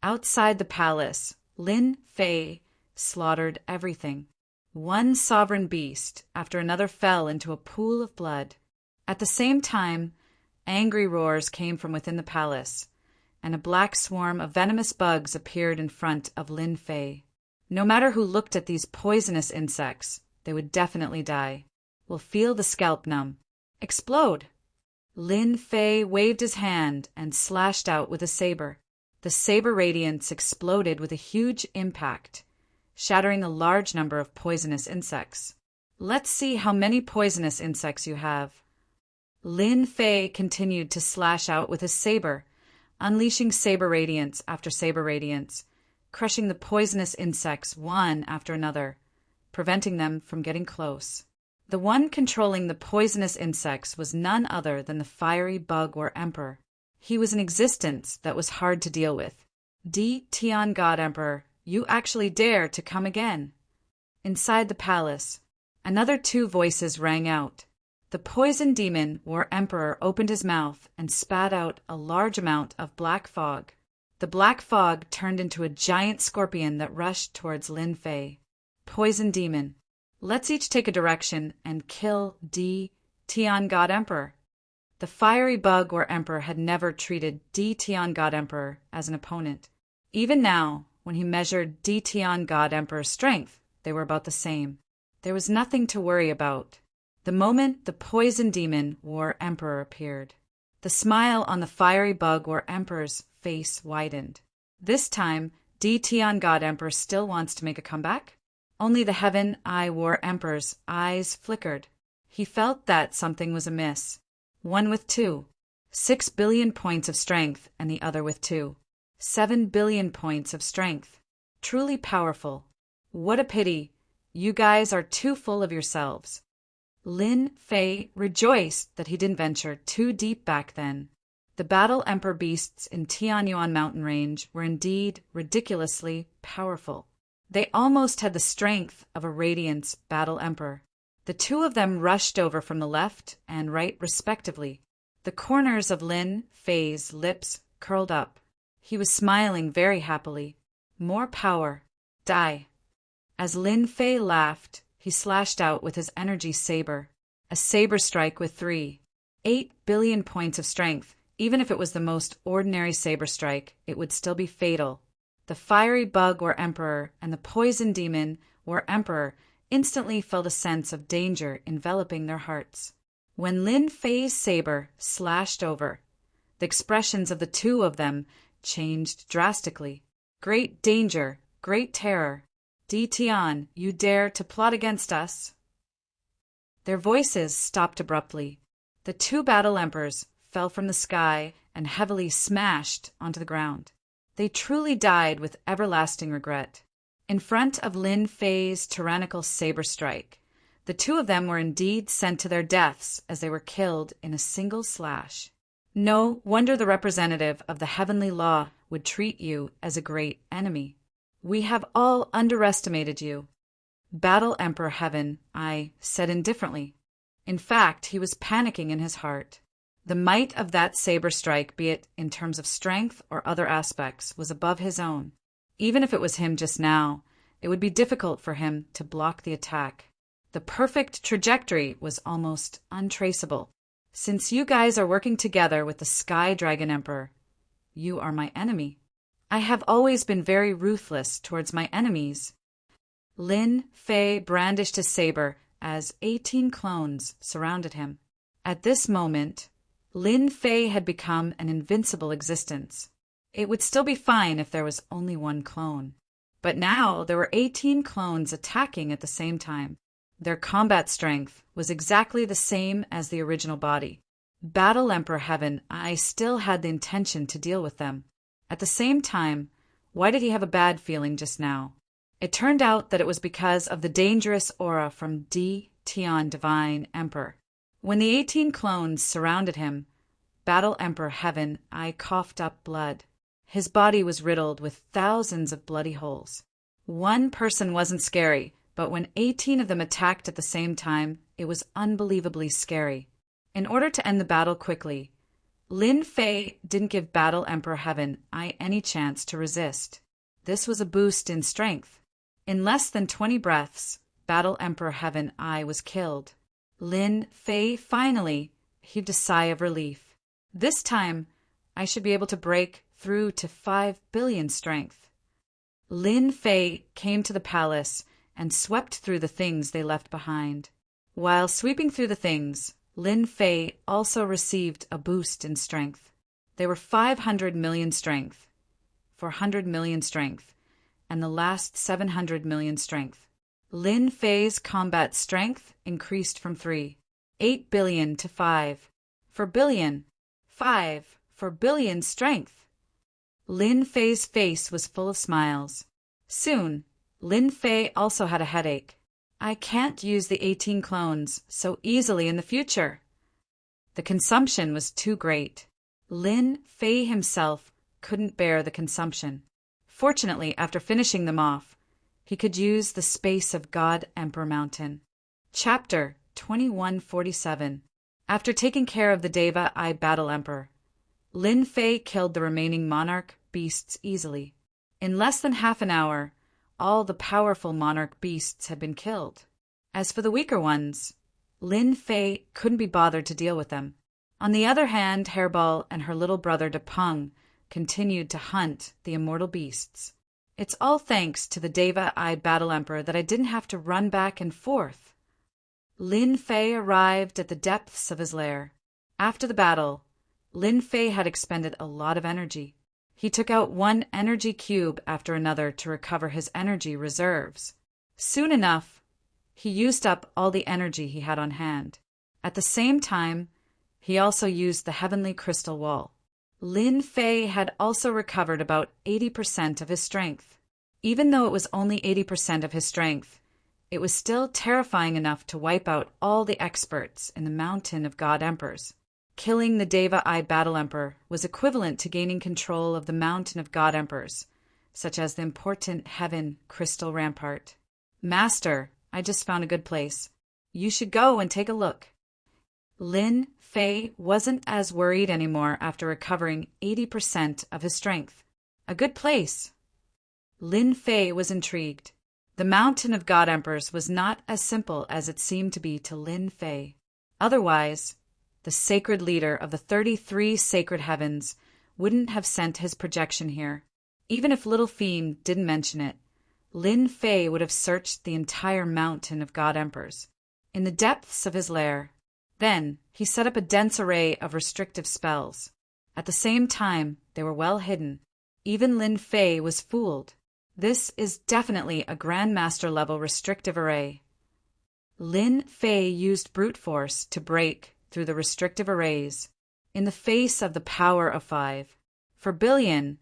Outside the palace, Lin Fei slaughtered everything. One sovereign beast after another fell into a pool of blood. At the same time, angry roars came from within the palace, and a black swarm of venomous bugs appeared in front of Lin Fei. No matter who looked at these poisonous insects, they would definitely die. Will feel the scalp numb. Explode! Lin Fei waved his hand and slashed out with a saber. The saber radiance exploded with a huge impact, shattering a large number of poisonous insects. Let's see how many poisonous insects you have. Lin Fei continued to slash out with his saber, unleashing saber radiance after saber radiance, crushing the poisonous insects one after another, preventing them from getting close. The one controlling the poisonous insects was none other than the fiery bug war emperor. He was an existence that was hard to deal with. Tian God Emperor, you actually dare to come again. Inside the palace, another two voices rang out. The poison demon war emperor opened his mouth and spat out a large amount of black fog. The black fog turned into a giant scorpion that rushed towards Lin Fei. Poison demon, let's each take a direction and kill Tian God Emperor. The fiery bug war emperor had never treated Tian God Emperor as an opponent. Even now, when he measured Tian God Emperor's strength, they were about the same. There was nothing to worry about. The moment the poison demon war emperor appeared, the smile on the fiery bug war emperor's face widened. This time, Tian God Emperor still wants to make a comeback? Only the Heaven Eye War Emperor's eyes flickered. He felt that something was amiss. One with 6 billion points of strength, and the other with 7 billion points of strength. Truly powerful. What a pity. You guys are too full of yourselves. Lin Fei rejoiced that he didn't venture too deep back then. The battle emperor beasts in Tianyuan mountain range were indeed ridiculously powerful. They almost had the strength of a Radiance battle emperor. The two of them rushed over from the left and right respectively. The corners of Lin Fei's lips curled up. He was smiling very happily. More power. Die. As Lin Fei laughed, he slashed out with his energy saber. A saber strike with 8 billion points of strength. Even if it was the most ordinary saber strike, it would still be fatal. The fiery bug war emperor and the poison demon war emperor instantly felt a sense of danger enveloping their hearts. When Lin Fei's saber slashed over, the expressions of the two of them changed drastically. Great danger, great terror. Tian, you dare to plot against us? Their voices stopped abruptly. The two battle emperors fell from the sky and heavily smashed onto the ground. They truly died with everlasting regret. In front of Lin Fei's tyrannical saber strike, the two of them were indeed sent to their deaths as they were killed in a single slash. No wonder the representative of the heavenly law would treat you as a great enemy. We have all underestimated you. Battle Emperor Heaven, I said indifferently. In fact, he was panicking in his heart. The might of that saber strike, be it in terms of strength or other aspects, was above his own. Even if it was him just now, it would be difficult for him to block the attack. The perfect trajectory was almost untraceable. Since you guys are working together with the Sky Dragon Emperor, you are my enemy. I have always been very ruthless towards my enemies. Lin Fei brandished his saber as 18 clones surrounded him. At this moment, Lin Fei had become an invincible existence. It would still be fine if there was only one clone. But now there were 18 clones attacking at the same time. Their combat strength was exactly the same as the original body. Battle Emperor Heaven, I still had the intention to deal with them. At the same time, why did he have a bad feeling just now? It turned out that it was because of the dangerous aura from Di Tian Divine Emperor. When the 18 clones surrounded him, Battle Emperor Heaven, I coughed up blood. His body was riddled with thousands of bloody holes. One person wasn't scary, but when 18 of them attacked at the same time, it was unbelievably scary. In order to end the battle quickly, Lin Fei didn't give Battle Emperor Heaven I any chance to resist. This was a boost in strength. In less than 20 breaths, Battle Emperor Heaven I was killed. Lin Fei finally heaved a sigh of relief. This time, I should be able to break through to 5 billion strength. Lin Fei came to the palace and swept through the things they left behind. While sweeping through the things, Lin Fei also received a boost in strength. They were 500 million strength, 400 million strength, and the last 700 million strength. Lin Fei's combat strength increased from 8 billion to 5 billion, 5 billion strength. Lin Fei's face was full of smiles. Soon, Lin Fei also had a headache. I can't use the 18 clones so easily in the future. The consumption was too great. Lin Fei himself couldn't bear the consumption. Fortunately, after finishing them off, he could use the space of God Emperor Mountain. Chapter 2147. After taking care of the Deva I Battle Emperor, Lin Fei killed the remaining monarch beasts easily. In less than half an hour, all the powerful monarch beasts had been killed. As for the weaker ones, Lin Fei couldn't be bothered to deal with them. On the other hand, Hairball and her little brother Depeng continued to hunt the immortal beasts. It's all thanks to the Deva I Battle Emperor that I didn't have to run back and forth. Lin Fei arrived at the depths of his lair. After the battle, Lin Fei had expended a lot of energy. He took out one energy cube after another to recover his energy reserves. Soon enough, he used up all the energy he had on hand. At the same time, he also used the heavenly crystal wall. Lin Fei had also recovered about 80% of his strength. Even though it was only 80% of his strength, it was still terrifying enough to wipe out all the experts in the Mountain of God Emperors. Killing the Deva I Battle Emperor was equivalent to gaining control of the Mountain of God Emperors, such as the important Heaven Crystal Rampart. Master, I just found a good place. You should go and take a look. Lin Fei wasn't as worried anymore after recovering 80% of his strength. A good place. Lin Fei was intrigued. The Mountain of God Emperors was not as simple as it seemed to be to Lin Fei. Otherwise, the sacred leader of the 33 sacred heavens wouldn't have sent his projection here. Even if Little Fiend didn't mention it, Lin Fei would have searched the entire Mountain of God Emperors. In the depths of his lair, then he set up a dense array of restrictive spells. At the same time, they were well hidden. Even Lin Fei was fooled. This is definitely a Grandmaster level restrictive array. Lin Fei used brute force to break through the restrictive arrays, in the face of the power of 5 billion,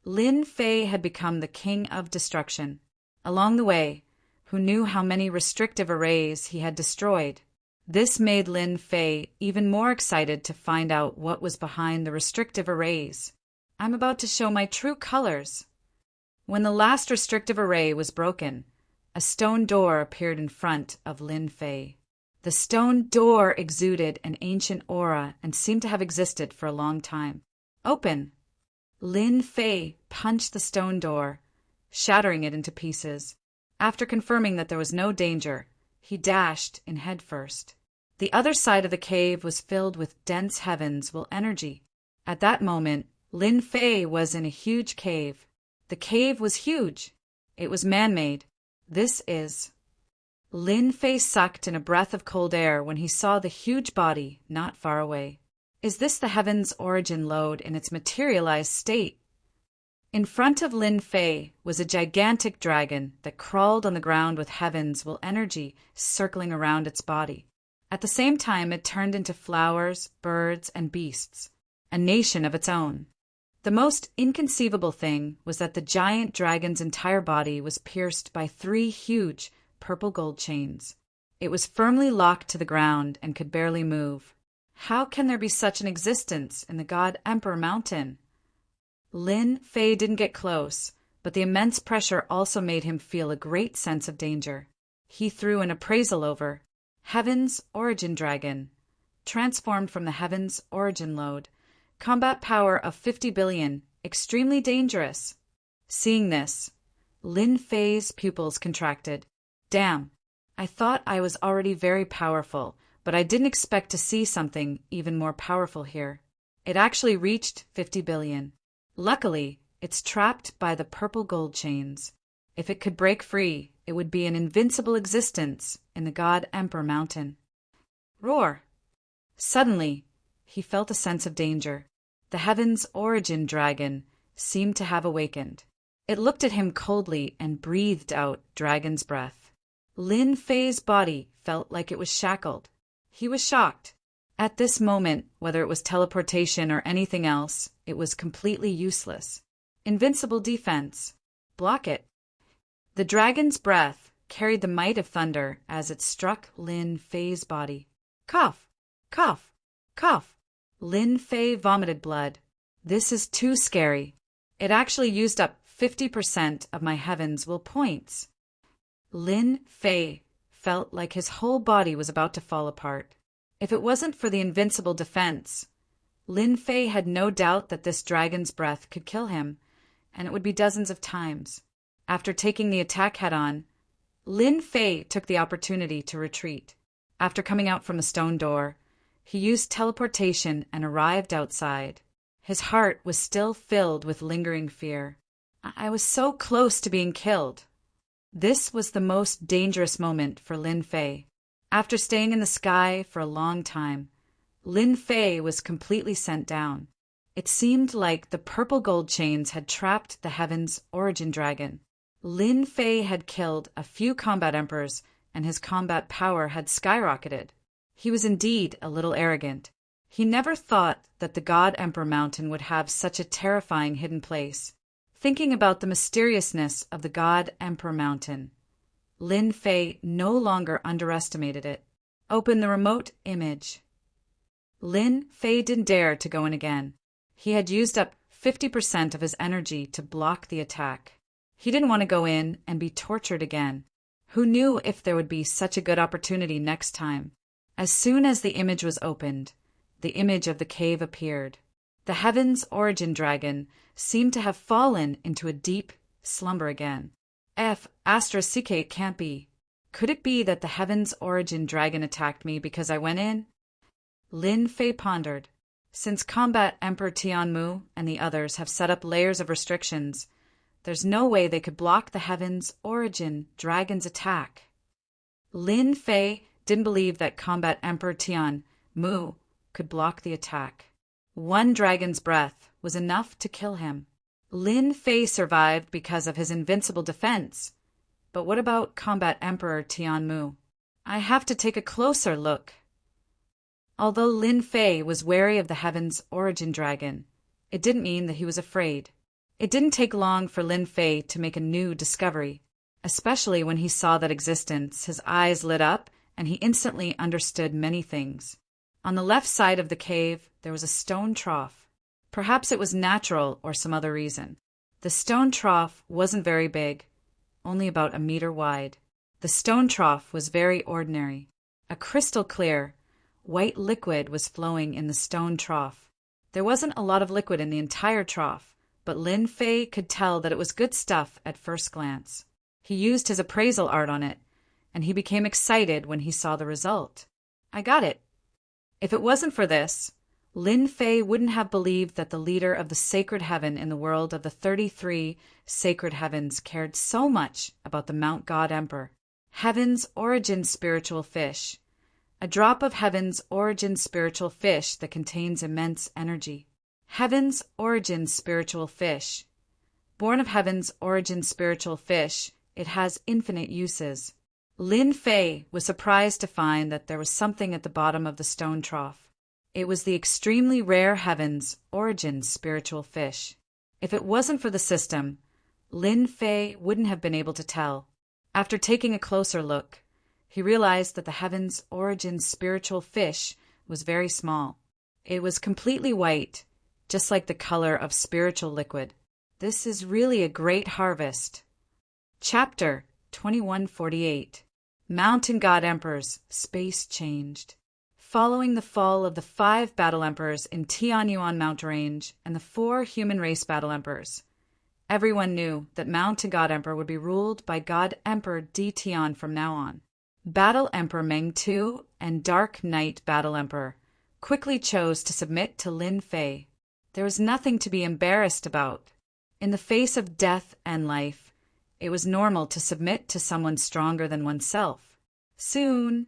Lin Fei had become the king of destruction. Along the way, who knew how many restrictive arrays he had destroyed? This made Lin Fei even more excited to find out what was behind the restrictive arrays. I'm about to show my true colors. When the last restrictive array was broken, a stone door appeared in front of Lin Fei. The stone door exuded an ancient aura and seemed to have existed for a long time. Open! Lin Fei punched the stone door, shattering it into pieces. After confirming that there was no danger, he dashed in head first. The other side of the cave was filled with dense heavens will energy. At that moment, Lin Fei was in a huge cave. The cave was huge. It was man-made. This is. Lin Fei sucked in a breath of cold air when he saw the huge body not far away. Is this the heaven's origin lode in its materialized state? In front of Lin Fei was a gigantic dragon that crawled on the ground with heaven's will energy circling around its body. At the same time, it turned into flowers, birds, and beasts, a nation of its own. The most inconceivable thing was that the giant dragon's entire body was pierced by 3 huge purple gold chains. It was firmly locked to the ground and could barely move. How can there be such an existence in the God Emperor Mountain? Lin Fei didn't get close, but the immense pressure also made him feel a great sense of danger. He threw an appraisal over. Heaven's Origin Dragon. Transformed from the Heaven's Origin Lode. Combat power of 50 billion. Extremely dangerous. Seeing this, Lin Fei's pupils contracted. Damn, I thought I was already very powerful, but I didn't expect to see something even more powerful here. It actually reached 50 billion. Luckily, it's trapped by the purple gold chains. If it could break free, it would be an invincible existence in the God Emperor Mountain. Roar! Suddenly, he felt a sense of danger. The Heaven's Origin Dragon seemed to have awakened. It looked at him coldly and breathed out dragon's breath. Lin Fei's body felt like it was shackled. He was shocked. At this moment, whether it was teleportation or anything else, it was completely useless. Invincible defense. Block it. The dragon's breath carried the might of thunder as it struck Lin Fei's body. Cough! Cough! Cough! Lin Fei vomited blood. This is too scary. It actually used up 50% of my heaven's will points. Lin Fei felt like his whole body was about to fall apart. If it wasn't for the invincible defense, Lin Fei had no doubt that this dragon's breath could kill him, and it would be dozens of times. After taking the attack head-on, Lin Fei took the opportunity to retreat. After coming out from the stone door, he used teleportation and arrived outside. His heart was still filled with lingering fear. I was so close to being killed. This was the most dangerous moment for Lin Fei. After staying in the sky for a long time, Lin Fei was completely sent down. It seemed like the purple gold chains had trapped the Heaven's Origin Dragon. Lin Fei had killed a few combat emperors, and his combat power had skyrocketed. He was indeed a little arrogant. He never thought that the God Emperor Mountain would have such a terrifying hidden place. Thinking about the mysteriousness of the God Emperor Mountain, Lin Fei no longer underestimated it. Open the remote image. Lin Fei didn't dare to go in again. He had used up 50% of his energy to block the attack. He didn't want to go in and be tortured again. Who knew if there would be such a good opportunity next time? As soon as the image was opened, the image of the cave appeared. The Heaven's Origin Dragon seemed to have fallen into a deep slumber again. It can't be. Could it be that the Heaven's Origin Dragon attacked me because I went in? Lin Fei pondered. Since Combat Emperor Tianmu and the others have set up layers of restrictions, there's no way they could block the Heaven's Origin Dragon's attack. Lin Fei didn't believe that Combat Emperor Tianmu could block the attack. One dragon's breath was enough to kill him. Lin Fei survived because of his invincible defense. But what about Combat Emperor Tianmu? I have to take a closer look. Although Lin Fei was wary of the Heaven's Origin Dragon, it didn't mean that he was afraid. It didn't take long for Lin Fei to make a new discovery. Especially when he saw that existence, his eyes lit up and he instantly understood many things. On the left side of the cave, there was a stone trough. Perhaps it was natural or some other reason. The stone trough wasn't very big, only about a meter wide. The stone trough was very ordinary. A crystal clear, white liquid was flowing in the stone trough. There wasn't a lot of liquid in the entire trough, but Lin Fei could tell that it was good stuff at first glance. He used his appraisal art on it, and he became excited when he saw the result. I got it. If it wasn't for this, Lin Fei wouldn't have believed that the leader of the sacred heaven in the world of the 33 sacred heavens cared so much about the Mount God Emperor, heaven's origin spiritual fish, a drop of heaven's origin spiritual fish that contains immense energy. Heaven's origin spiritual fish. Born of heaven's origin spiritual fish, it has infinite uses. Lin Fei was surprised to find that there was something at the bottom of the stone trough. It was the extremely rare heaven's origin spiritual fish. If it wasn't for the system, Lin Fei wouldn't have been able to tell. After taking a closer look, he realized that the heaven's origin spiritual fish was very small. It was completely white, just like the color of spiritual liquid. This is really a great harvest. Chapter 2148. Mountain God Emperors, Space Changed. Following the fall of the 5 battle emperors in Tianyuan Mount Range and the 4 human race battle emperors, everyone knew that Mountain God Emperor would be ruled by God Emperor Di Tian from now on. Battle Emperor Meng Tu and Dark Knight Battle Emperor quickly chose to submit to Lin Fei. There was nothing to be embarrassed about. In the face of death and life, it was normal to submit to someone stronger than oneself. Soon,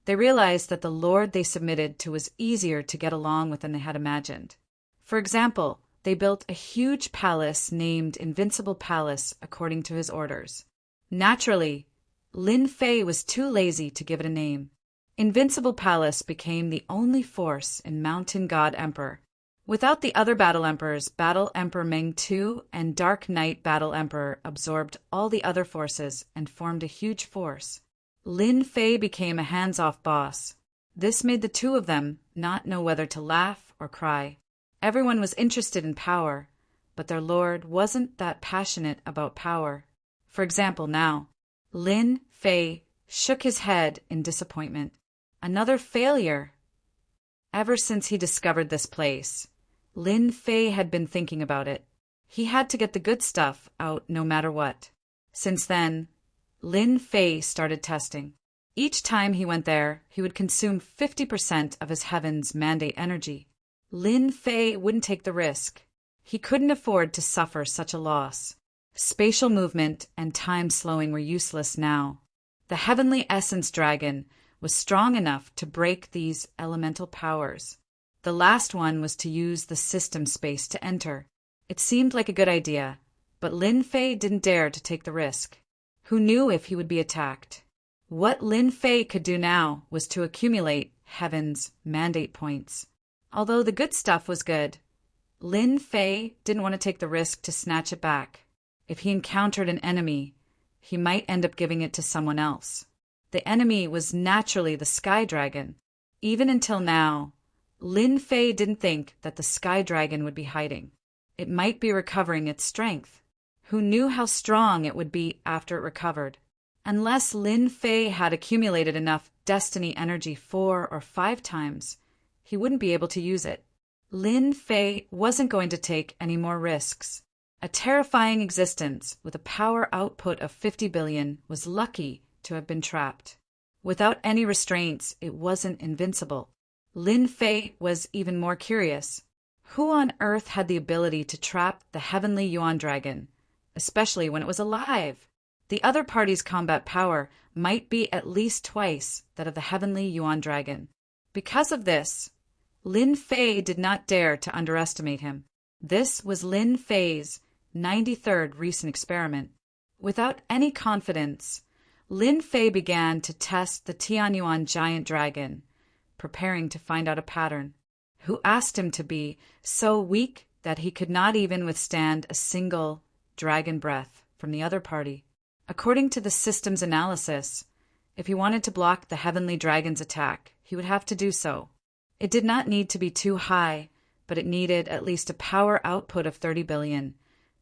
they realized that the lord they submitted to was easier to get along with than they had imagined. For example, they built a huge palace named Invincible Palace according to his orders. Naturally, Lin Fei was too lazy to give it a name. Invincible Palace became the only force in Mountain God Emperor. Without the other Battle Emperors, Battle Emperor Meng Tu and Dark Knight Battle Emperor absorbed all the other forces and formed a huge force. Lin Fei became a hands-off boss. This made the two of them not know whether to laugh or cry. Everyone was interested in power, but their lord wasn't that passionate about power. For example, now, Lin Fei shook his head in disappointment. Another failure. Ever since he discovered this place, Lin Fei had been thinking about it. He had to get the good stuff out no matter what. Since then, Lin Fei started testing. Each time he went there, he would consume 50% of his heaven's mandate energy. Lin Fei wouldn't take the risk. He couldn't afford to suffer such a loss. Spatial movement and time slowing were useless now. The heavenly essence dragon was strong enough to break these elemental powers. The last one was to use the system space to enter. It seemed like a good idea, but Lin Fei didn't dare to take the risk. Who knew if he would be attacked? What Lin Fei could do now was to accumulate heaven's mandate points. Although the good stuff was good, Lin Fei didn't want to take the risk to snatch it back. If he encountered an enemy, he might end up giving it to someone else. The enemy was naturally the Sky Dragon. Even until now, Lin Fei didn't think that the Sky Dragon would be hiding. It might be recovering its strength. Who knew how strong it would be after it recovered? Unless Lin Fei had accumulated enough destiny energy 4 or 5 times, he wouldn't be able to use it. Lin Fei wasn't going to take any more risks. A terrifying existence with a power output of 50 billion was lucky to have been trapped. Without any restraints, it wasn't invincible. Lin Fei was even more curious. Who on earth had the ability to trap the heavenly Yuan dragon, especially when it was alive? The other party's combat power might be at least twice that of the heavenly Yuan dragon. Because of this, Lin Fei did not dare to underestimate him. This was Lin Fei's 93rd recent experiment. Without any confidence, Lin Fei began to test the Tianyuan giant dragon, preparing to find out a pattern. Who asked him to be so weak that he could not even withstand a single dragon breath from the other party. According to the system's analysis, if he wanted to block the heavenly dragon's attack, he would have to do so. It did not need to be too high, but it needed at least a power output of 30 billion,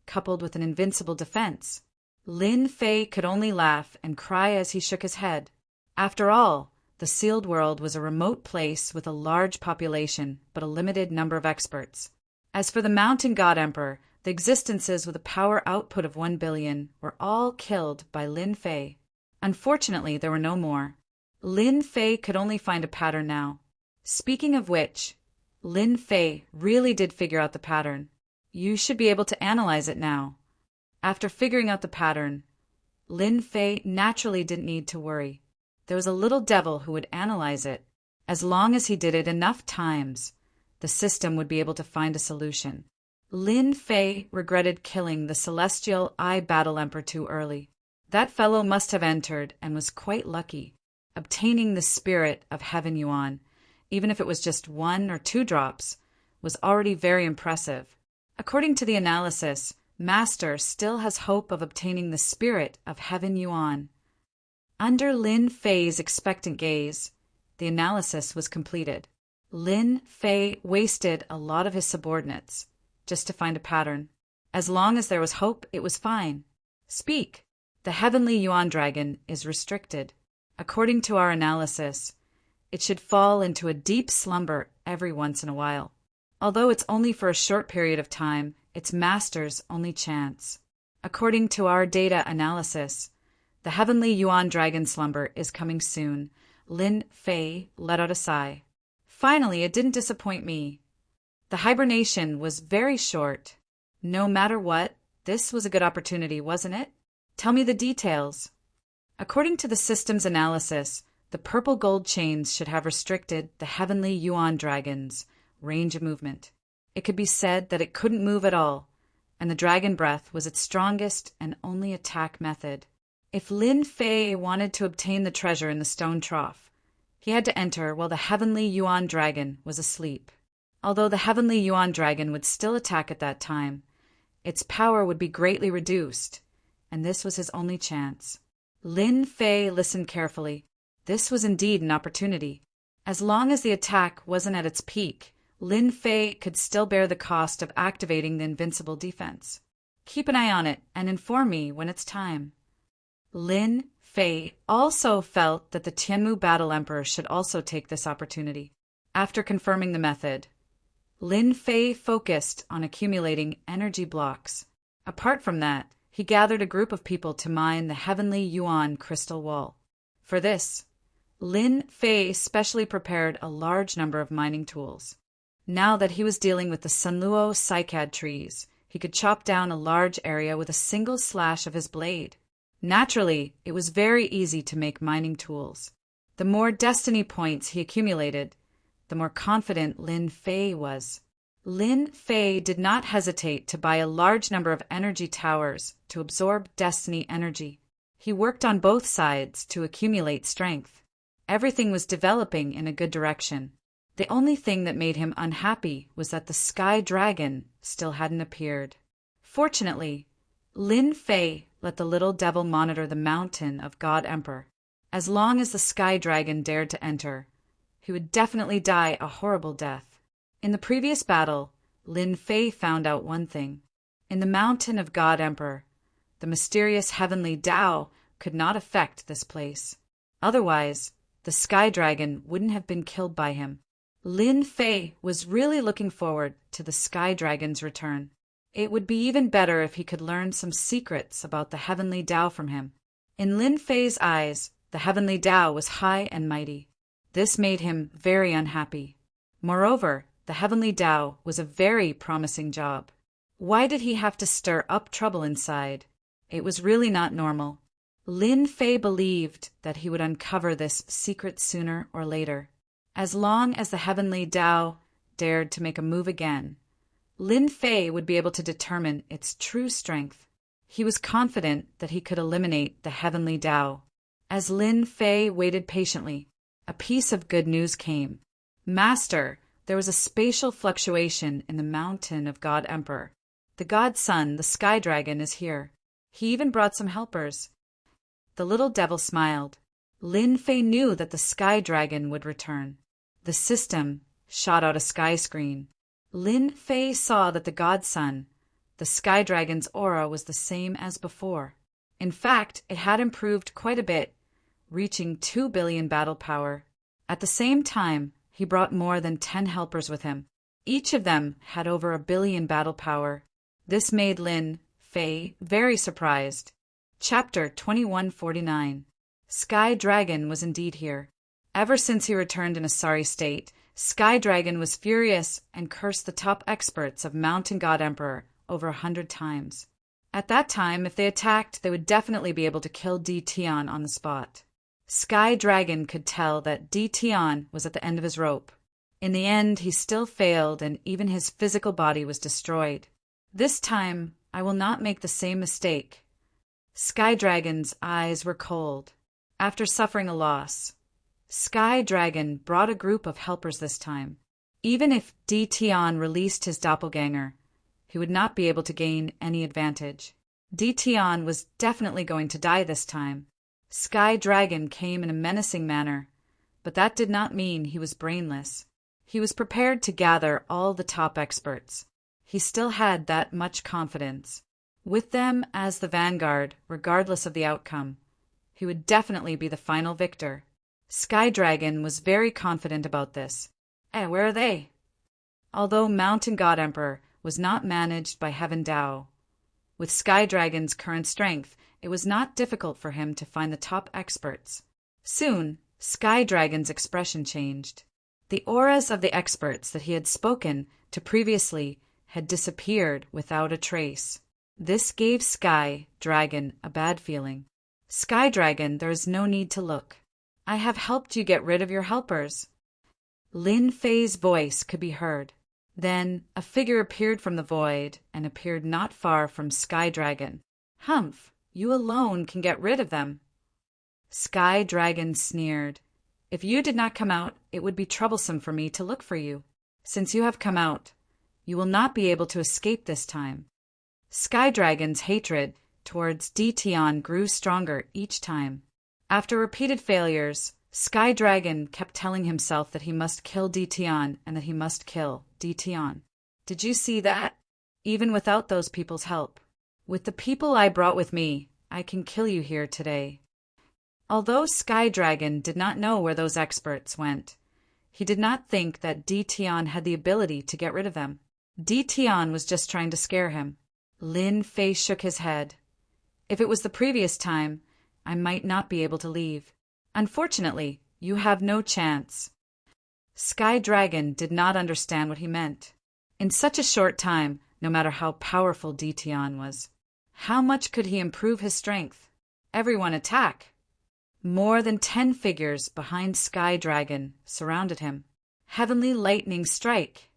coupled with an invincible defense. Lin Fei could only laugh and cry as he shook his head. After all, the sealed world was a remote place with a large population, but a limited number of experts. As for the Mountain God Emperor, the existences with a power output of 1 billion were all killed by Lin Fei. Unfortunately, there were no more. Lin Fei could only find a pattern now. Speaking of which, Lin Fei really did figure out the pattern. You should be able to analyze it now. After figuring out the pattern, Lin Fei naturally didn't need to worry. There was a little devil who would analyze it. As long as he did it enough times, the system would be able to find a solution. Lin Fei regretted killing the celestial Eye Battle Emperor too early. That fellow must have entered and was quite lucky. Obtaining the spirit of Heaven Yuan, even if it was just 1 or 2 drops, was already very impressive. According to the analysis, Master still has hope of obtaining the spirit of Heaven Yuan. Under Lin Fei's expectant gaze, the analysis was completed. Lin Fei wasted a lot of his subordinates just to find a pattern. As long as there was hope, it was fine. Speak. The Heavenly Yuan Dragon is restricted. According to our analysis, it should fall into a deep slumber every once in a while. Although it's only for a short period of time, it's Master's only chance. According to our data analysis, the Heavenly Yuan Dragon slumber is coming soon. Lin Fei let out a sigh. Finally, it didn't disappoint me. The hibernation was very short. No matter what, this was a good opportunity, wasn't it? Tell me the details. According to the system's analysis, the purple gold chains should have restricted the Heavenly Yuan Dragon's range of movement. It could be said that it couldn't move at all, and the dragon breath was its strongest and only attack method. If Lin Fei wanted to obtain the treasure in the stone trough, he had to enter while the Heavenly Yuan Dragon was asleep. Although the Heavenly Yuan Dragon would still attack at that time, its power would be greatly reduced, and this was his only chance. Lin Fei listened carefully. This was indeed an opportunity. As long as the attack wasn't at its peak, Lin Fei could still bear the cost of activating the invincible defense. Keep an eye on it and inform me when it's time. Lin Fei also felt that the Tianmu Battle Emperor should also take this opportunity. After confirming the method, Lin Fei focused on accumulating energy blocks. Apart from that, he gathered a group of people to mine the Heavenly Yuan crystal wall. For this, Lin Fei specially prepared a large number of mining tools. Now that he was dealing with the Sunluo cycad trees, he could chop down a large area with a single slash of his blade. Naturally, it was very easy to make mining tools. The more destiny points he accumulated, the more confident Lin Fei was. Lin Fei did not hesitate to buy a large number of energy towers to absorb destiny energy. He worked on both sides to accumulate strength. Everything was developing in a good direction. The only thing that made him unhappy was that the Sky Dragon still hadn't appeared. Fortunately, Lin Fei let the little devil monitor the mountain of God Emperor. As long as the Sky Dragon dared to enter, he would definitely die a horrible death. In the previous battle, Lin Fei found out one thing. In the mountain of God Emperor, the mysterious heavenly Tao could not affect this place. Otherwise, the Sky Dragon wouldn't have been killed by him. Lin Fei was really looking forward to the Sky Dragon's return. It would be even better if he could learn some secrets about the heavenly Tao from him. In Lin Fei's eyes, the heavenly Tao was high and mighty. This made him very unhappy. Moreover, the heavenly Tao was a very promising job. Why did he have to stir up trouble inside? It was really not normal. Lin Fei believed that he would uncover this secret sooner or later. As long as the heavenly Tao dared to make a move again, Lin Fei would be able to determine its true strength. He was confident that he could eliminate the heavenly Tao. As Lin Fei waited patiently, a piece of good news came. Master, there was a spatial fluctuation in the mountain of God Emperor. The God Sun, the Sky Dragon, is here. He even brought some helpers. The little devil smiled. Lin Fei knew that the Sky Dragon would return. The system shot out a sky screen. Lin Fei saw that the God Sun, the Sky Dragon's aura, was the same as before. In fact, it had improved quite a bit, reaching 2 billion battle power. At the same time, he brought more than 10 helpers with him. Each of them had over 1 billion battle power. This made Lin Fei very surprised. Chapter 2149. Sky Dragon was indeed here. Ever since he returned in a sorry state, Sky Dragon was furious and cursed the top experts of Mountain God Emperor over 100 times. At that time, if they attacked, they would definitely be able to kill Tion on the spot. Sky Dragon could tell that Tion was at the end of his rope. In the end, he still failed, and even his physical body was destroyed. This time, I will not make the same mistake. Sky Dragon's eyes were cold. After suffering a loss, Sky Dragon brought a group of helpers this time. Even if Tion released his doppelganger, he would not be able to gain any advantage. Tion was definitely going to die this time. Sky Dragon came in a menacing manner, but that did not mean he was brainless. He was prepared to gather all the top experts. He still had that much confidence. With them as the vanguard, regardless of the outcome, he would definitely be the final victor. Sky Dragon was very confident about this. Where are they? Although Mountain God Emperor was not managed by Heaven Dao, with Sky Dragon's current strength, it was not difficult for him to find the top experts. Soon, Sky Dragon's expression changed. The auras of the experts that he had spoken to previously had disappeared without a trace. This gave Sky Dragon a bad feeling. Sky Dragon, there is no need to look. I have helped you get rid of your helpers. Lin Fei's voice could be heard. Then a figure appeared from the void and appeared not far from Sky Dragon. Humph, you alone can get rid of them. Sky Dragon sneered. If you did not come out, it would be troublesome for me to look for you. Since you have come out, you will not be able to escape this time. Sky Dragon's hatred towards Tion grew stronger each time. After repeated failures, Sky Dragon kept telling himself that he must kill Tion and that he must kill Tion. Did you see that? Even without those people's help. With the people I brought with me, I can kill you here today. Although Sky Dragon did not know where those experts went, he did not think that Tion had the ability to get rid of them. Tion was just trying to scare him. Lin Fei shook his head. If it was the previous time, I might not be able to leave. Unfortunately, you have no chance. Sky Dragon did not understand what he meant. In such a short time, no matter how powerful Tion was, how much could he improve his strength? Everyone attack! More than 10 figures behind Sky Dragon surrounded him. Heavenly lightning strike!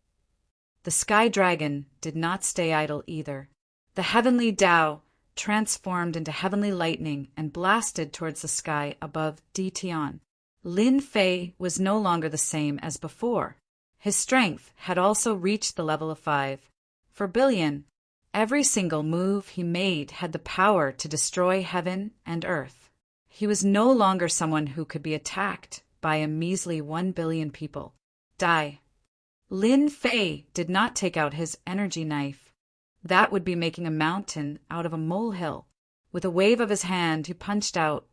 The Sky Dragon did not stay idle either. The heavenly Tao transformed into heavenly lightning and blasted towards the sky above Tion. Lin Fei was no longer the same as before. His strength had also reached the level of 5. For billion, every single move he made had the power to destroy heaven and earth. He was no longer someone who could be attacked by a measly 1 billion people. Die. Lin Fei did not take out his energy knife. That would be making a mountain out of a molehill. With a wave of his hand, he punched out.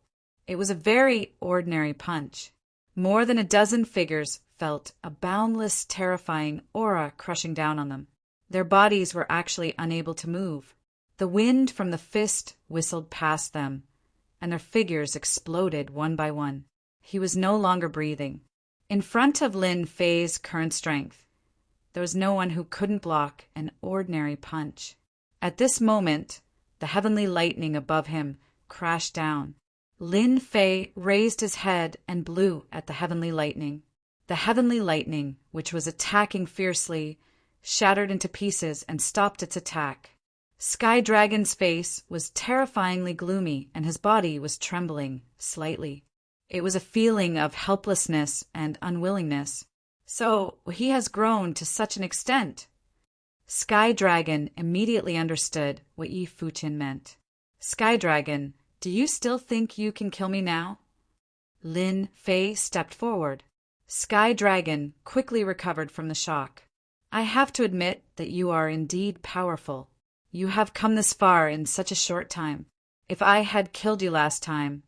It was a very ordinary punch. More than a dozen figures felt a boundless, terrifying aura crushing down on them. Their bodies were actually unable to move. The wind from the fist whistled past them, and their figures exploded one by one. He was no longer breathing. In front of Lin Fei's current strength, there was no one who couldn't block an ordinary punch. At this moment, the heavenly lightning above him crashed down. Lin Fei raised his head and blew at the heavenly lightning. The heavenly lightning, which was attacking fiercely, shattered into pieces and stopped its attack. Sky Dragon's face was terrifyingly gloomy and his body was trembling slightly. It was a feeling of helplessness and unwillingness. So he has grown to such an extent. Sky Dragon immediately understood what Yi Fuqian meant. Sky Dragon, do you still think you can kill me now? Lin Fei stepped forward. Sky Dragon quickly recovered from the shock. I have to admit that you are indeed powerful. You have come this far in such a short time. If I had killed you last time,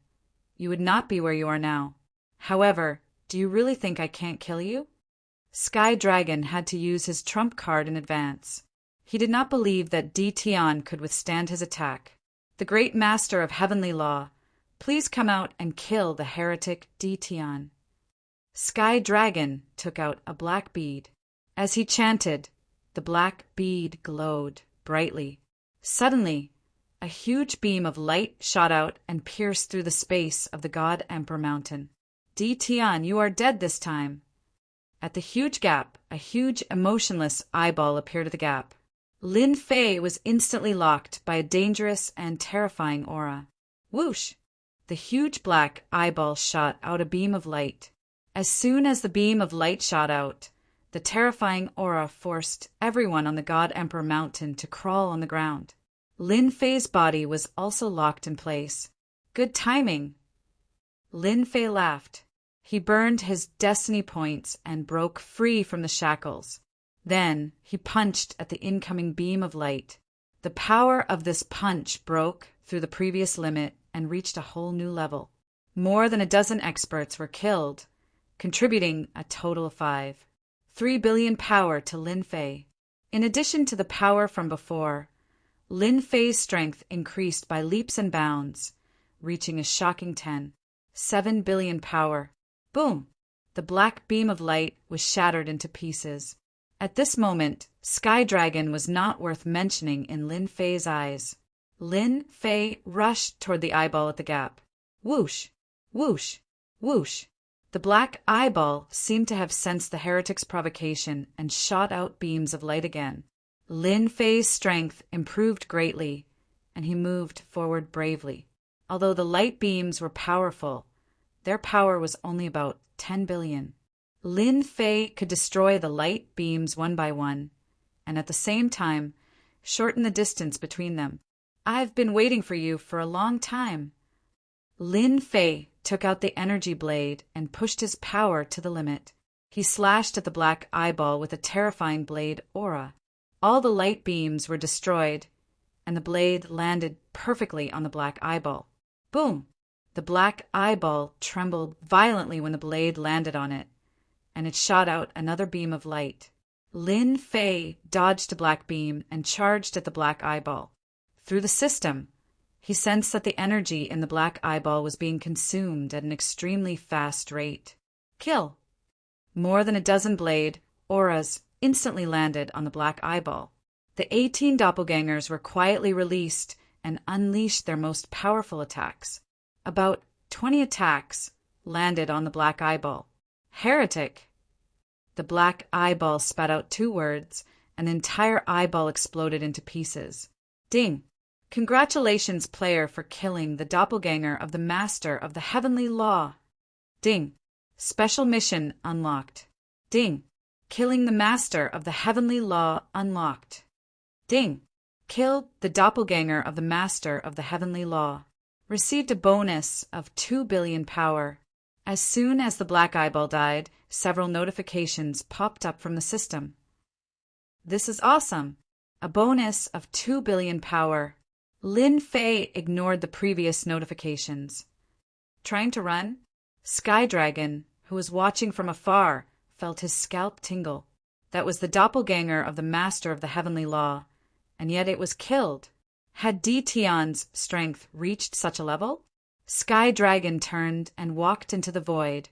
you would not be where you are now. However, do you really think I can't kill you? Sky Dragon had to use his trump card in advance. He did not believe that Tion could withstand his attack. The great master of heavenly law Please come out and kill the heretic Ditian. Sky Dragon took out a black bead. As he chanted, the black bead glowed brightly. Suddenly, a huge beam of light shot out and pierced through the space of the God Emperor Mountain. Ditian, you are dead this time. At the huge gap, a huge emotionless eyeball appeared at the gap. Lin Fei was instantly locked by a dangerous and terrifying aura. Whoosh! The huge black eyeball shot out a beam of light. As soon as the beam of light shot out, the terrifying aura forced everyone on the God Emperor Mountain to crawl on the ground. Lin Fei's body was also locked in place. Good timing. Lin Fei laughed. He burned his destiny points and broke free from the shackles. Then he punched at the incoming beam of light. The power of this punch broke through the previous limit and reached a whole new level. More than a dozen experts were killed, contributing a total of 5. 3 billion power to Lin Fei. In addition to the power from before, Lin Fei's strength increased by leaps and bounds, reaching a shocking 10. 7 billion power. Boom! The black beam of light was shattered into pieces. At this moment, Sky Dragon was not worth mentioning in Lin Fei's eyes. Lin Fei rushed toward the eyeball at the gap. Whoosh! Whoosh! Whoosh! The black eyeball seemed to have sensed the heretic's provocation and shot out beams of light again. Lin Fei's strength improved greatly, and he moved forward bravely. Although the light beams were powerful, their power was only about 10 billion. Lin Fei could destroy the light beams one by one, and at the same time, shorten the distance between them. I've been waiting for you for a long time. Lin Fei took out the energy blade and pushed his power to the limit. He slashed at the black eyeball with a terrifying blade aura. All the light beams were destroyed, and the blade landed perfectly on the black eyeball. Boom! The black eyeball trembled violently when the blade landed on it, and it shot out another beam of light. Lin Fei dodged a black beam and charged at the black eyeball. Through the system, he sensed that the energy in the black eyeball was being consumed at an extremely fast rate. Kill! More than a dozen blade auras instantly landed on the black eyeball. The 18 doppelgangers were quietly released and unleashed their most powerful attacks. About 20 attacks landed on the black eyeball. Heretic! The black eyeball spat out 2 words, and the entire eyeball exploded into pieces. Ding! Congratulations, player, for killing the doppelganger of the Master of the Heavenly Law. Ding! Special mission unlocked. Ding! Killing the Master of the Heavenly Law unlocked. Ding! Killed the doppelganger of the Master of the Heavenly Law. Received a bonus of 2 billion power. As soon as the black eyeball died, several notifications popped up from the system. This is awesome! A bonus of 2 billion power. Lin Fei ignored the previous notifications. Trying to run? Sky Dragon, who was watching from afar, felt his scalp tingle. That was the doppelganger of the Master of the Heavenly Law, and yet it was killed. Had Ditian's strength reached such a level? Sky Dragon turned and walked into the void,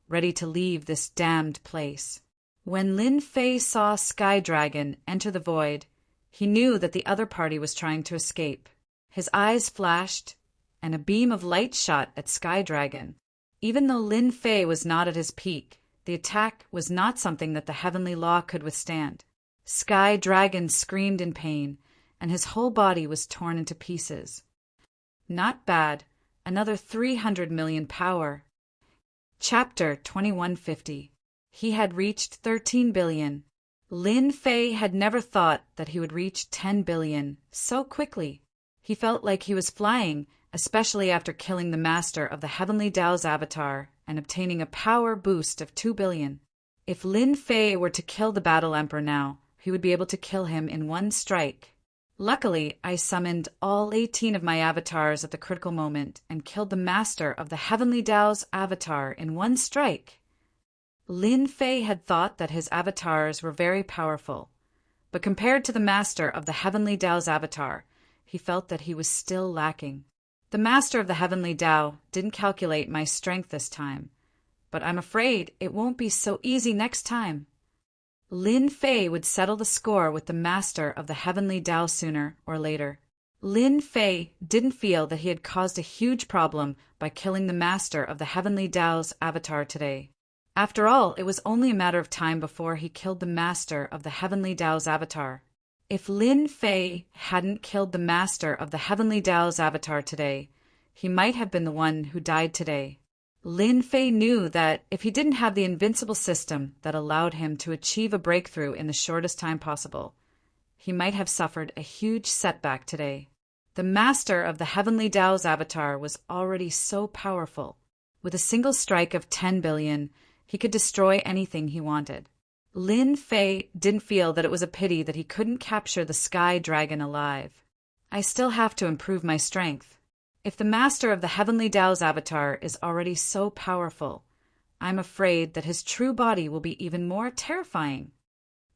ready to leave this damned place. When Lin Fei saw Sky Dragon enter the void, he knew that the other party was trying to escape. His eyes flashed, and a beam of light shot at Sky Dragon. Even though Lin Fei was not at his peak, the attack was not something that the Heavenly Law could withstand. Sky Dragon screamed in pain, and his whole body was torn into pieces. Not bad. Another 300 million power. Chapter 2150. He had reached 13 billion. Lin Fei had never thought that he would reach 10 billion so quickly. He felt like he was flying, especially after killing the Master of the Heavenly Tao's avatar and obtaining a power boost of 2 billion. If Lin Fei were to kill the Battle Emperor now, he would be able to kill him in one strike. Luckily, I summoned all 18 of my avatars at the critical moment and killed the Master of the Heavenly Tao's avatar in one strike. Lin Fei had thought that his avatars were very powerful, but compared to the Master of the Heavenly Tao's avatar, he felt that he was still lacking. The master of the heavenly Tao didn't calculate my strength this time, but I'm afraid it won't be so easy next time. Lin Fei would settle the score with the master of the heavenly Tao sooner or later. Lin Fei didn't feel that he had caused a huge problem by killing the master of the heavenly Tao's avatar today. After all, it was only a matter of time before he killed the master of the heavenly Tao's avatar. If Lin Fei hadn't killed the master of the heavenly Tao's avatar today, he might have been the one who died today. Lin Fei knew that if he didn't have the invincible system that allowed him to achieve a breakthrough in the shortest time possible, he might have suffered a huge setback today. The master of the heavenly Tao's avatar was already so powerful. With a single strike of 10 billion, he could destroy anything he wanted. Lin Fei didn't feel that it was a pity that he couldn't capture the sky dragon alive. I still have to improve my strength. If the master of the heavenly Tao's avatar is already so powerful, I'm afraid that his true body will be even more terrifying.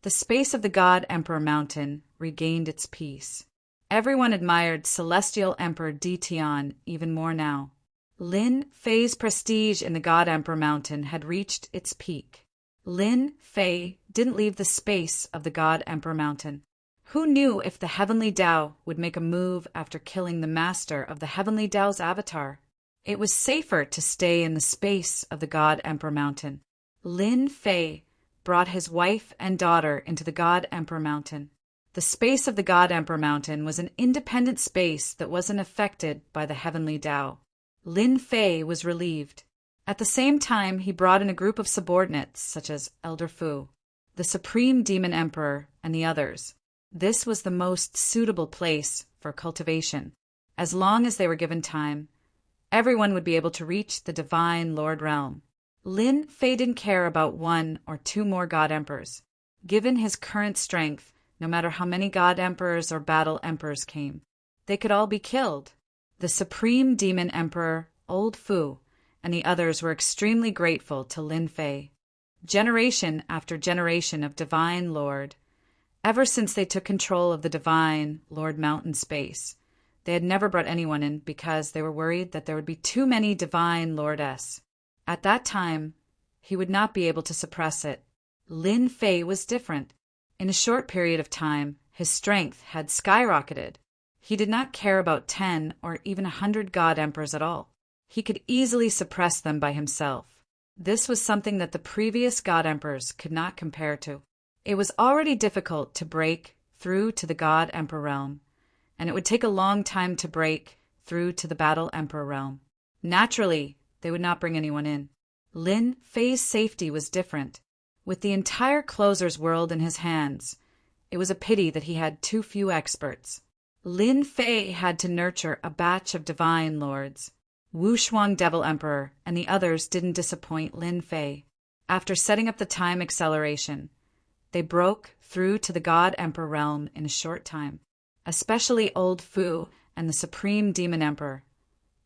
The space of the God Emperor Mountain regained its peace. Everyone admired Celestial Emperor Di Tian even more now. Lin Fei's prestige in the God Emperor Mountain had reached its peak. Lin Fei didn't leave the space of the God Emperor Mountain. Who knew if the heavenly Tao would make a move after killing the master of the heavenly Tao's avatar? It was safer to stay in the space of the God Emperor Mountain. Lin Fei brought his wife and daughter into the God Emperor Mountain. The space of the God Emperor Mountain was an independent space that wasn't affected by the heavenly Tao. Lin Fei was relieved. At the same time, he brought in a group of subordinates, such as Elder Fu, the Supreme Demon Emperor, and the others. This was the most suitable place for cultivation. As long as they were given time, everyone would be able to reach the Divine Lord Realm. Lin Fei didn't care about 1 or 2 more God Emperors. Given his current strength, no matter how many God Emperors or Battle Emperors came, they could all be killed. The Supreme Demon Emperor, Old Fu, and the others were extremely grateful to Lin Fei. Generation after generation of Divine Lord, ever since they took control of the Divine Lord Mountain space, they had never brought anyone in because they were worried that there would be too many Divine Lordess. At that time, he would not be able to suppress it. Lin Fei was different. In a short period of time, his strength had skyrocketed. He did not care about 10 or even 100 God Emperors at all. He could easily suppress them by himself. This was something that the previous God Emperors could not compare to. It was already difficult to break through to the God Emperor realm, and it would take a long time to break through to the Battle Emperor realm. Naturally, they would not bring anyone in. Lin Fei's safety was different. With the entire Closer's world in his hands, it was a pity that he had too few experts. Lin Fei had to nurture a batch of Divine Lords. Wu Shuang Devil Emperor and the others didn't disappoint Lin Fei. After setting up the time acceleration, they broke through to the God Emperor realm in a short time, especially Old Fu and the Supreme Demon Emperor.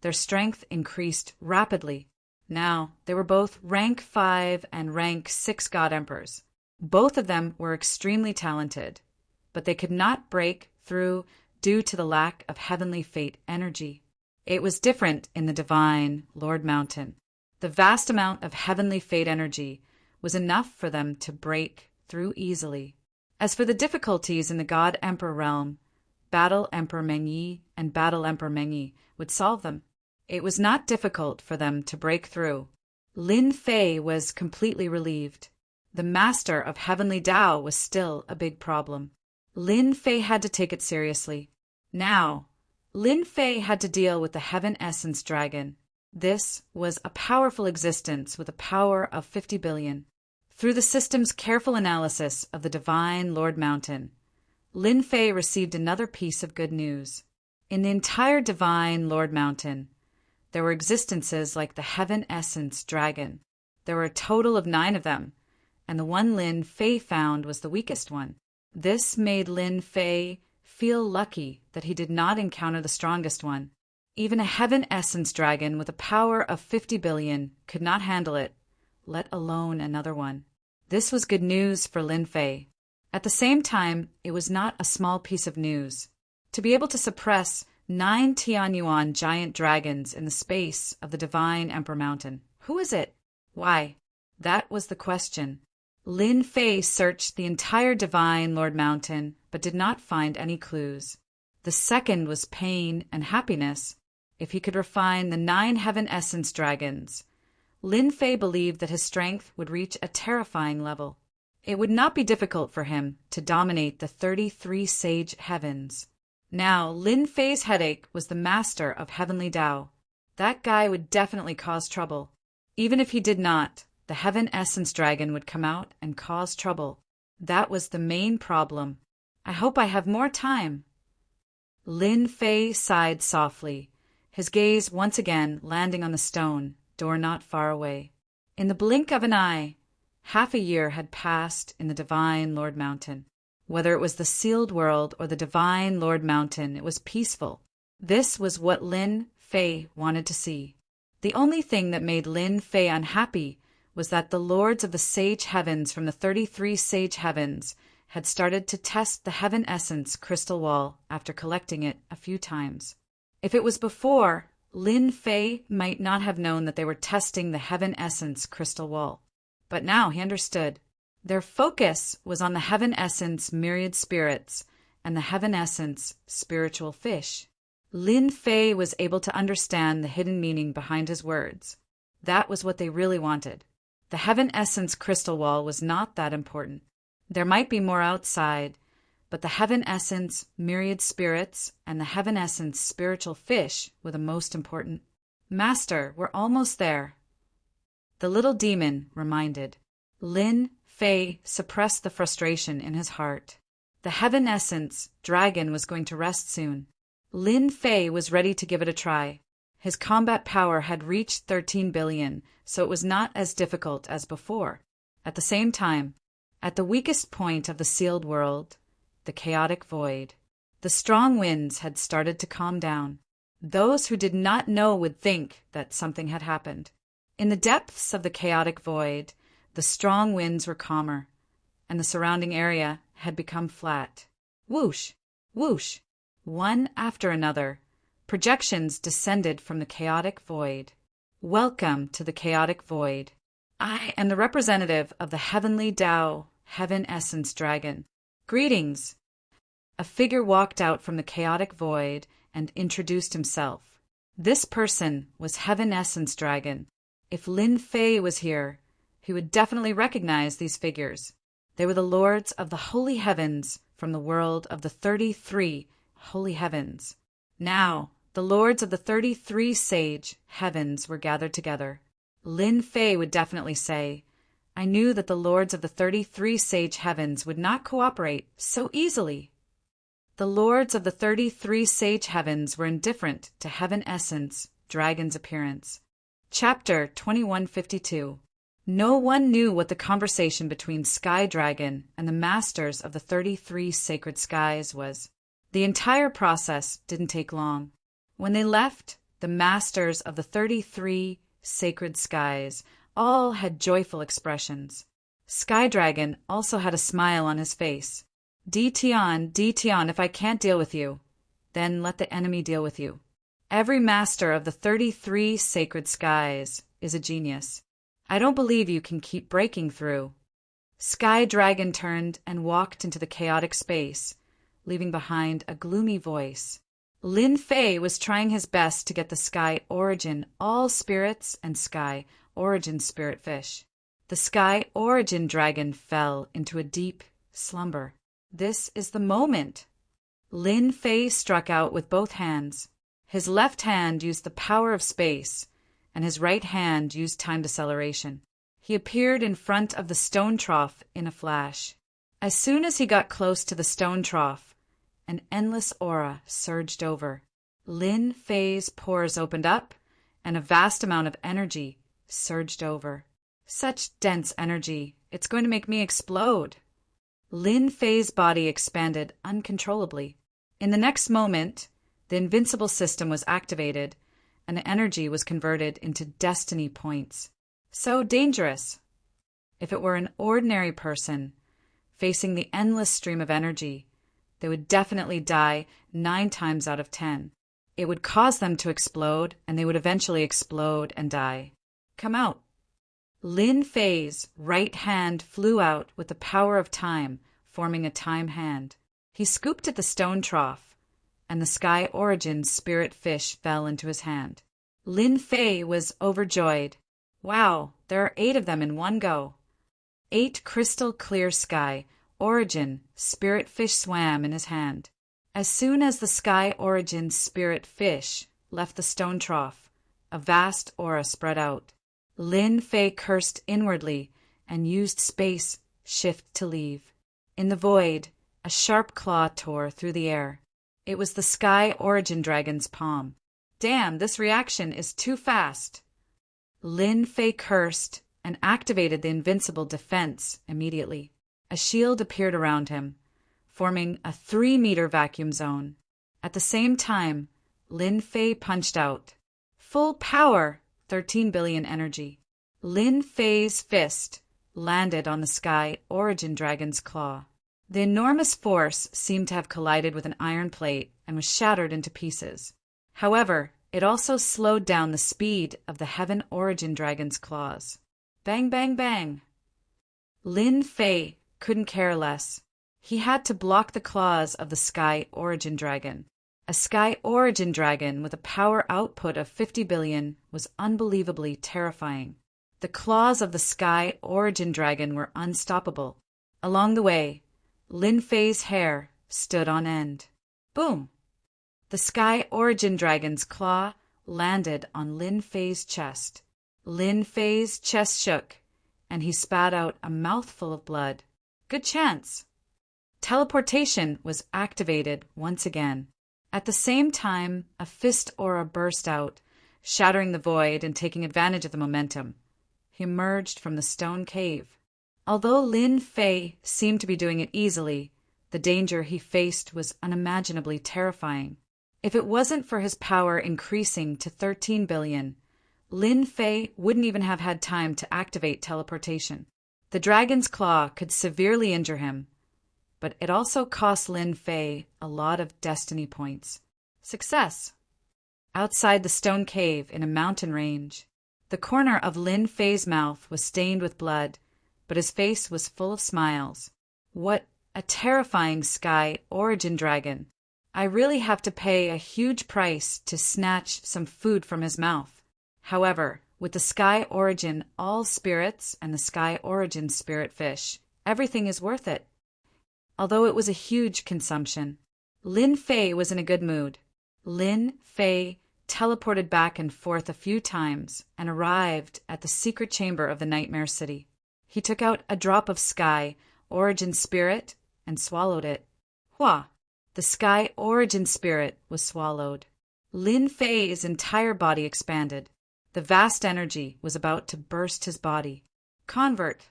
Their strength increased rapidly. Now, they were both rank 5 and rank 6 God Emperors. Both of them were extremely talented, but they could not break through due to the lack of heavenly fate energy. It was different in the Divine Lord Mountain. The vast amount of heavenly fate energy was enough for them to break through easily. As for the difficulties in the God Emperor realm, Battle Emperor Mengyi and Battle Emperor Mengyi would solve them. It was not difficult for them to break through. Lin Fei was completely relieved. The master of heavenly Tao was still a big problem. Lin Fei had to take it seriously. Now, Lin Fei had to deal with the Heaven Essence Dragon. This was a powerful existence with a power of 50 billion. Through the system's careful analysis of the Divine Lord Mountain, Lin Fei received another piece of good news. In the entire Divine Lord Mountain, there were existences like the Heaven Essence Dragon. There were a total of 9 of them, and the one Lin Fei found was the weakest one. This made Lin Fei feel lucky that he did not encounter the strongest one. Even a Heaven Essence Dragon with a power of 50 billion could not handle it, let alone another one. This was good news for Lin Fei. At the same time, it was not a small piece of news. To be able to suppress 9 Tianyuan giant dragons in the space of the divine Emperor Mountain. Who is it? Why? That was the question. Lin Fei searched the entire divine Lord Mountain, but did not find any clues. The second was pain and happiness. If he could refine the 9 heaven essence dragons, Lin Fei believed that his strength would reach a terrifying level. It would not be difficult for him to dominate the 33 sage heavens. Now, Lin Fei's headache was the master of heavenly Tao. That guy would definitely cause trouble. Even if he did not, the heaven essence dragon would come out and cause trouble. That was the main problem. I hope I have more time. Lin Fei sighed softly, his gaze once again landing on the stone door not far away. In the blink of an eye, half a year had passed in the divine Lord Mountain. Whether it was the sealed world or the divine Lord Mountain, it was peaceful. This was what Lin Fei wanted to see. The only thing that made Lin Fei unhappy was that the lords of the sage heavens from the 33 sage heavens had started to test the heaven essence crystal wall after collecting it a few times. If it was before, Lin Fei might not have known that they were testing the heaven essence crystal wall. But now he understood. Their focus was on the heaven essence myriad spirits and the heaven essence spiritual fish. Lin Fei was able to understand the hidden meaning behind his words. That was what they really wanted. The heaven essence crystal wall was not that important. There might be more outside, but the heaven essence myriad spirits and the heaven essence spiritual fish were the most important. Master, we're almost there. The little demon reminded. Lin Fei suppressed the frustration in his heart. The heaven essence dragon was going to rest soon. Lin Fei was ready to give it a try. His combat power had reached 13 billion, so it was not as difficult as before. At the same time, at the weakest point of the sealed world, the chaotic void, the strong winds had started to calm down. Those who did not know would think that something had happened. In the depths of the chaotic void, the strong winds were calmer, and the surrounding area had become flat. Whoosh! Whoosh! One after another, projections descended from the chaotic void. Welcome to the chaotic void. I am the representative of the heavenly Tao, heaven essence dragon. Greetings! A figure walked out from the chaotic void and introduced himself. This person was heaven essence dragon. If Lin Fei was here, he would definitely recognize these figures. They were the lords of the holy heavens from the world of the 33 holy heavens. Now, the lords of the 33 sage heavens were gathered together. Lin Fei would definitely say, I knew that the lords of the 33 sage heavens would not cooperate so easily. The lords of the 33 sage heavens were indifferent to heaven essence, dragon's appearance. Chapter 2152. No one knew what the conversation between Sky Dragon and the masters of the 33 sacred skies was. The entire process didn't take long. When they left, the masters of the 33 sacred skies all had joyful expressions. Sky Dragon also had a smile on his face. D-Tian, if I can't deal with you, then let the enemy deal with you. Every master of the 33 sacred skies is a genius. I don't believe you can keep breaking through. Sky Dragon turned and walked into the chaotic space, leaving behind a gloomy voice. Lin Fei was trying his best to get the Sky Origin All Spirits and Sky Origin Spirit Fish. The Sky Origin Dragon fell into a deep slumber. This is the moment. Lin Fei struck out with both hands. His left hand used the power of space, and his right hand used time deceleration. He appeared in front of the stone trough in a flash. As soon as he got close to the stone trough, an endless aura surged over. Lin Fei's pores opened up, and a vast amount of energy surged over. Such dense energy, it's going to make me explode. Lin Fei's body expanded uncontrollably. In the next moment, the invincible system was activated, and the energy was converted into destiny points. So dangerous. If it were an ordinary person facing the endless stream of energy, they would definitely die 9 times out of 10. It would cause them to explode, and they would eventually explode and die. Come out. Lin Fei's right hand flew out with the power of time, forming a time hand. He scooped at the stone trough, and the Sky Origin spirit fish fell into his hand. Lin Fei was overjoyed. Wow, there are 8 of them in one go. 8 crystal clear Sky Origin spirit fish swam in his hand. As soon as the Sky Origin spirit fish left the stone trough, a vast aura spread out. Lin Fei cursed inwardly and used space shift to leave. In the void, a sharp claw tore through the air. It was the Sky Origin Dragon's palm. Damn, this reaction is too fast. Lin Fei cursed and activated the invincible defense immediately. A shield appeared around him, forming a 3-meter vacuum zone. At the same time, Lin Fei punched out. Full power, 13 billion energy. Lin Fei's fist landed on the Sky Origin Dragon's claw. The enormous force seemed to have collided with an iron plate and was shattered into pieces. However, it also slowed down the speed of the Heaven Origin Dragon's claws. Bang, bang, bang. Lin Fei couldn't care less. He had to block the claws of the Sky Origin Dragon. A Sky Origin Dragon with a power output of 50 billion was unbelievably terrifying. The claws of the Sky Origin Dragon were unstoppable. Along the way, Lin Fei's hair stood on end. Boom! The Sky Origin Dragon's claw landed on Lin Fei's chest. Lin Fei's chest shook, and he spat out a mouthful of blood. Good chance. Teleportation was activated once again. At the same time, a fist aura burst out, shattering the void and taking advantage of the momentum. He emerged from the stone cave. Although Lin Fei seemed to be doing it easily, the danger he faced was unimaginably terrifying. If it wasn't for his power increasing to 13 billion, Lin Fei wouldn't even have had time to activate teleportation. The dragon's claw could severely injure him, but it also cost Lin Fei a lot of destiny points. Success! Outside the stone cave in a mountain range, the corner of Lin Fei's mouth was stained with blood, but his face was full of smiles. What a terrifying Sky Origin Dragon! I really have to pay a huge price to snatch some food from his mouth. However, with the Sky Origin All Spirits and the Sky Origin Spirit Fish, everything is worth it. Although it was a huge consumption, Lin Fei was in a good mood. Lin Fei teleported back and forth a few times and arrived at the secret chamber of the Nightmare City. He took out a drop of Sky Origin Spirit and swallowed it. Hua! The Sky Origin Spirit was swallowed. Lin Fei's entire body expanded. The vast energy was about to burst his body. Convert!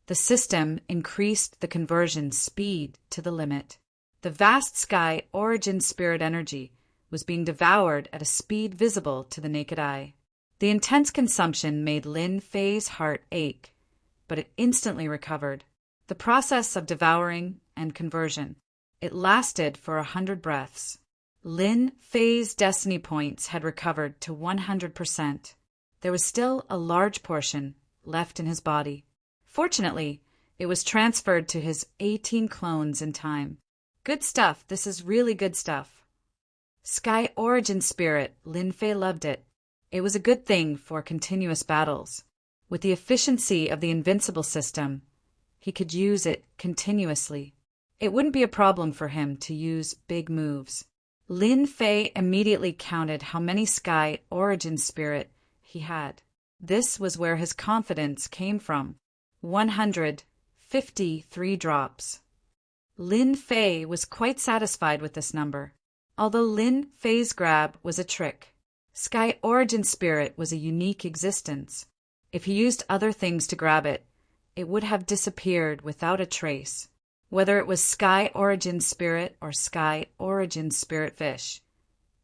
The system increased the conversion speed to the limit. The vast Sky Origin Spirit energy was being devoured at a speed visible to the naked eye. The intense consumption made Lin Fei's heart ache, but it instantly recovered. The process of devouring and conversion, it lasted for 100 breaths. Lin Fei's destiny points had recovered to 100%. There was still a large portion left in his body. Fortunately, it was transferred to his 18 clones in time. Good stuff. This is really good stuff. Sky Origin Spirit, Lin Fei loved it. It was a good thing for continuous battles. With the efficiency of the invincible system, he could use it continuously. It wouldn't be a problem for him to use big moves. Lin Fei immediately counted how many Sky Origin Spirit he had. This was where his confidence came from. 153 drops. Lin Fei was quite satisfied with this number. Although Lin Fei's grab was a trick, Sky Origin Spirit was a unique existence. If he used other things to grab it, it would have disappeared without a trace. Whether it was Sky Origin Spirit or Sky Origin Spirit Fish,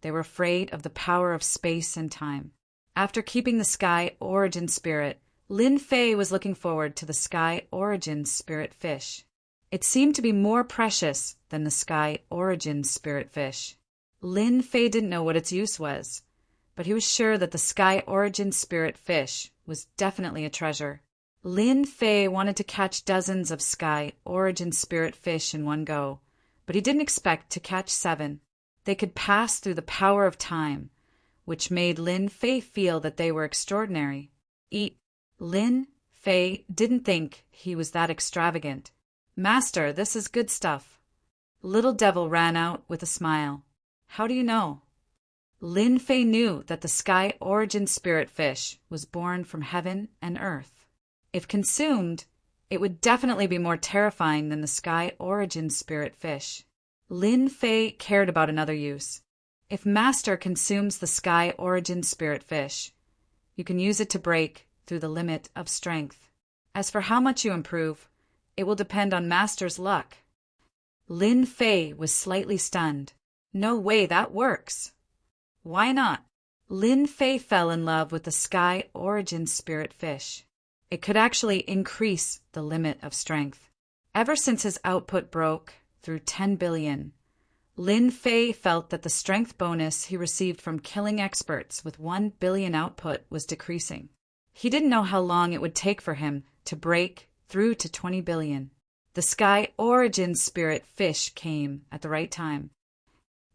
they were afraid of the power of space and time. After keeping the Sky Origin Spirit, Lin Fei was looking forward to the Sky Origin Spirit Fish. It seemed to be more precious than the Sky Origin Spirit Fish. Lin Fei didn't know what its use was, but he was sure that the Sky Origin Spirit fish was definitely a treasure. Lin Fei wanted to catch dozens of Sky Origin Spirit fish in one go, but he didn't expect to catch 7. They could pass through the power of time, which made Lin Fei feel that they were extraordinary. Lin Fei didn't think he was that extravagant. "Master, this is good stuff." Little Devil ran out with a smile. "How do you know?" Lin Fei knew that the Sky Origin Spirit fish was born from heaven and earth. If consumed, it would definitely be more terrifying than the Sky Origin Spirit fish. Lin Fei cared about another use. If Master consumes the Sky Origin Spirit fish, you can use it to break through the limit of strength. As for how much you improve, it will depend on Master's luck. Lin Fei was slightly stunned. "No way that works." "Why not?" Lin Fei fell in love with the Sky Origin Spirit fish. It could actually increase the limit of strength. Ever since his output broke through 10 billion, Lin Fei felt that the strength bonus he received from killing experts with 1 billion output was decreasing. He didn't know how long it would take for him to break through to 20 billion. The Sky Origin Spirit fish came at the right time.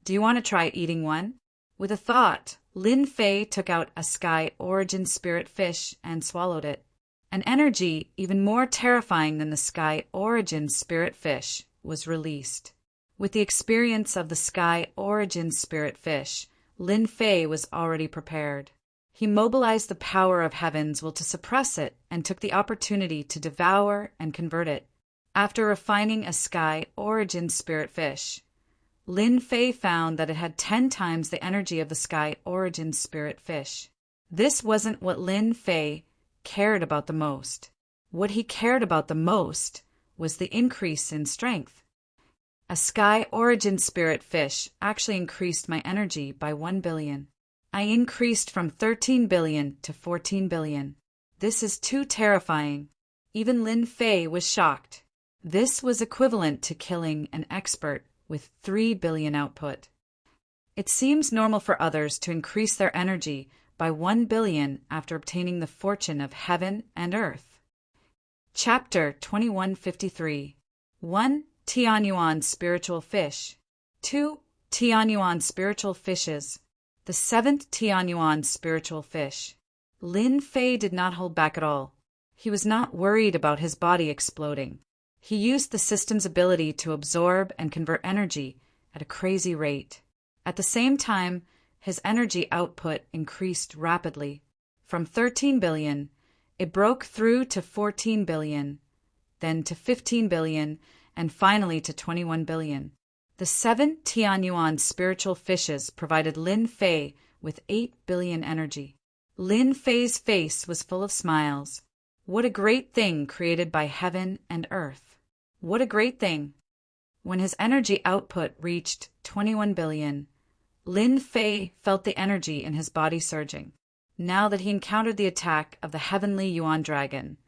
"Do you want to try eating one?" With a thought, Lin Fei took out a Sky Origin Spirit fish and swallowed it. An energy even more terrifying than the Sky Origin Spirit fish was released. With the experience of the Sky Origin Spirit fish, Lin Fei was already prepared. He mobilized the power of Heaven's will to suppress it and took the opportunity to devour and convert it. After refining a Sky Origin Spirit fish, Lin Fei found that it had 10 times the energy of the Sky Origin Spirit fish. This wasn't what Lin Fei cared about the most. What he cared about the most was the increase in strength. A Sky Origin Spirit fish actually increased my energy by 1 billion. I increased from 13 billion to 14 billion. This is too terrifying. Even Lin Fei was shocked. This was equivalent to killing an expert with 3 billion output. It seems normal for others to increase their energy by 1 billion after obtaining the fortune of heaven and earth. Chapter 2153. 1. Tianyuan Spiritual Fish. 2. Tianyuan Spiritual Fishes. The 7th Tianyuan Spiritual Fish. Lin Fei did not hold back at all. He was not worried about his body exploding. He used the system's ability to absorb and convert energy at a crazy rate. At the same time, his energy output increased rapidly. From 13 billion, it broke through to 14 billion, then to 15 billion, and finally to 21 billion. The 7 Tianyuan spiritual fishes provided Lin Fei with 8 billion energy. Lin Fei's face was full of smiles. What a great thing created by heaven and earth. What a great thing. When his energy output reached 21 billion, Lin Fei felt the energy in his body surging. Now that he encountered the attack of the heavenly Yuan dragon,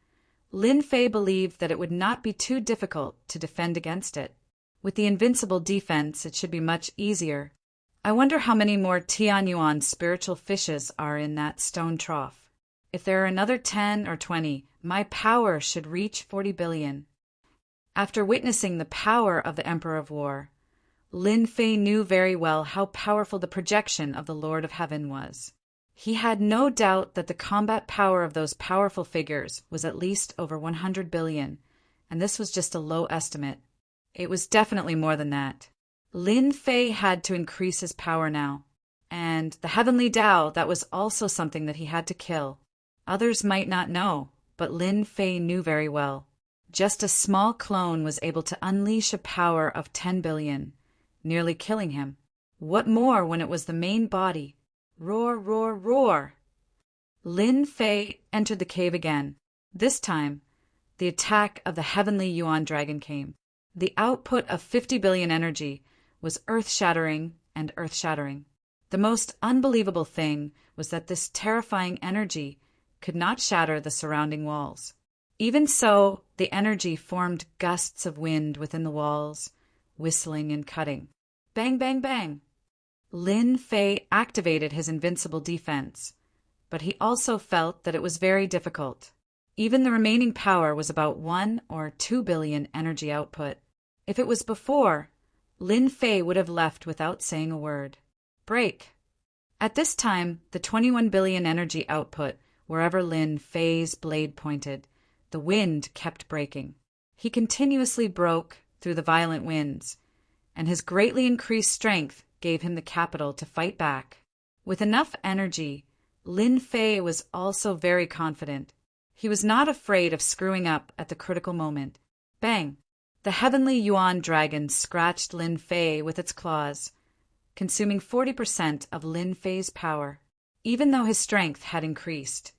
Lin Fei believed that it would not be too difficult to defend against it. With the invincible defense, it should be much easier. I wonder how many more Tianyuan spiritual fishes are in that stone trough. If there are another 10 or 20, my power should reach 40 billion. After witnessing the power of the Emperor of War, Lin Fei knew very well how powerful the projection of the Lord of Heaven was. He had no doubt that the combat power of those powerful figures was at least over 100 billion, and this was just a low estimate. It was definitely more than that. Lin Fei had to increase his power now. And the heavenly Tao, that was also something that he had to kill. Others might not know, but Lin Fei knew very well. Just a small clone was able to unleash a power of 10 billion, nearly killing him. What more when it was the main body? Roar, roar, roar! Lin Fei entered the cave again. This time, the attack of the heavenly Yuan dragon came. The output of 50 billion energy was earth-shattering and earth-shattering. The most unbelievable thing was that this terrifying energy could not shatter the surrounding walls. Even so, the energy formed gusts of wind within the walls, whistling and cutting. Bang, bang, bang! Lin Fei activated his invincible defense, but he also felt that it was very difficult. Even the remaining power was about 1 or 2 billion energy output. If it was before, Lin Fei would have left without saying a word. Break. At this time, the 21 billion energy output, wherever Lin Fei's blade pointed, the wind kept breaking. He continuously broke through the violent winds, and his greatly increased strength gave him the capital to fight back. With enough energy, Lin Fei was also very confident. He was not afraid of screwing up at the critical moment. Bang! The heavenly Yuan dragon scratched Lin Fei with its claws, consuming 40% of Lin Fei's power. Even though his strength had increased,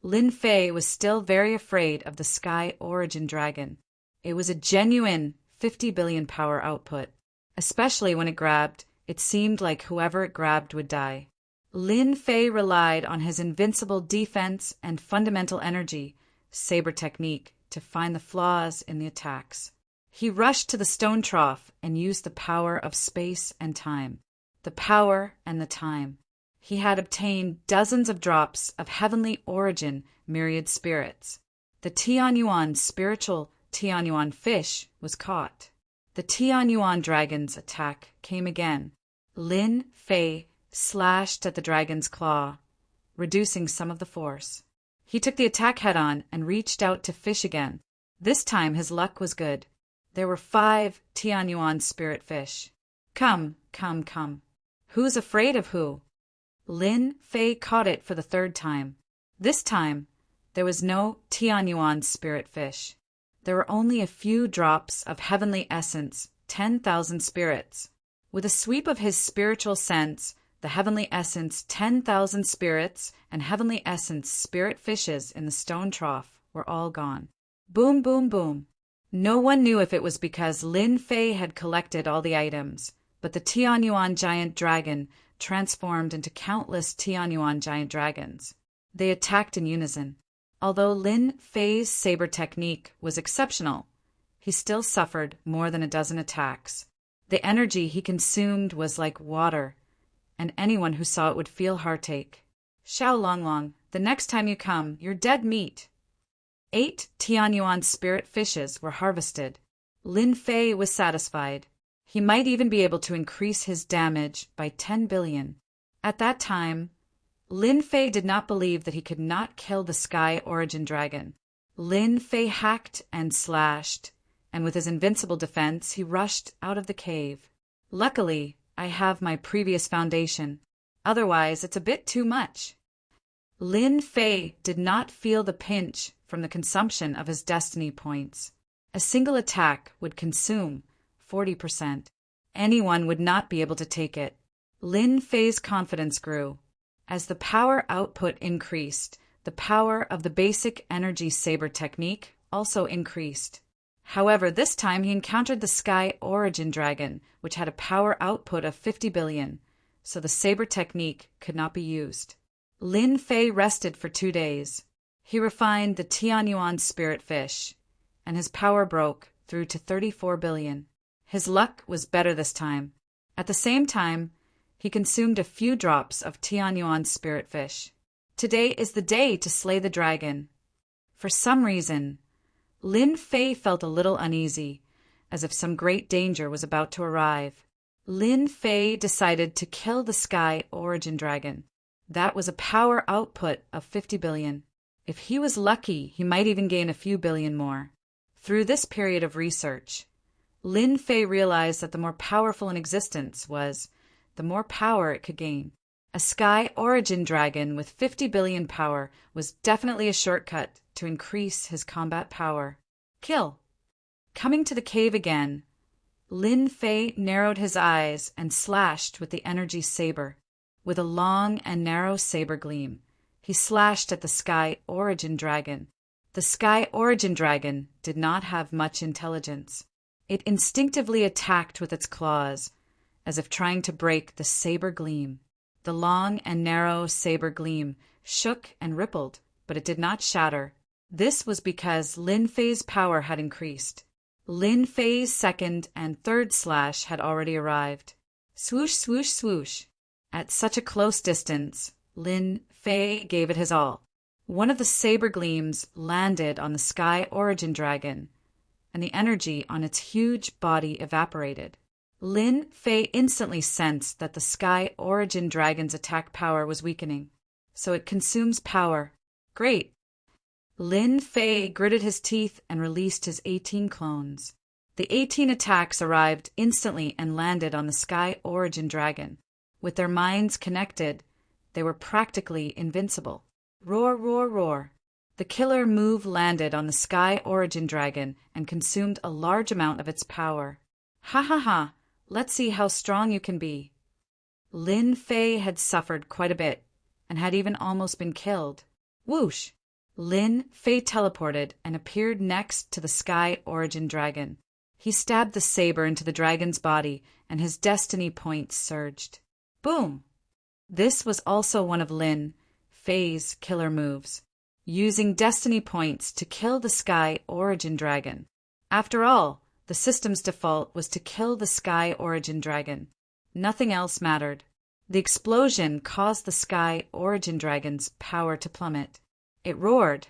Lin Fei was still very afraid of the Sky Origin Dragon. It was a genuine 50 billion power output. Especially when it grabbed, it seemed like whoever it grabbed would die. Lin Fei relied on his invincible defense and fundamental energy, saber technique, to find the flaws in the attacks. He rushed to the stone trough and used the power of space and time. The power and the time. He had obtained dozens of drops of heavenly origin myriad spirits. The Tianyuan spiritual Tianyuan fish was caught. The Tianyuan dragon's attack came again. Lin Fei slashed at the dragon's claw, reducing some of the force. He took the attack head-on and reached out to fish again. This time his luck was good. There were 5 Tianyuan spirit fish. Come, come, come. Who's afraid of who? Lin Fei caught it for the 3rd time. This time, there was no Tianyuan spirit fish. There were only a few drops of heavenly essence, 10,000 spirits. With a sweep of his spiritual sense, the heavenly essence 10,000 spirits and heavenly essence spirit fishes in the stone trough were all gone. Boom, boom, boom. No one knew if it was because Lin Fei had collected all the items, but the Tianyuan giant dragon transformed into countless Tianyuan giant dragons. They attacked in unison. Although Lin Fei's saber technique was exceptional, he still suffered more than a dozen attacks. The energy he consumed was like water, and anyone who saw it would feel heartache. Xiao Longlong, the next time you come, you're dead meat. 8 Tianyuan spirit fishes were harvested. Lin Fei was satisfied. He might even be able to increase his damage by 10 billion. At that time, Lin Fei did not believe that he could not kill the Sky Origin Dragon. Lin Fei hacked and slashed, and with his invincible defense, he rushed out of the cave. Luckily, I have my previous foundation. Otherwise, it's a bit too much. Lin Fei did not feel the pinch from the consumption of his destiny points. A single attack would consume 40%. Anyone would not be able to take it. Lin Fei's confidence grew. As the power output increased, the power of the basic energy saber technique also increased. However, this time he encountered the Sky Origin Dragon, which had a power output of 50 billion, so the saber technique could not be used. Lin Fei rested for 2 days. He refined the Tianyuan spirit fish, and his power broke through to 34 billion. His luck was better this time. At the same time, he consumed a few drops of Tianyuan spirit fish. Today is the day to slay the dragon. For some reason, Lin Fei felt a little uneasy, as if some great danger was about to arrive. Lin Fei decided to kill the Sky Origin Dragon. That was a power output of 50 billion. If he was lucky, he might even gain a few billion more. Through this period of research, Lin Fei realized that the more powerful an existence was, the more power it could gain. A Sky Origin Dragon with 50 billion power was definitely a shortcut to increase his combat power. Kill. Coming to the cave again, Lin Fei narrowed his eyes and slashed with the energy saber. With a long and narrow saber gleam, he slashed at the Sky Origin Dragon. The Sky Origin Dragon did not have much intelligence. It instinctively attacked with its claws, as if trying to break the saber gleam. The long and narrow saber gleam shook and rippled, but it did not shatter. This was because Lin Fei's power had increased. Lin Fei's 2nd and 3rd slash had already arrived. Swoosh, swoosh, swoosh. At such a close distance, Lin Fei gave it his all. One of the saber gleams landed on the Sky Origin Dragon, and the energy on its huge body evaporated. Lin Fei instantly sensed that the Sky Origin Dragon's attack power was weakening. So it consumes power. Great. Lin Fei gritted his teeth and released his 18 clones. The 18 attacks arrived instantly and landed on the Sky Origin Dragon. With their minds connected, they were practically invincible. Roar, roar, roar. The killer move landed on the Sky Origin Dragon and consumed a large amount of its power. Ha ha ha, let's see how strong you can be. Lin Fei had suffered quite a bit and had even almost been killed. Whoosh! Lin Fei teleported and appeared next to the Sky Origin Dragon. He stabbed the saber into the dragon's body and his destiny points surged. Boom! This was also one of Lin Fei's killer moves, using destiny points to kill the Sky Origin Dragon. After all, the system's default was to kill the Sky Origin Dragon. Nothing else mattered. The explosion caused the Sky Origin Dragon's power to plummet. It roared,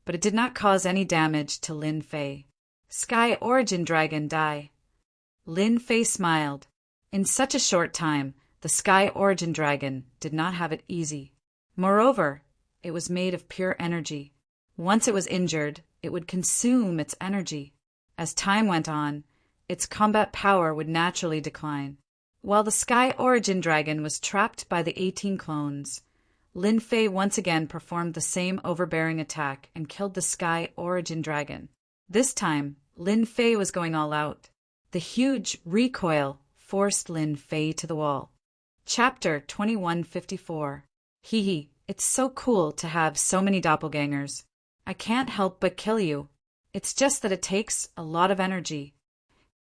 but it did not cause any damage to Lin Fei. Sky Origin Dragon die. Lin Fei smiled. In such a short time, the Sky Origin Dragon did not have it easy. Moreover, it was made of pure energy. Once it was injured, it would consume its energy. As time went on, its combat power would naturally decline. While the Sky Origin Dragon was trapped by the 18 clones, Lin Fei once again performed the same overbearing attack and killed the Sky Origin Dragon. This time, Lin Fei was going all out. The huge recoil forced Lin Fei to the wall. Chapter 2154. Hee hee, it's so cool to have so many doppelgangers. I can't help but kill you. It's just that it takes a lot of energy.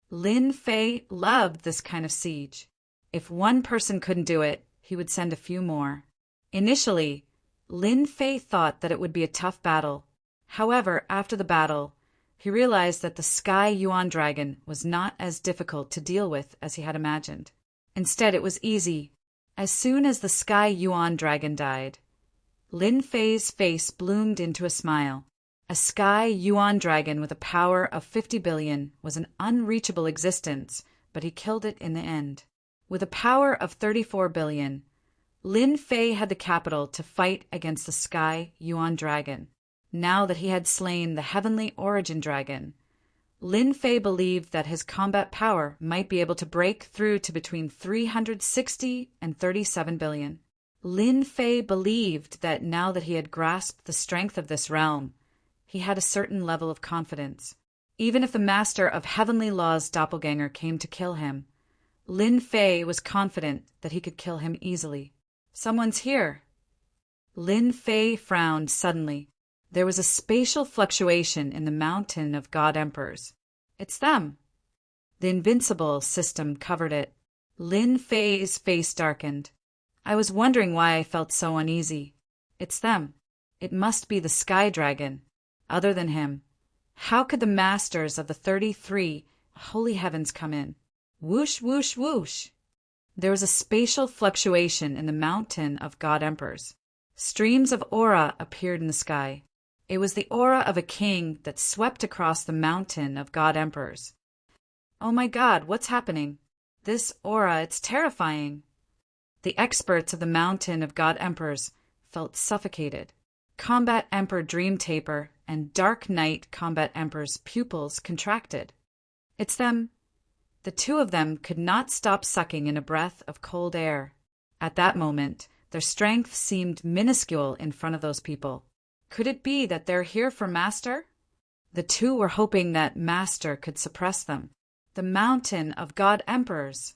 Lin Fei loved this kind of siege. If one person couldn't do it, he would send a few more. Initially, Lin Fei thought that it would be a tough battle. However, after the battle, he realized that the Sky Yuan Dragon was not as difficult to deal with as he had imagined. Instead, it was easy. As soon as the Sky Yuan Dragon died, Lin Fei's face bloomed into a smile. A Sky Yuan Dragon with a power of 50 billion was an unreachable existence, but he killed it in the end. With a power of 34 billion, Lin Fei had the capital to fight against the Sky Yuan Dragon. Now that he had slain the Heavenly Origin Dragon, Lin Fei believed that his combat power might be able to break through to between 360 and 37 billion. Lin Fei believed that now that he had grasped the strength of this realm, he had a certain level of confidence. Even if the Master of Heavenly Law's doppelganger came to kill him, Lin Fei was confident that he could kill him easily. Someone's here. Lin Fei frowned suddenly. There was a spatial fluctuation in the mountain of God Emperors. It's them. The invincible system covered it. Lin Fei's face darkened. I was wondering why I felt so uneasy. It's them. It must be the Sky Dragon. Other than him, how could the masters of the 33 holy heavens come in? Whoosh, whoosh, whoosh. There was a spatial fluctuation in the mountain of God Emperors. Streams of aura appeared in the sky. It was the aura of a king that swept across the mountain of God Emperors. Oh my God, what's happening? This aura, it's terrifying. The experts of the mountain of God Emperors felt suffocated. Combat Emperor Dream Taper and Dark Knight Combat Emperor's pupils contracted. It's them. The two of them could not stop sucking in a breath of cold air. At that moment, their strength seemed minuscule in front of those people. Could it be that they're here for Master? The two were hoping that Master could suppress them. The mountain of God Emperors.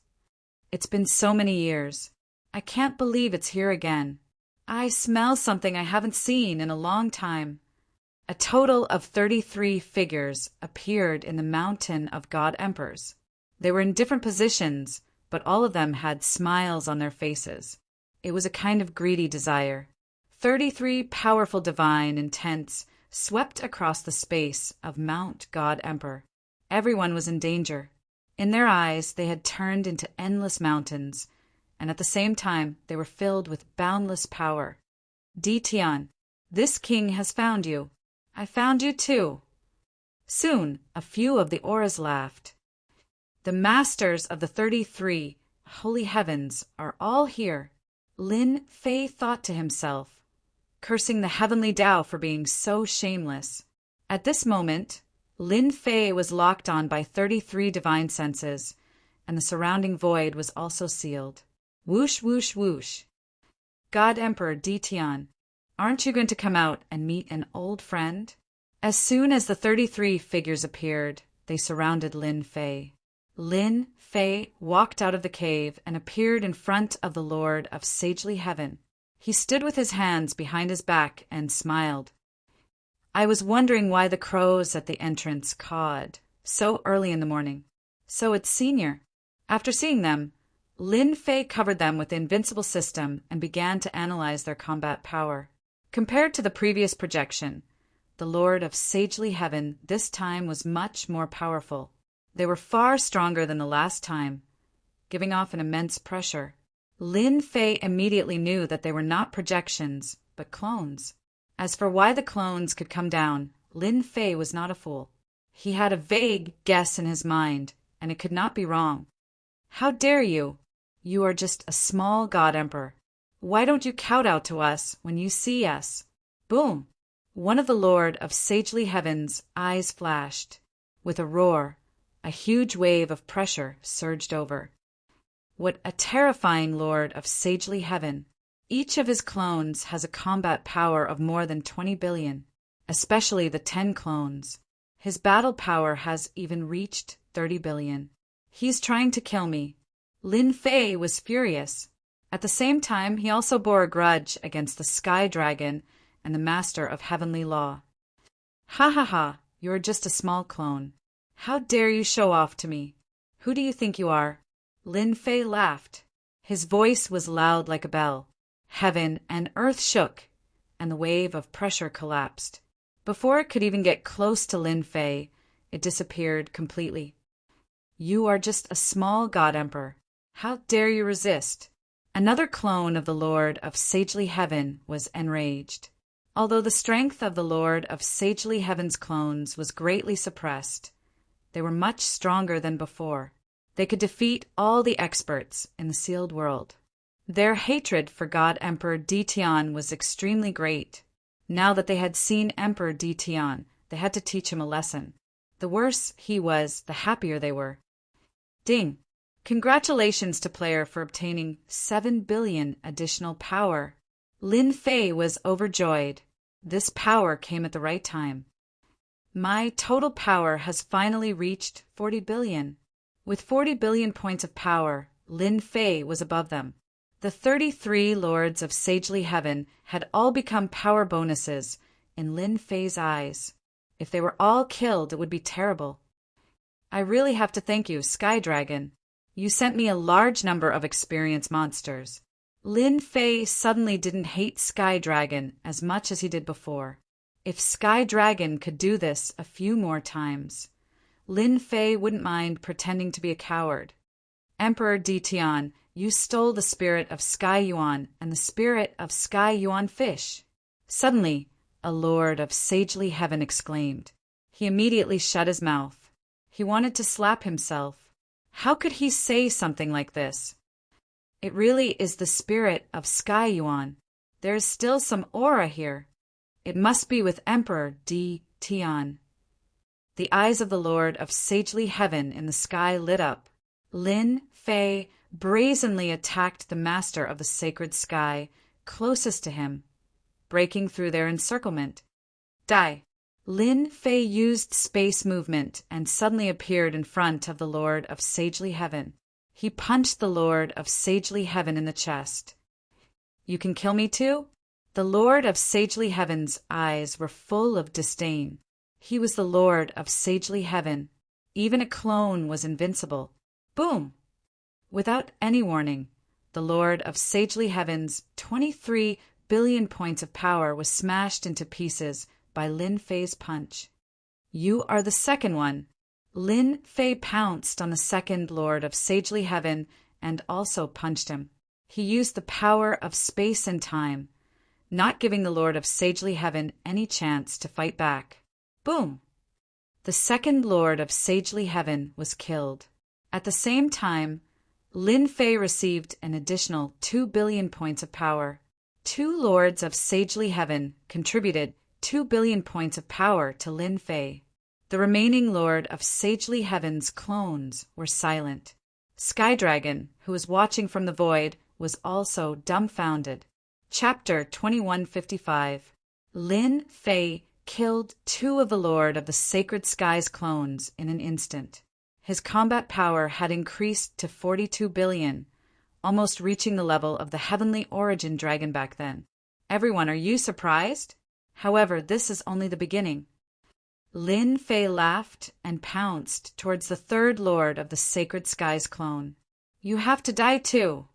It's been so many years. I can't believe it's here again. I smell something I haven't seen in a long time. A total of 33 figures appeared in the mountain of God Emperors. They were in different positions, but all of them had smiles on their faces. It was a kind of greedy desire. 33 powerful divine intents swept across the space of Mount God Emperor. Everyone was in danger. In their eyes, they had turned into endless mountains, and at the same time they were filled with boundless power. Tian, this king has found you. I found you too. Soon, a few of the auras laughed. The masters of the 33 holy heavens are all here. Lin Fei thought to himself, cursing the heavenly Tao for being so shameless. At this moment, Lin Fei was locked on by 33 divine senses, and the surrounding void was also sealed. Whoosh, whoosh, whoosh. God Emperor Tian, aren't you going to come out and meet an old friend? As soon as the 33 figures appeared, they surrounded Lin Fei. Lin Fei walked out of the cave and appeared in front of the Lord of Sagely Heaven. He stood with his hands behind his back and smiled. I was wondering why the crows at the entrance cawed so early in the morning. So it's senior. After seeing them, Lin Fei covered them with the invincible system and began to analyze their combat power. Compared to the previous projection, the Lord of Sagely Heaven this time was much more powerful. They were far stronger than the last time, giving off an immense pressure. Lin Fei immediately knew that they were not projections, but clones. As for why the clones could come down, Lin Fei was not a fool. He had a vague guess in his mind, and it could not be wrong. How dare you? You are just a small god emperor. Why don't you kowtow to us when you see us? Boom! One of the Lord of Sagely Heaven's eyes flashed. With a roar, a huge wave of pressure surged over. What a terrifying Lord of Sagely Heaven! Each of his clones has a combat power of more than 20 billion, especially the 10 clones. His battle power has even reached 30 billion. He's trying to kill me. Lin Fei was furious. At the same time, he also bore a grudge against the Sky Dragon and the Master of Heavenly Law. Ha ha ha, you're just a small clone. How dare you show off to me? Who do you think you are? Lin Fei laughed. His voice was loud like a bell. Heaven and earth shook, and the wave of pressure collapsed. Before it could even get close to Lin Fei, it disappeared completely. You are just a small god emperor. How dare you resist? Another clone of the Lord of Sagely Heaven was enraged. Although the strength of the Lord of Sagely Heaven's clones was greatly suppressed, they were much stronger than before. They could defeat all the experts in the sealed world. Their hatred for God Emperor Tian was extremely great. Now that they had seen Emperor Tian, they had to teach him a lesson. The worse he was, the happier they were. Ding! Congratulations to player for obtaining 7 billion additional power. Lin Fei was overjoyed. This power came at the right time. My total power has finally reached 40 billion. With 40 billion points of power, Lin Fei was above them. The 33 Lords of Sagely Heaven had all become power bonuses in Lin Fei's eyes. If they were all killed, it would be terrible. I really have to thank you, Sky Dragon. You sent me a large number of experience monsters. Lin Fei suddenly didn't hate Sky Dragon as much as he did before. If Sky Dragon could do this a few more times, Lin Fei wouldn't mind pretending to be a coward. Emperor Tian, you stole the spirit of Sky Yuan and the spirit of Sky Yuan Fish. Suddenly, a Lord of Sagely Heaven exclaimed. He immediately shut his mouth. He wanted to slap himself. How could he say something like this? It really is the spirit of Sky Yuan. There is still some aura here. It must be with Emperor Tian. The eyes of the Lord of Sagely Heaven in the sky lit up. Lin Fei brazenly attacked the master of the sacred sky closest to him, breaking through their encirclement. Die! Lin Fei used space movement and suddenly appeared in front of the Lord of Sagely Heaven. He punched the Lord of Sagely Heaven in the chest. You can kill me too? The Lord of Sagely Heaven's eyes were full of disdain. He was the Lord of Sagely Heaven. Even a clone was invincible. Boom! Without any warning, the Lord of Sagely Heaven's 23 billion points of power was smashed into pieces by Lin Fei's punch. You are the second one. Lin Fei pounced on the second Lord of Sagely Heaven and also punched him. He used the power of space and time, not giving the Lord of Sagely Heaven any chance to fight back. Boom! The second Lord of Sagely Heaven was killed. At the same time, Lin Fei received an additional 2 billion points of power. 2 Lords of Sagely Heaven contributed 2 billion points of power to Lin Fei. The remaining Lord of Sagely Heaven's clones were silent. Sky Dragon, who was watching from the void, was also dumbfounded. Chapter 2155. Lin Fei killed 2 of the Lord of the Sacred Sky's clones in an instant. His combat power had increased to 42 billion, almost reaching the level of the Heavenly Origin dragon back then. Everyone, are you surprised? However, this is only the beginning. Lin Fei laughed and pounced towards the third Lord of the Sacred Sky's clone. You have to die too.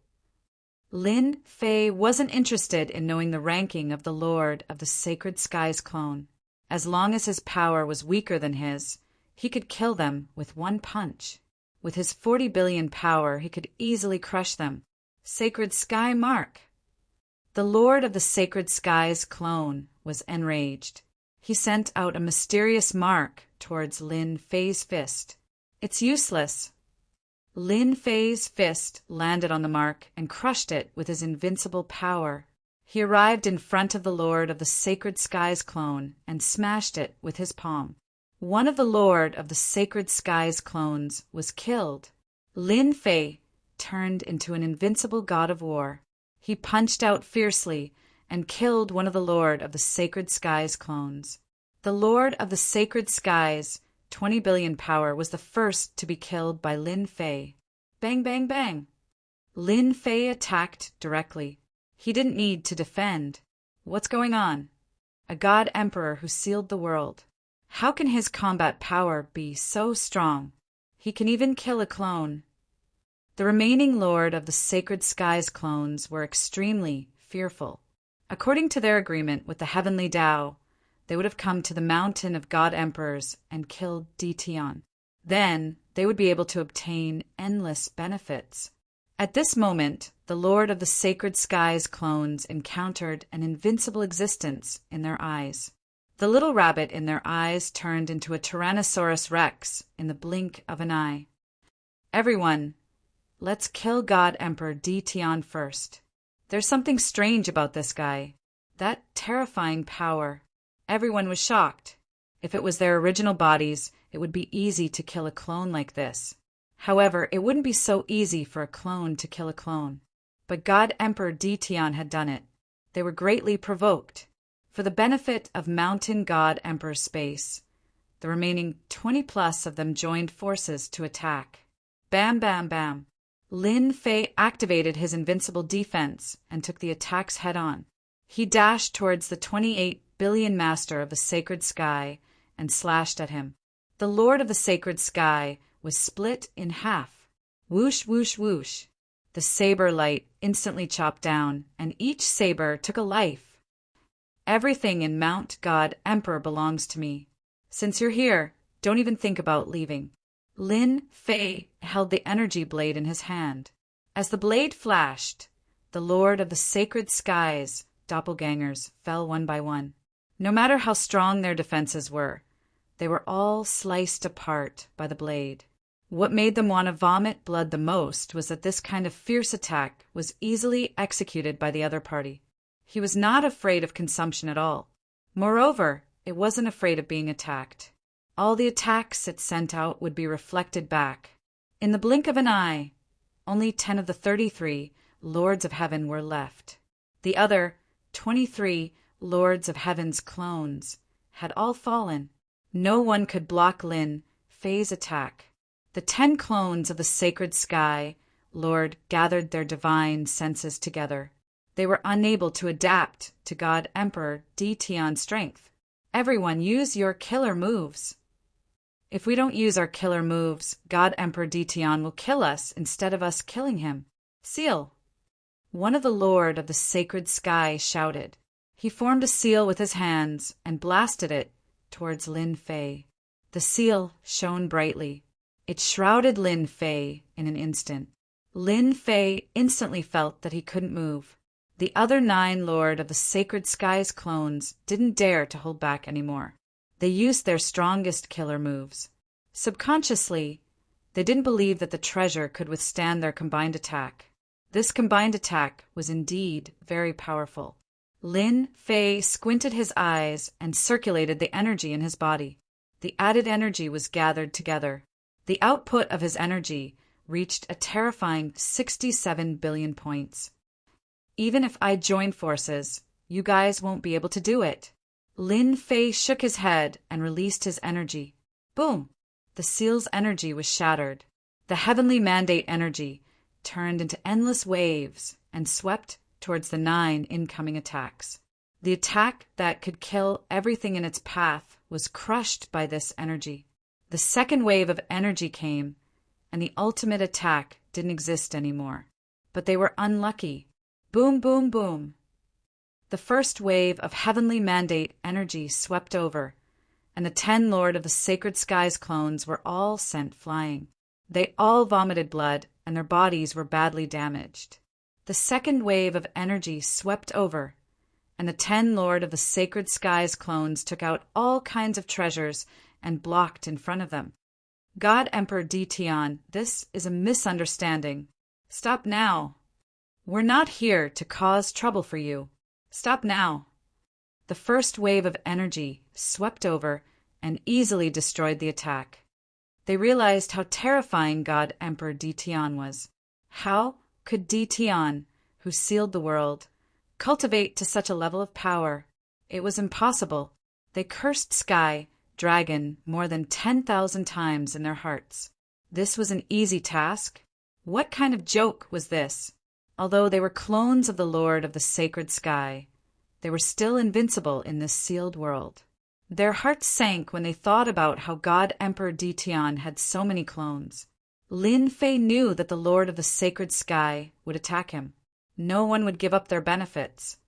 Lin Fei wasn't interested in knowing the ranking of the Lord of the Sacred Sky's clone. As long as his power was weaker than his, he could kill them with one punch. With his 40 billion power, he could easily crush them. Sacred Sky Mark. The Lord of the Sacred Sky's clone was enraged. He sent out a mysterious mark towards Lin Fei's fist. It's useless. Lin Fei's fist landed on the mark and crushed it with his invincible power. He arrived in front of the Lord of the Sacred Sky's clone and smashed it with his palm. One of the Lord of the Sacred Sky's clones was killed. Lin Fei turned into an invincible god of war. He punched out fiercely and killed one of the Lord of the Sacred Sky's clones. The Lord of the Sacred Sky's 20 billion power was the first to be killed by Lin Fei. Bang, bang, bang. Lin Fei attacked directly. He didn't need to defend. What's going on? A god emperor who sealed the world. How can his combat power be so strong? He can even kill a clone. The remaining Lord of the Sacred Sky's clones were extremely fearful. According to their agreement with the Heavenly Tao, they would have come to the Mountain of God Emperors and killed Ditian. Then they would be able to obtain endless benefits. At this moment, the Lord of the Sacred Sky's clones encountered an invincible existence in their eyes. The little rabbit in their eyes turned into a Tyrannosaurus Rex in the blink of an eye. Everyone, let's kill God Emperor Ditian first. There's something strange about this guy. That terrifying power. Everyone was shocked. If it was their original bodies, it would be easy to kill a clone like this. However, it wouldn't be so easy for a clone to kill a clone. But God Emperor Ditian had done it. They were greatly provoked. For the benefit of Mountain God Emperor Space, the remaining 20+ of them joined forces to attack. Bam, bam, bam. Lin Fei activated his invincible defense and took the attacks head-on. He dashed towards the 28 billion Master of the Sacred Sky and slashed at him. The Lord of the Sacred Sky was split in half. Whoosh, whoosh, whoosh. The saber light instantly chopped down, and each saber took a life. Everything in Mount God Emperor belongs to me. Since you're here, don't even think about leaving. Lin Fei held the energy blade in his hand. As the blade flashed, the Lord of the Sacred Sky's doppelgangers fell one by one. No matter how strong their defenses were, they were all sliced apart by the blade. What made them want to vomit blood the most was that this kind of fierce attack was easily executed by the other party. He was not afraid of consumption at all. Moreover, it wasn't afraid of being attacked. All the attacks it sent out would be reflected back. In the blink of an eye, only 10 of the 33 Lords of Heaven were left. The other 23 Lords of Heaven's clones had all fallen. No one could block Lin Fei's attack. The 10 clones of the Sacred Sky Lord gathered their divine senses together. They were unable to adapt to God Emperor Ditian's strength. Everyone, use your killer moves. If we don't use our killer moves, God Emperor Ditian will kill us instead of us killing him. Seal. One of the Lord of the Sacred Sky shouted. He formed a seal with his hands and blasted it towards Lin Fei. The seal shone brightly. It shrouded Lin Fei in an instant. Lin Fei instantly felt that he couldn't move. The other 9 Lord of the Sacred Skies clones didn't dare to hold back anymore. They used their strongest killer moves. Subconsciously, they didn't believe that the treasure could withstand their combined attack. This combined attack was indeed very powerful. Lin Fei squinted his eyes and circulated the energy in his body. The added energy was gathered together. The output of his energy reached a terrifying 67 billion points. Even if I join forces, you guys won't be able to do it. Lin Fei shook his head and released his energy. Boom! The seal's energy was shattered. The heavenly mandate energy turned into endless waves and swept towards the 9 incoming attacks. The attack that could kill everything in its path was crushed by this energy. The second wave of energy came, and the ultimate attack didn't exist anymore. But they were unlucky. Boom, boom, boom. The first wave of heavenly mandate energy swept over, and the 10 Lord of the Sacred Skies clones were all sent flying. They all vomited blood, and their bodies were badly damaged. The second wave of energy swept over, and the 10 Lord of the Sacred Skies clones took out all kinds of treasures and blocked in front of them. God Emperor Detian, this is a misunderstanding. Stop now. We're not here to cause trouble for you. Stop now. The first wave of energy swept over and easily destroyed the attack. They realized how terrifying God Emperor Detian was. How could Detian, who sealed the world, cultivate to such a level of power? It was impossible. They cursed Sky Dragon more than 10,000 times in their hearts. This was an easy task. What kind of joke was this? Although they were clones of the Lord of the Sacred Sky, they were still invincible in this sealed world. Their hearts sank when they thought about how God Emperor Detian had so many clones. Lin Fei knew that the Lord of the Sacred Sky would attack him. No one would give up their benefits.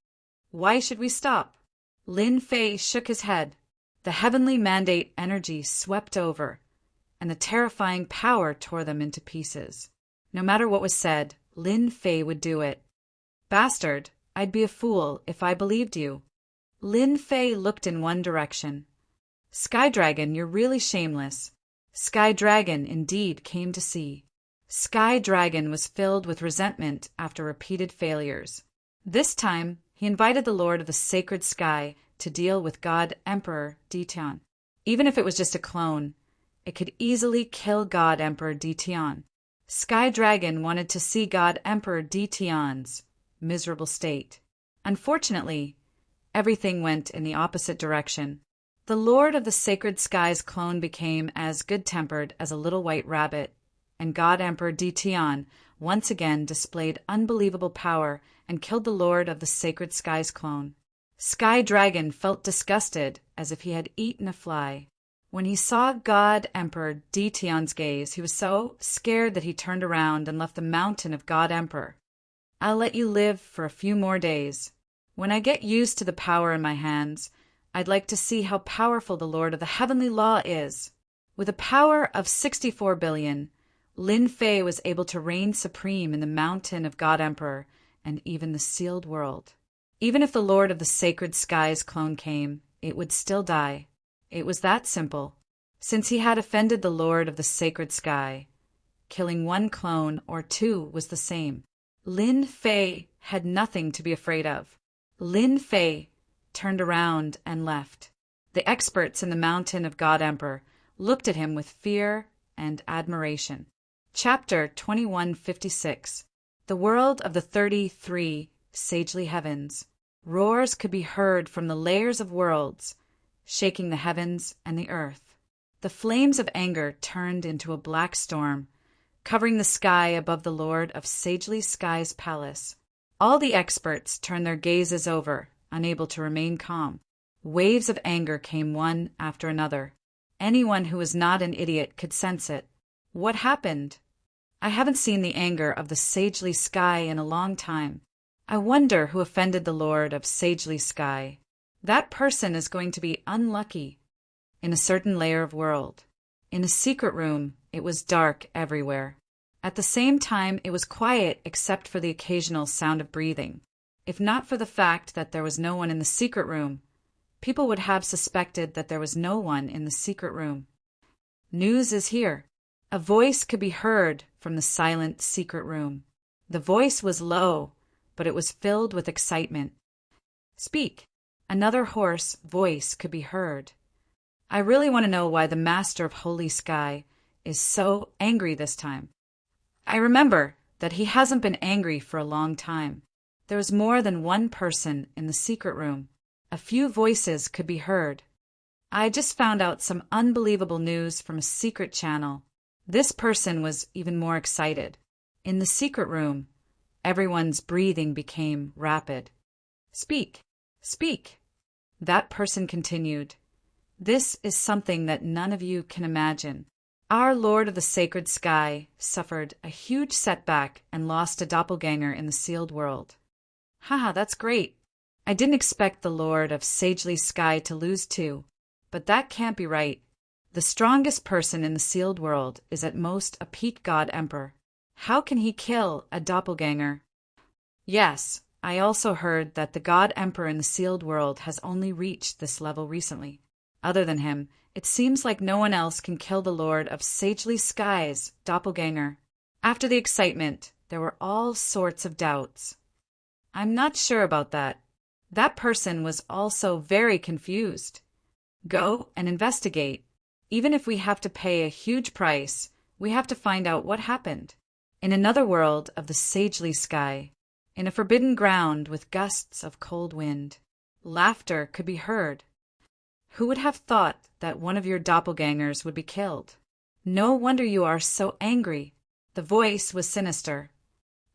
Why should we stop? Lin Fei shook his head. The heavenly mandate energy swept over, and the terrifying power tore them into pieces. No matter what was said, Lin Fei would do it. Bastard, I'd be a fool if I believed you. Lin Fei looked in one direction. Sky Dragon, you're really shameless. Sky Dragon indeed came to see. Sky Dragon was filled with resentment after repeated failures. This time, he invited the Lord of the Sacred Sky to deal with God Emperor Detian. Even if it was just a clone, it could easily kill God Emperor Detian. Sky Dragon wanted to see God Emperor Detian's miserable state. Unfortunately, everything went in the opposite direction. The Lord of the Sacred Skies clone became as good-tempered as a little white rabbit, and God Emperor Detian once again displayed unbelievable power and killed the Lord of the Sacred Skies clone. Sky Dragon felt disgusted, as if he had eaten a fly. When he saw God Emperor Detian's gaze, he was so scared that he turned around and left the mountain of God Emperor. I'll let you live for a few more days. When I get used to the power in my hands, I'd like to see how powerful the Lord of the Heavenly Law is. With a power of 64 billion, Lin Fei was able to reign supreme in the mountain of God Emperor and even the sealed world. Even if the Lord of the Sacred Skies clone came, it would still die. It was that simple. Since he had offended the Lord of the Sacred Sky, killing one clone or 2 was the same. Lin Fei had nothing to be afraid of. Lin Fei turned around and left. The experts in the mountain of God Emperor looked at him with fear and admiration. Chapter 2156. The World of the 33 Sagely Heavens. Roars could be heard from the layers of worlds, shaking the heavens and the earth. The flames of anger turned into a black storm, covering the sky above the Lord of Sagely Sky's palace. All the experts turned their gazes over, unable to remain calm. Waves of anger came one after another. Anyone who was not an idiot could sense it. What happened? I haven't seen the anger of the Sagely Sky in a long time. I wonder who offended the Lord of Sagely Sky. That person is going to be unlucky. In a certain layer of world. In a secret room, it was dark everywhere. At the same time, it was quiet except for the occasional sound of breathing. If not for the fact that there was no one in the secret room, people would have suspected that there was no one in the secret room. News is here. A voice could be heard from the silent secret room. The voice was low, but it was filled with excitement. Speak. Another hoarse voice could be heard. I really want to know why the Master of Holy Sky is so angry this time. I remember that he hasn't been angry for a long time. There was more than one person in the secret room. A few voices could be heard. I just found out some unbelievable news from a secret channel. This person was even more excited. In the secret room, everyone's breathing became rapid. Speak, speak. That person continued. This is something that none of you can imagine. Our Lord of the Sacred Sky suffered a huge setback and lost a doppelganger in the sealed world. Haha, that's great. I didn't expect the Lord of Sagely Sky to lose too, but that can't be right. The strongest person in the sealed world is at most a peak god emperor. How can he kill a doppelganger? Yes, I also heard that the god emperor in the sealed world has only reached this level recently. Other than him, it seems like no one else can kill the Lord of Sagely Sky's doppelganger. After the excitement, there were all sorts of doubts. I'm not sure about that. That person was also very confused. Go and investigate. Even if we have to pay a huge price, we have to find out what happened. In another world of the Sagely Sky, in a forbidden ground with gusts of cold wind, laughter could be heard. Who would have thought that one of your doppelgangers would be killed? No wonder you are so angry. The voice was sinister.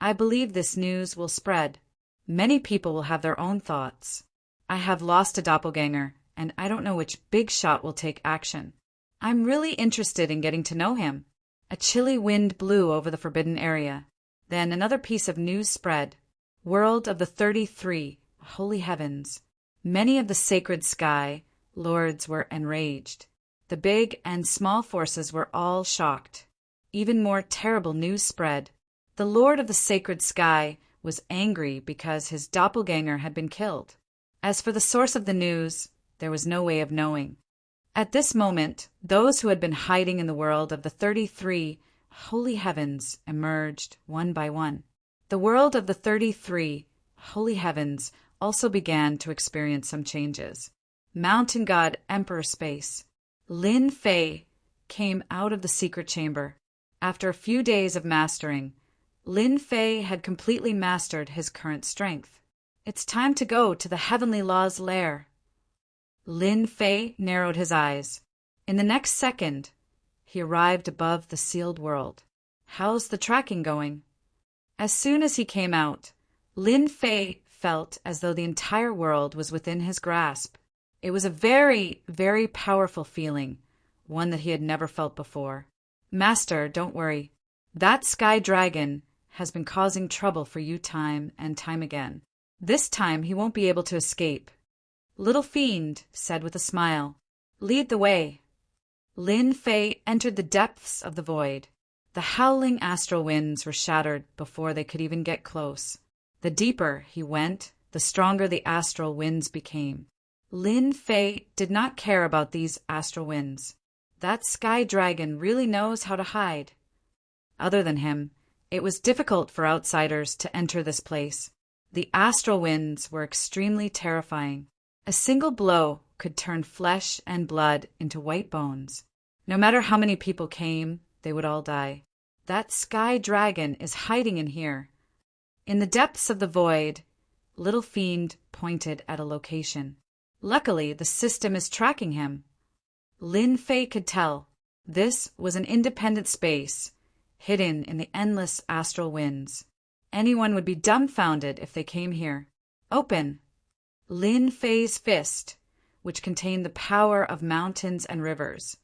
I believe this news will spread. Many people will have their own thoughts. I have lost a doppelganger, and I don't know which big shot will take action. I'm really interested in getting to know him. A chilly wind blew over the forbidden area. Then another piece of news spread. World of the 33, holy heavens. Many of the sacred sky lords were enraged. The big and small forces were all shocked. Even more terrible news spread. The Lord of the sacred sky was angry because his doppelganger had been killed. As for the source of the news, there was no way of knowing. At this moment, those who had been hiding in the world of the 33 holy heavens emerged one by one. The world of the 33 holy heavens also began to experience some changes. Mountain God Emperor Space, Lin Fei, came out of the secret chamber. After a few days of mastering, Lin Fei had completely mastered his current strength. It's time to go to the Heavenly Law's lair. Lin Fei narrowed his eyes. In the next second, he arrived above the sealed world. How's the tracking going? As soon as he came out, Lin Fei felt as though the entire world was within his grasp. It was a very, very powerful feeling, one that he had never felt before. Master, don't worry. That sky dragon has been causing trouble for you time and time again. This time he won't be able to escape. Little Fiend said with a smile, "Lead the way." Lin Fei entered the depths of the void. The howling astral winds were shattered before they could even get close. The deeper he went, the stronger the astral winds became. Lin Fei did not care about these astral winds. That sky dragon really knows how to hide. Other than him, it was difficult for outsiders to enter this place. The astral winds were extremely terrifying. A single blow could turn flesh and blood into white bones. No matter how many people came, they would all die. That sky dragon is hiding in here. In the depths of the void, Little Fiend pointed at a location. Luckily, the system is tracking him. Lin Fei could tell. This was an independent space, hidden in the endless astral winds. Anyone would be dumbfounded if they came here. Open! Lin Fei's fist, which contained the power of mountains and rivers,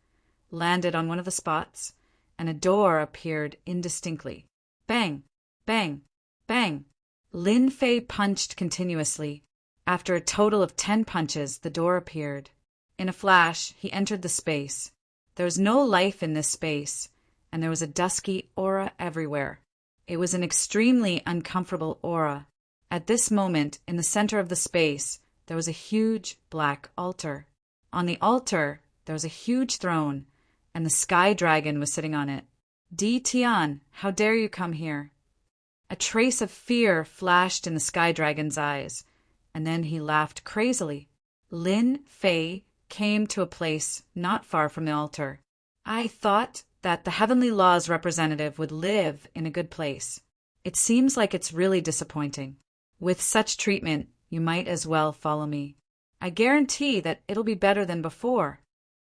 landed on one of the spots, and a door appeared indistinctly. Bang! Bang! Bang! Lin Fei punched continuously. After a total of 10 punches, the door appeared. In a flash, he entered the space. There was no life in this space, and there was a dusky aura everywhere. everywhere. It was an extremely uncomfortable aura. At this moment, in the center of the space, there was a huge black altar. On the altar, there was a huge throne, and the sky dragon was sitting on it. Di Tian, how dare you come here? A trace of fear flashed in the sky dragon's eyes, and then he laughed crazily. Lin Fei came to a place not far from the altar. I thought that the Heavenly Law's representative would live in a good place. It seems like it's really disappointing. With such treatment, you might as well follow me. I guarantee that it'll be better than before.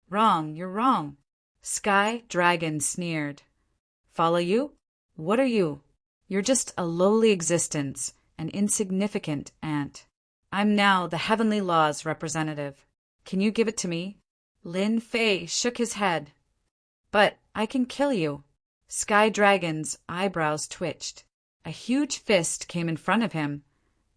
Wrong, you're wrong. Sky Dragon sneered. Follow you? What are you? You're just a lowly existence, an insignificant ant. I'm now the Heavenly Law's representative. Can you give it to me? Lin Fei shook his head. But I can kill you. Sky Dragon's eyebrows twitched. A huge fist came in front of him,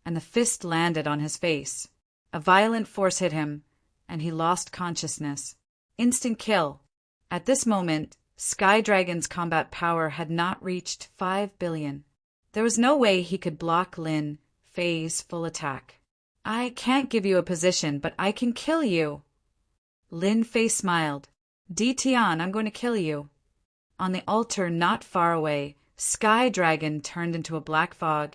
and the fist landed on his face. A violent force hit him, and he lost consciousness. Instant kill. At this moment, Sky Dragon's combat power had not reached 5 billion. There was no way he could block Lin Fei's full attack. I can't give you a position, but I can kill you. Lin Fei smiled. Di Tian, I'm going to kill you. On the altar not far away, Sky Dragon turned into a black fog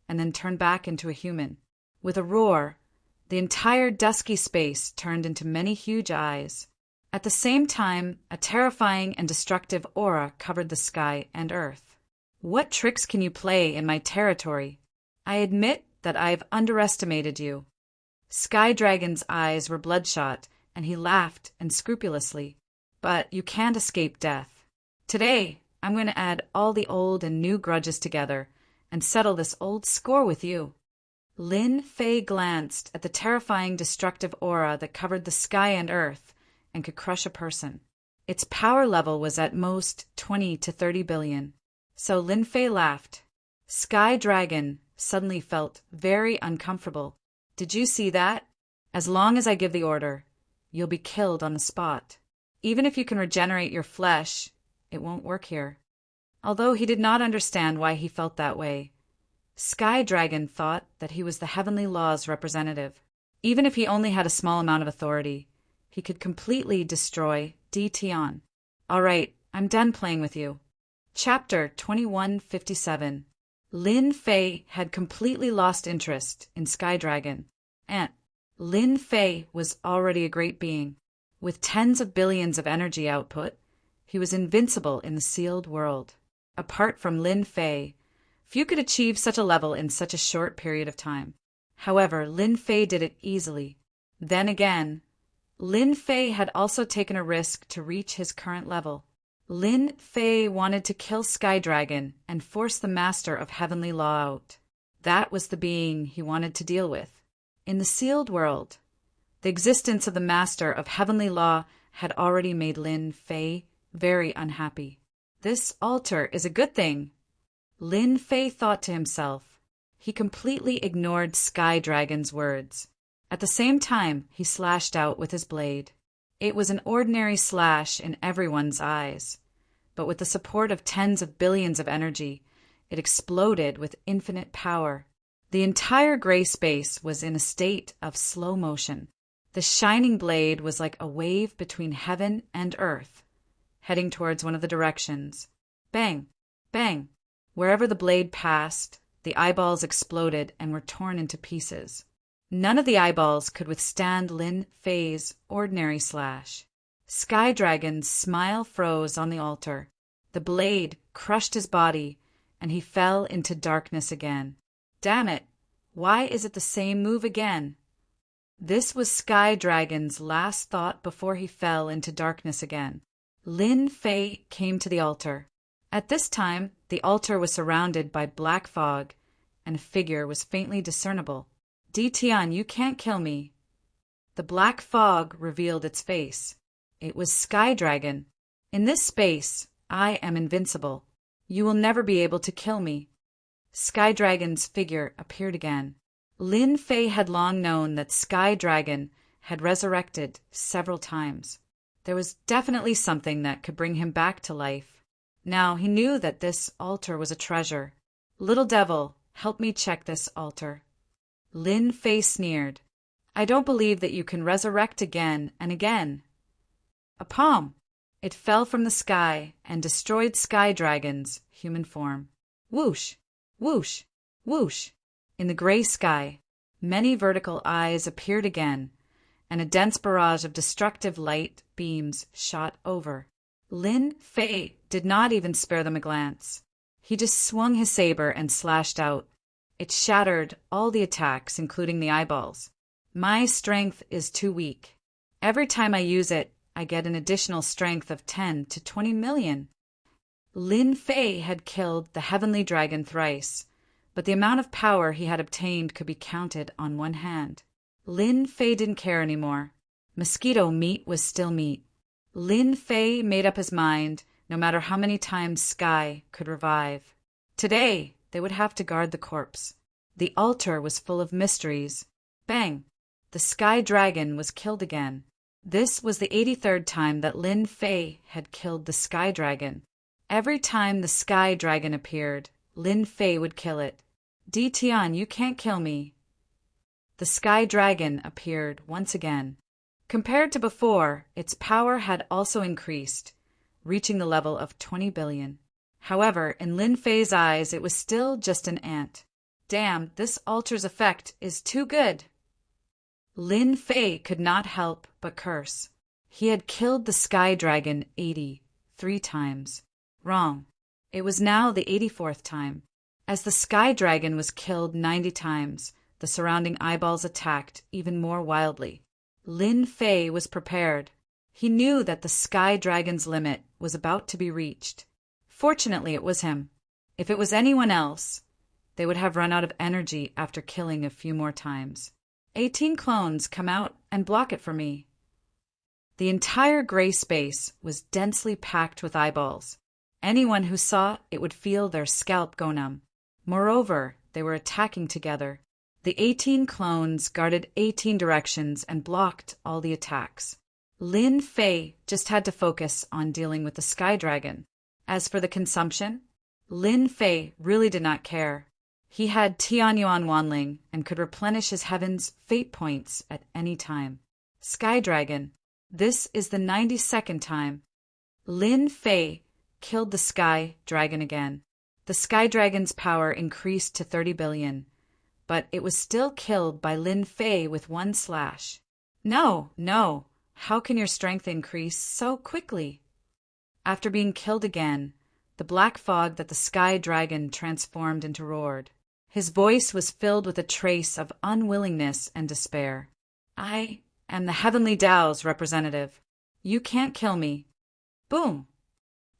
and then turned back into a human. With a roar, the entire dusky space turned into many huge eyes. At the same time, a terrifying and destructive aura covered the sky and earth. What tricks can you play in my territory? I admit that I've underestimated you. Sky Dragon's eyes were bloodshot, and he laughed unscrupulously. But you can't escape death. Today, I'm going to add all the old and new grudges together and settle this old score with you. Lin Fei glanced at the terrifying destructive aura that covered the sky and earth and could crush a person. Its power level was at most 20 to 30 billion. So Lin Fei laughed. Sky Dragon suddenly felt very uncomfortable. Did you see that? As long as I give the order, you'll be killed on the spot. Even if you can regenerate your flesh, it won't work here. Although he did not understand why he felt that way, Sky Dragon thought that he was the Heavenly Law's representative. Even if he only had a small amount of authority, he could completely destroy Di Tian. All right, I'm done playing with you. Chapter 2157. Lin Fei had completely lost interest in Sky Dragon, and Lin Fei was already a great being. With tens of billions of energy output, he was invincible in the sealed world. Apart from Lin Fei, few could achieve such a level in such a short period of time. However, Lin Fei did it easily. Then again, Lin Fei had also taken a risk to reach his current level. Lin Fei wanted to kill Sky Dragon and force the Master of Heavenly Law out. That was the being he wanted to deal with. In the sealed world, the existence of the Master of Heavenly Law had already made Lin Fei very unhappy. This altar is a good thing, Lin Fei thought to himself. He completely ignored Sky Dragon's words. At the same time, he slashed out with his blade. It was an ordinary slash in everyone's eyes, but with the support of tens of billions of energy, it exploded with infinite power. The entire gray space was in a state of slow motion. The shining blade was like a wave between heaven and earth, heading towards one of the directions. Bang! Bang! Wherever the blade passed, the eyeballs exploded and were torn into pieces. None of the eyeballs could withstand Lin Fei's ordinary slash. Sky Dragon's smile froze on the altar. The blade crushed his body, and he fell into darkness again. Damn it! Why is it the same move again? This was Sky Dragon's last thought before he fell into darkness again. Lin Fei came to the altar. At this time, the altar was surrounded by black fog, and a figure was faintly discernible. Di Tian, you can't kill me. The black fog revealed its face. It was Sky Dragon. In this space, I am invincible. You will never be able to kill me. Sky Dragon's figure appeared again. Lin Fei had long known that Sky Dragon had resurrected several times. There was definitely something that could bring him back to life. Now he knew that this altar was a treasure. Little devil, help me check this altar. Lin Fei sneered. I don't believe that you can resurrect again and again. A palm. It fell from the sky and destroyed Sky Dragon's human form. Whoosh, whoosh, whoosh. In the gray sky, many vertical eyes appeared again, and a dense barrage of destructive light beams shot over. Lin Fei did not even spare them a glance. He just swung his saber and slashed out. It shattered all the attacks, including the eyeballs. My strength is too weak. Every time I use it, I get an additional strength of 10 to 20 million. Lin Fei had killed the heavenly dragon thrice, but the amount of power he had obtained could be counted on one hand. Lin Fei didn't care anymore. Mosquito meat was still meat. Lin Fei made up his mind, no matter how many times Sky could revive. Today, they would have to guard the corpse. The altar was full of mysteries. Bang! The Sky Dragon was killed again. This was the 83rd time that Lin Fei had killed the Sky Dragon. Every time the Sky Dragon appeared, Lin Fei would kill it. Di Tian, you can't kill me. The Sky Dragon appeared once again. Compared to before, its power had also increased, reaching the level of 20 billion. However, in Lin Fei's eyes, it was still just an ant. Damn, this altar's effect is too good. Lin Fei could not help but curse. He had killed the Sky Dragon 83 times. Wrong. It was now the 84th time. As the Sky Dragon was killed 90 times, the surrounding eyeballs attacked even more wildly. Lin Fei was prepared. He knew that the Sky Dragon's limit was about to be reached. Fortunately, it was him. If it was anyone else, they would have run out of energy after killing a few more times. 18 clones, come out and block it for me. The entire gray space was densely packed with eyeballs. Anyone who saw it would feel their scalp go numb. Moreover, they were attacking together. The 18 clones guarded 18 directions and blocked all the attacks. Lin Fei just had to focus on dealing with the Sky Dragon. As for the consumption, Lin Fei really did not care. He had Tianyuan Wanling and could replenish his heaven's fate points at any time. Sky Dragon. This is the 92nd time. Lin Fei killed the Sky Dragon again. The Sky Dragon's power increased to 30 billion, but it was still killed by Lin Fei with one slash. No, no. How can your strength increase so quickly? After being killed again, the black fog that the Sky Dragon transformed into roared. His voice was filled with a trace of unwillingness and despair. I am the Heavenly Tao's representative. You can't kill me. Boom!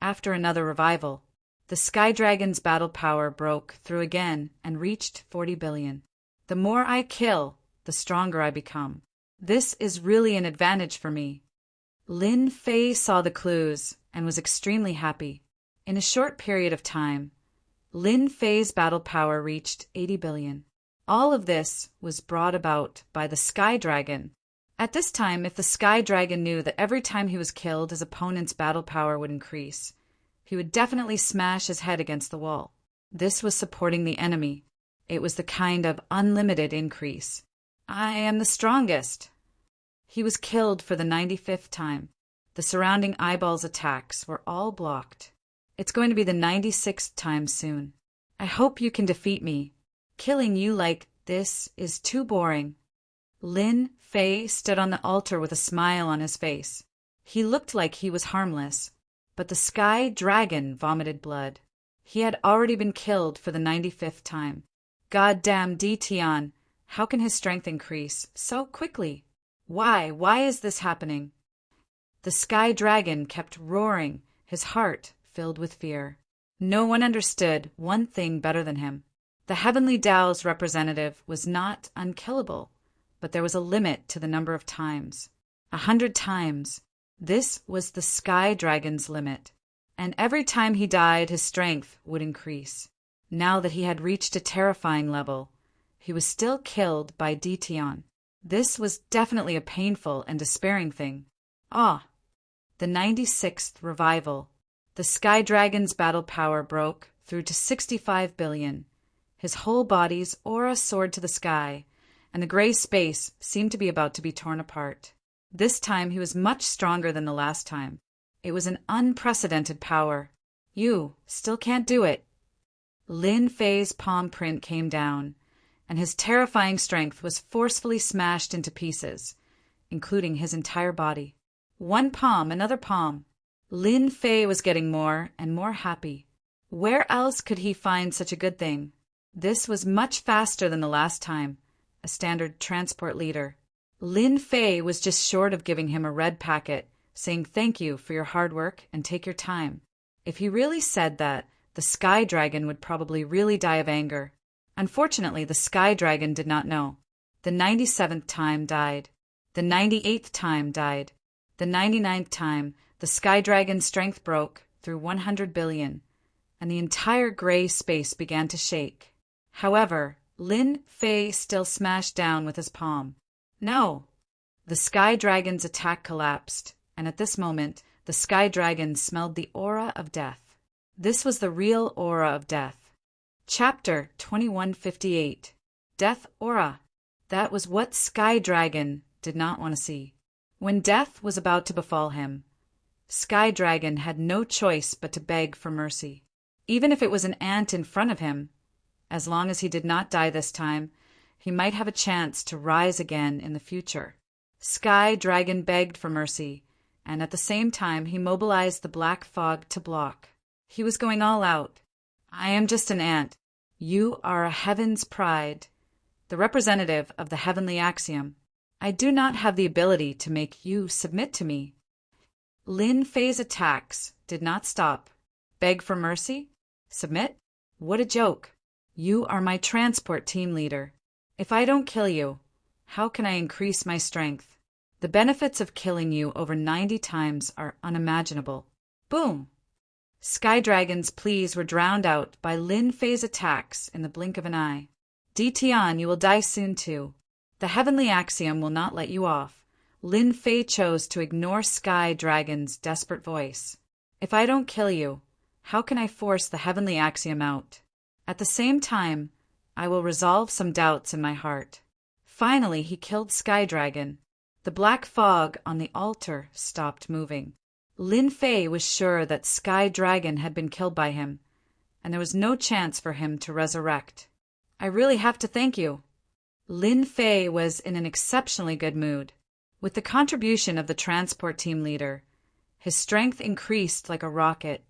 After another revival, the Sky Dragon's battle power broke through again and reached 40 billion. The more I kill, the stronger I become. This is really an advantage for me. Lin Fei saw the clues and was extremely happy. In a short period of time, Lin Fei's battle power reached 80 billion. All of this was brought about by the Sky Dragon. At this time, if the Sky Dragon knew that every time he was killed, his opponent's battle power would increase, he would definitely smash his head against the wall. This was supporting the enemy. It was the kind of unlimited increase. I am the strongest. He was killed for the 95th time. The surrounding eyeballs' attacks were all blocked. It's going to be the 96th time soon. I hope you can defeat me. Killing you like this is too boring. Lin Fei stood on the altar with a smile on his face. He looked like he was harmless, but the Sky Dragon vomited blood. He had already been killed for the 95th time. Goddamn Di Tian, how can his strength increase so quickly? Why is this happening? The Sky Dragon kept roaring, his heart filled with fear. No one understood one thing better than him. The Heavenly Tao's representative was not unkillable, but there was a limit to the number of times. 100 times. This was the Sky Dragon's limit. And every time he died, his strength would increase. Now that he had reached a terrifying level, he was still killed by Di Tian. This was definitely a painful and despairing thing. Ah, the 96th revival. The Sky Dragon's battle power broke through to 65 billion. His whole body's aura soared to the sky, and the gray space seemed to be about to be torn apart. This time he was much stronger than the last time. It was an unprecedented power. You still can't do it. Lin Fei's palm print came down, and his terrifying strength was forcefully smashed into pieces, including his entire body. One palm, another palm. Lin Fei was getting more and more happy. Where else could he find such a good thing? This was much faster than the last time, a standard transport leader. Lin Fei was just short of giving him a red packet, saying thank you for your hard work and take your time. If he really said that, the Sky Dragon would probably really die of anger. Unfortunately, the Sky Dragon did not know. The 97th time died. The 98th time died. The 99th time, the Sky Dragon's strength broke through 100 billion, and the entire gray space began to shake. However, Lin Fei still smashed down with his palm. No! The Sky Dragon's attack collapsed, and at this moment, the Sky Dragon smelled the aura of death. This was the real aura of death. Chapter 2158. Death Aura. That was what Sky Dragon did not want to see. When death was about to befall him, Sky Dragon had no choice but to beg for mercy. Even if it was an ant in front of him, as long as he did not die this time, he might have a chance to rise again in the future. Sky Dragon begged for mercy, and at the same time he mobilized the black fog to block. He was going all out. I am just an ant. You are a heaven's pride, the representative of the heavenly axiom. I do not have the ability to make you submit to me. Lin Fei's attacks did not stop. Beg for mercy? Submit? What a joke. You are my transport team leader. If I don't kill you, how can I increase my strength? The benefits of killing you over 90 times are unimaginable. Boom! Sky Dragon's pleas were drowned out by Lin Fei's attacks in the blink of an eye. Tian, you will die soon too. The heavenly axiom will not let you off. Lin Fei chose to ignore Sky Dragon's desperate voice. If I don't kill you, how can I force the heavenly axiom out? At the same time, I will resolve some doubts in my heart. Finally, he killed Sky Dragon. The black fog on the altar stopped moving. Lin Fei was sure that Sky Dragon had been killed by him, and there was no chance for him to resurrect. I really have to thank you. Lin Fei was in an exceptionally good mood. With the contribution of the transport team leader, his strength increased like a rocket,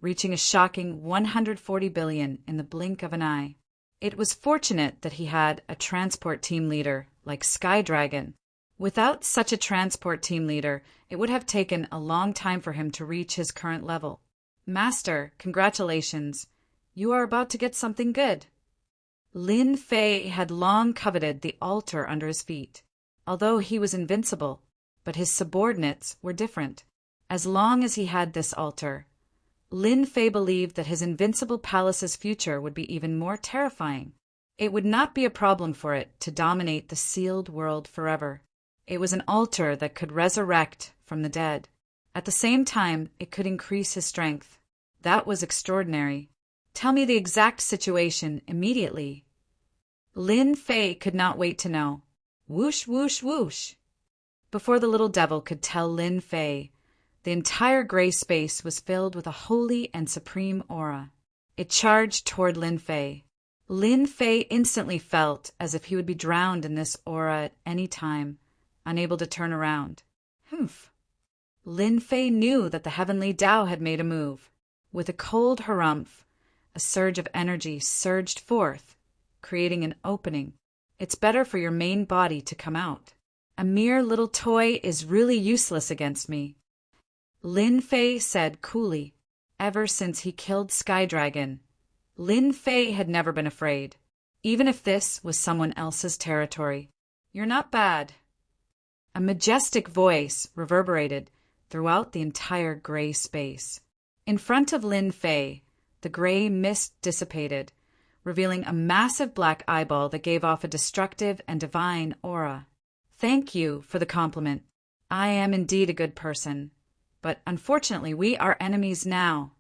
reaching a shocking 140 billion in the blink of an eye. It was fortunate that he had a transport team leader like Sky Dragon. Without such a transport team leader, it would have taken a long time for him to reach his current level. Master, congratulations. You are about to get something good. Lin Fei had long coveted the altar under his feet, although he was invincible, but his subordinates were different. As long as he had this altar, Lin Fei believed that his invincible palace's future would be even more terrifying. It would not be a problem for it to dominate the sealed world forever. It was an altar that could resurrect from the dead. At the same time, it could increase his strength. That was extraordinary. Tell me the exact situation immediately. Lin Fei could not wait to know. Whoosh, whoosh, whoosh. Before the little devil could tell Lin Fei, the entire gray space was filled with a holy and supreme aura. It charged toward Lin Fei. Lin Fei instantly felt as if he would be drowned in this aura at any time, unable to turn around. Humph. Lin Fei knew that the heavenly Tao had made a move. With a cold harumph, a surge of energy surged forth, creating an opening. It's better for your main body to come out. A mere little toy is really useless against me. Lin Fei said coolly. Ever since he killed Sky Dragon, Lin Fei had never been afraid, even if this was someone else's territory. You're not bad. A majestic voice reverberated throughout the entire gray space. In front of Lin Fei, the gray mist dissipated, revealing a massive black eyeball that gave off a destructive and divine aura. Thank you for the compliment. I am indeed a good person, but unfortunately we are enemies now.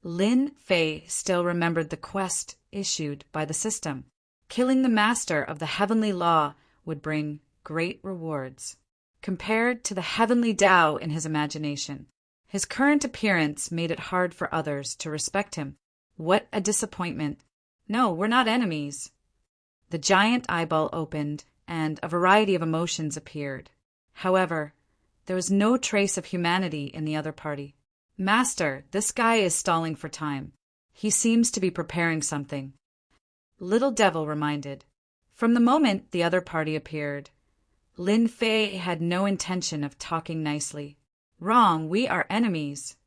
Lin Fei still remembered the quest issued by the system. Killing the master of the heavenly law would bring great rewards. Compared to the heavenly Tao in his imagination, his current appearance made it hard for others to respect him. What a disappointment. No, we're not enemies. The giant eyeball opened, and a variety of emotions appeared. However, there was no trace of humanity in the other party. Master, this guy is stalling for time. He seems to be preparing something. Little Devil reminded. From the moment the other party appeared, Lin Fei had no intention of talking nicely. Wrong, we are enemies.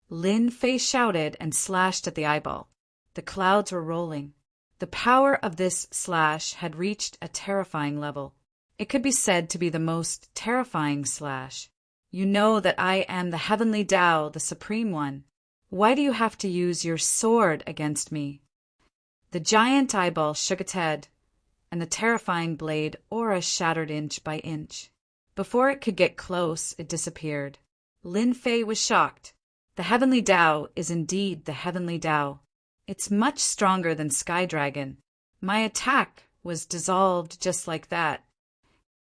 Lin Fei shouted and slashed at the eyeball. The clouds were rolling. The power of this slash had reached a terrifying level. It could be said to be the most terrifying slash. You know that I am the heavenly Tao, the Supreme One. Why do you have to use your sword against me? The giant eyeball shook its head, and the terrifying blade aura shattered inch by inch. Before it could get close, it disappeared. Lin Fei was shocked. The heavenly Tao is indeed the heavenly Tao. It's much stronger than Sky Dragon. My attack was dissolved just like that.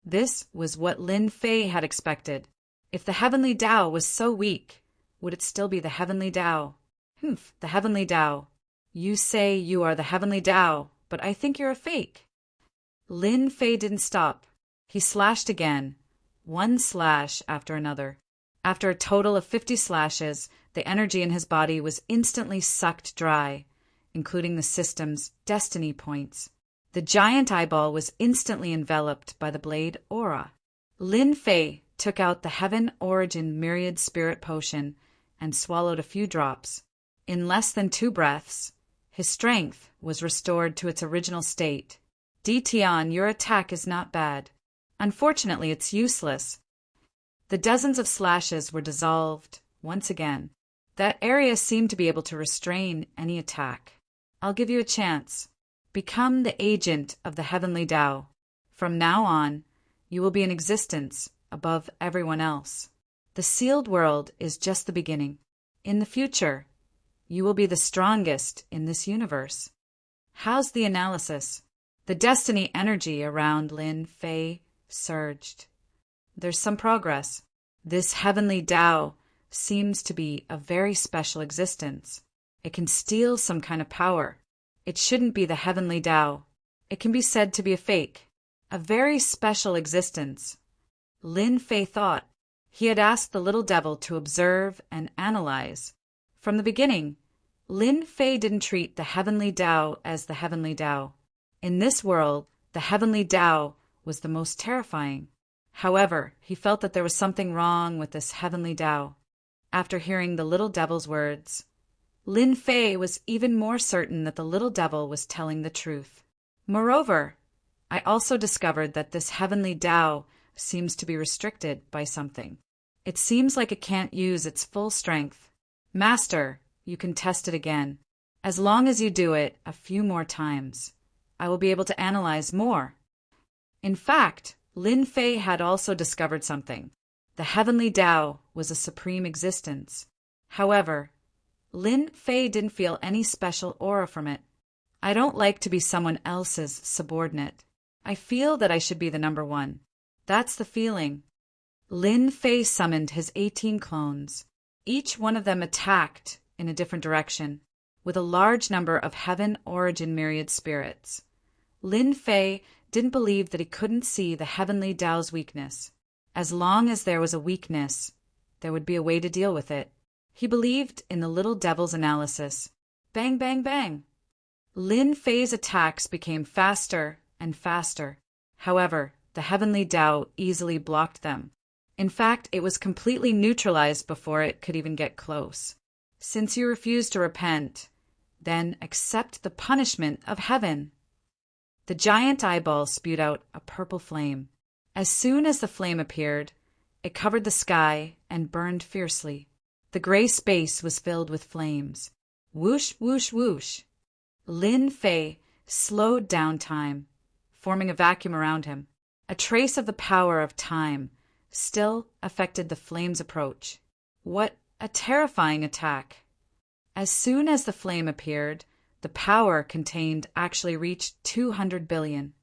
This was what Lin Fei had expected. If the heavenly Tao was so weak, would it still be the heavenly Tao? The heavenly Tao. You say you are the heavenly Tao, but I think you're a fake. Lin Fei didn't stop. He slashed again, one slash after another. After a total of 50 slashes, the energy in his body was instantly sucked dry, including the system's destiny points. The giant eyeball was instantly enveloped by the blade aura. Lin Fei took out the Heaven Origin Myriad Spirit Potion and swallowed a few drops. In less than 2 breaths, his strength was restored to its original state. Tian, your attack is not bad. Unfortunately, it's useless. The dozens of slashes were dissolved once again. That area seemed to be able to restrain any attack. I'll give you a chance. Become the agent of the heavenly Tao. From now on, you will be in existence above everyone else. The sealed world is just the beginning. In the future, you will be the strongest in this universe. How's the analysis? The destiny energy around Lin Fei surged. There's some progress. This heavenly Tao seems to be a very special existence. It can steal some kind of power. It shouldn't be the heavenly Tao. It can be said to be a fake. A very special existence. Lin Fei thought. He had asked the little devil to observe and analyze. From the beginning, Lin Fei didn't treat the heavenly Tao as the heavenly Tao. In this world, the heavenly Tao was the most terrifying. However, he felt that there was something wrong with this heavenly Tao. After hearing the little devil's words, Lin Fei was even more certain that the little devil was telling the truth. Moreover, I also discovered that this heavenly Tao seems to be restricted by something. It seems like it can't use its full strength. Master, you can test it again. As long as you do it a few more times, I will be able to analyze more. In fact, Lin Fei had also discovered something. The heavenly Tao was a supreme existence. However, Lin Fei didn't feel any special aura from it. I don't like to be someone else's subordinate. I feel that I should be the number one. That's the feeling. Lin Fei summoned his 18 clones. Each one of them attacked in a different direction, with a large number of Heaven Origin Myriad spirits. Lin Fei didn't believe that he couldn't see the heavenly Tao's weakness. As long as there was a weakness, there would be a way to deal with it. He believed in the little devil's analysis. Bang, bang, bang. Lin Fei's attacks became faster and faster. However, the heavenly Tao easily blocked them. In fact, it was completely neutralized before it could even get close. Since you refuse to repent, then accept the punishment of heaven. The giant eyeball spewed out a purple flame. As soon as the flame appeared, it covered the sky and burned fiercely. The gray space was filled with flames. Whoosh, whoosh, whoosh. Lin Fei slowed down time, forming a vacuum around him. A trace of the power of time still affected the flame's approach. What a terrifying attack! As soon as the flame appeared, the power contained actually reached 200 billion.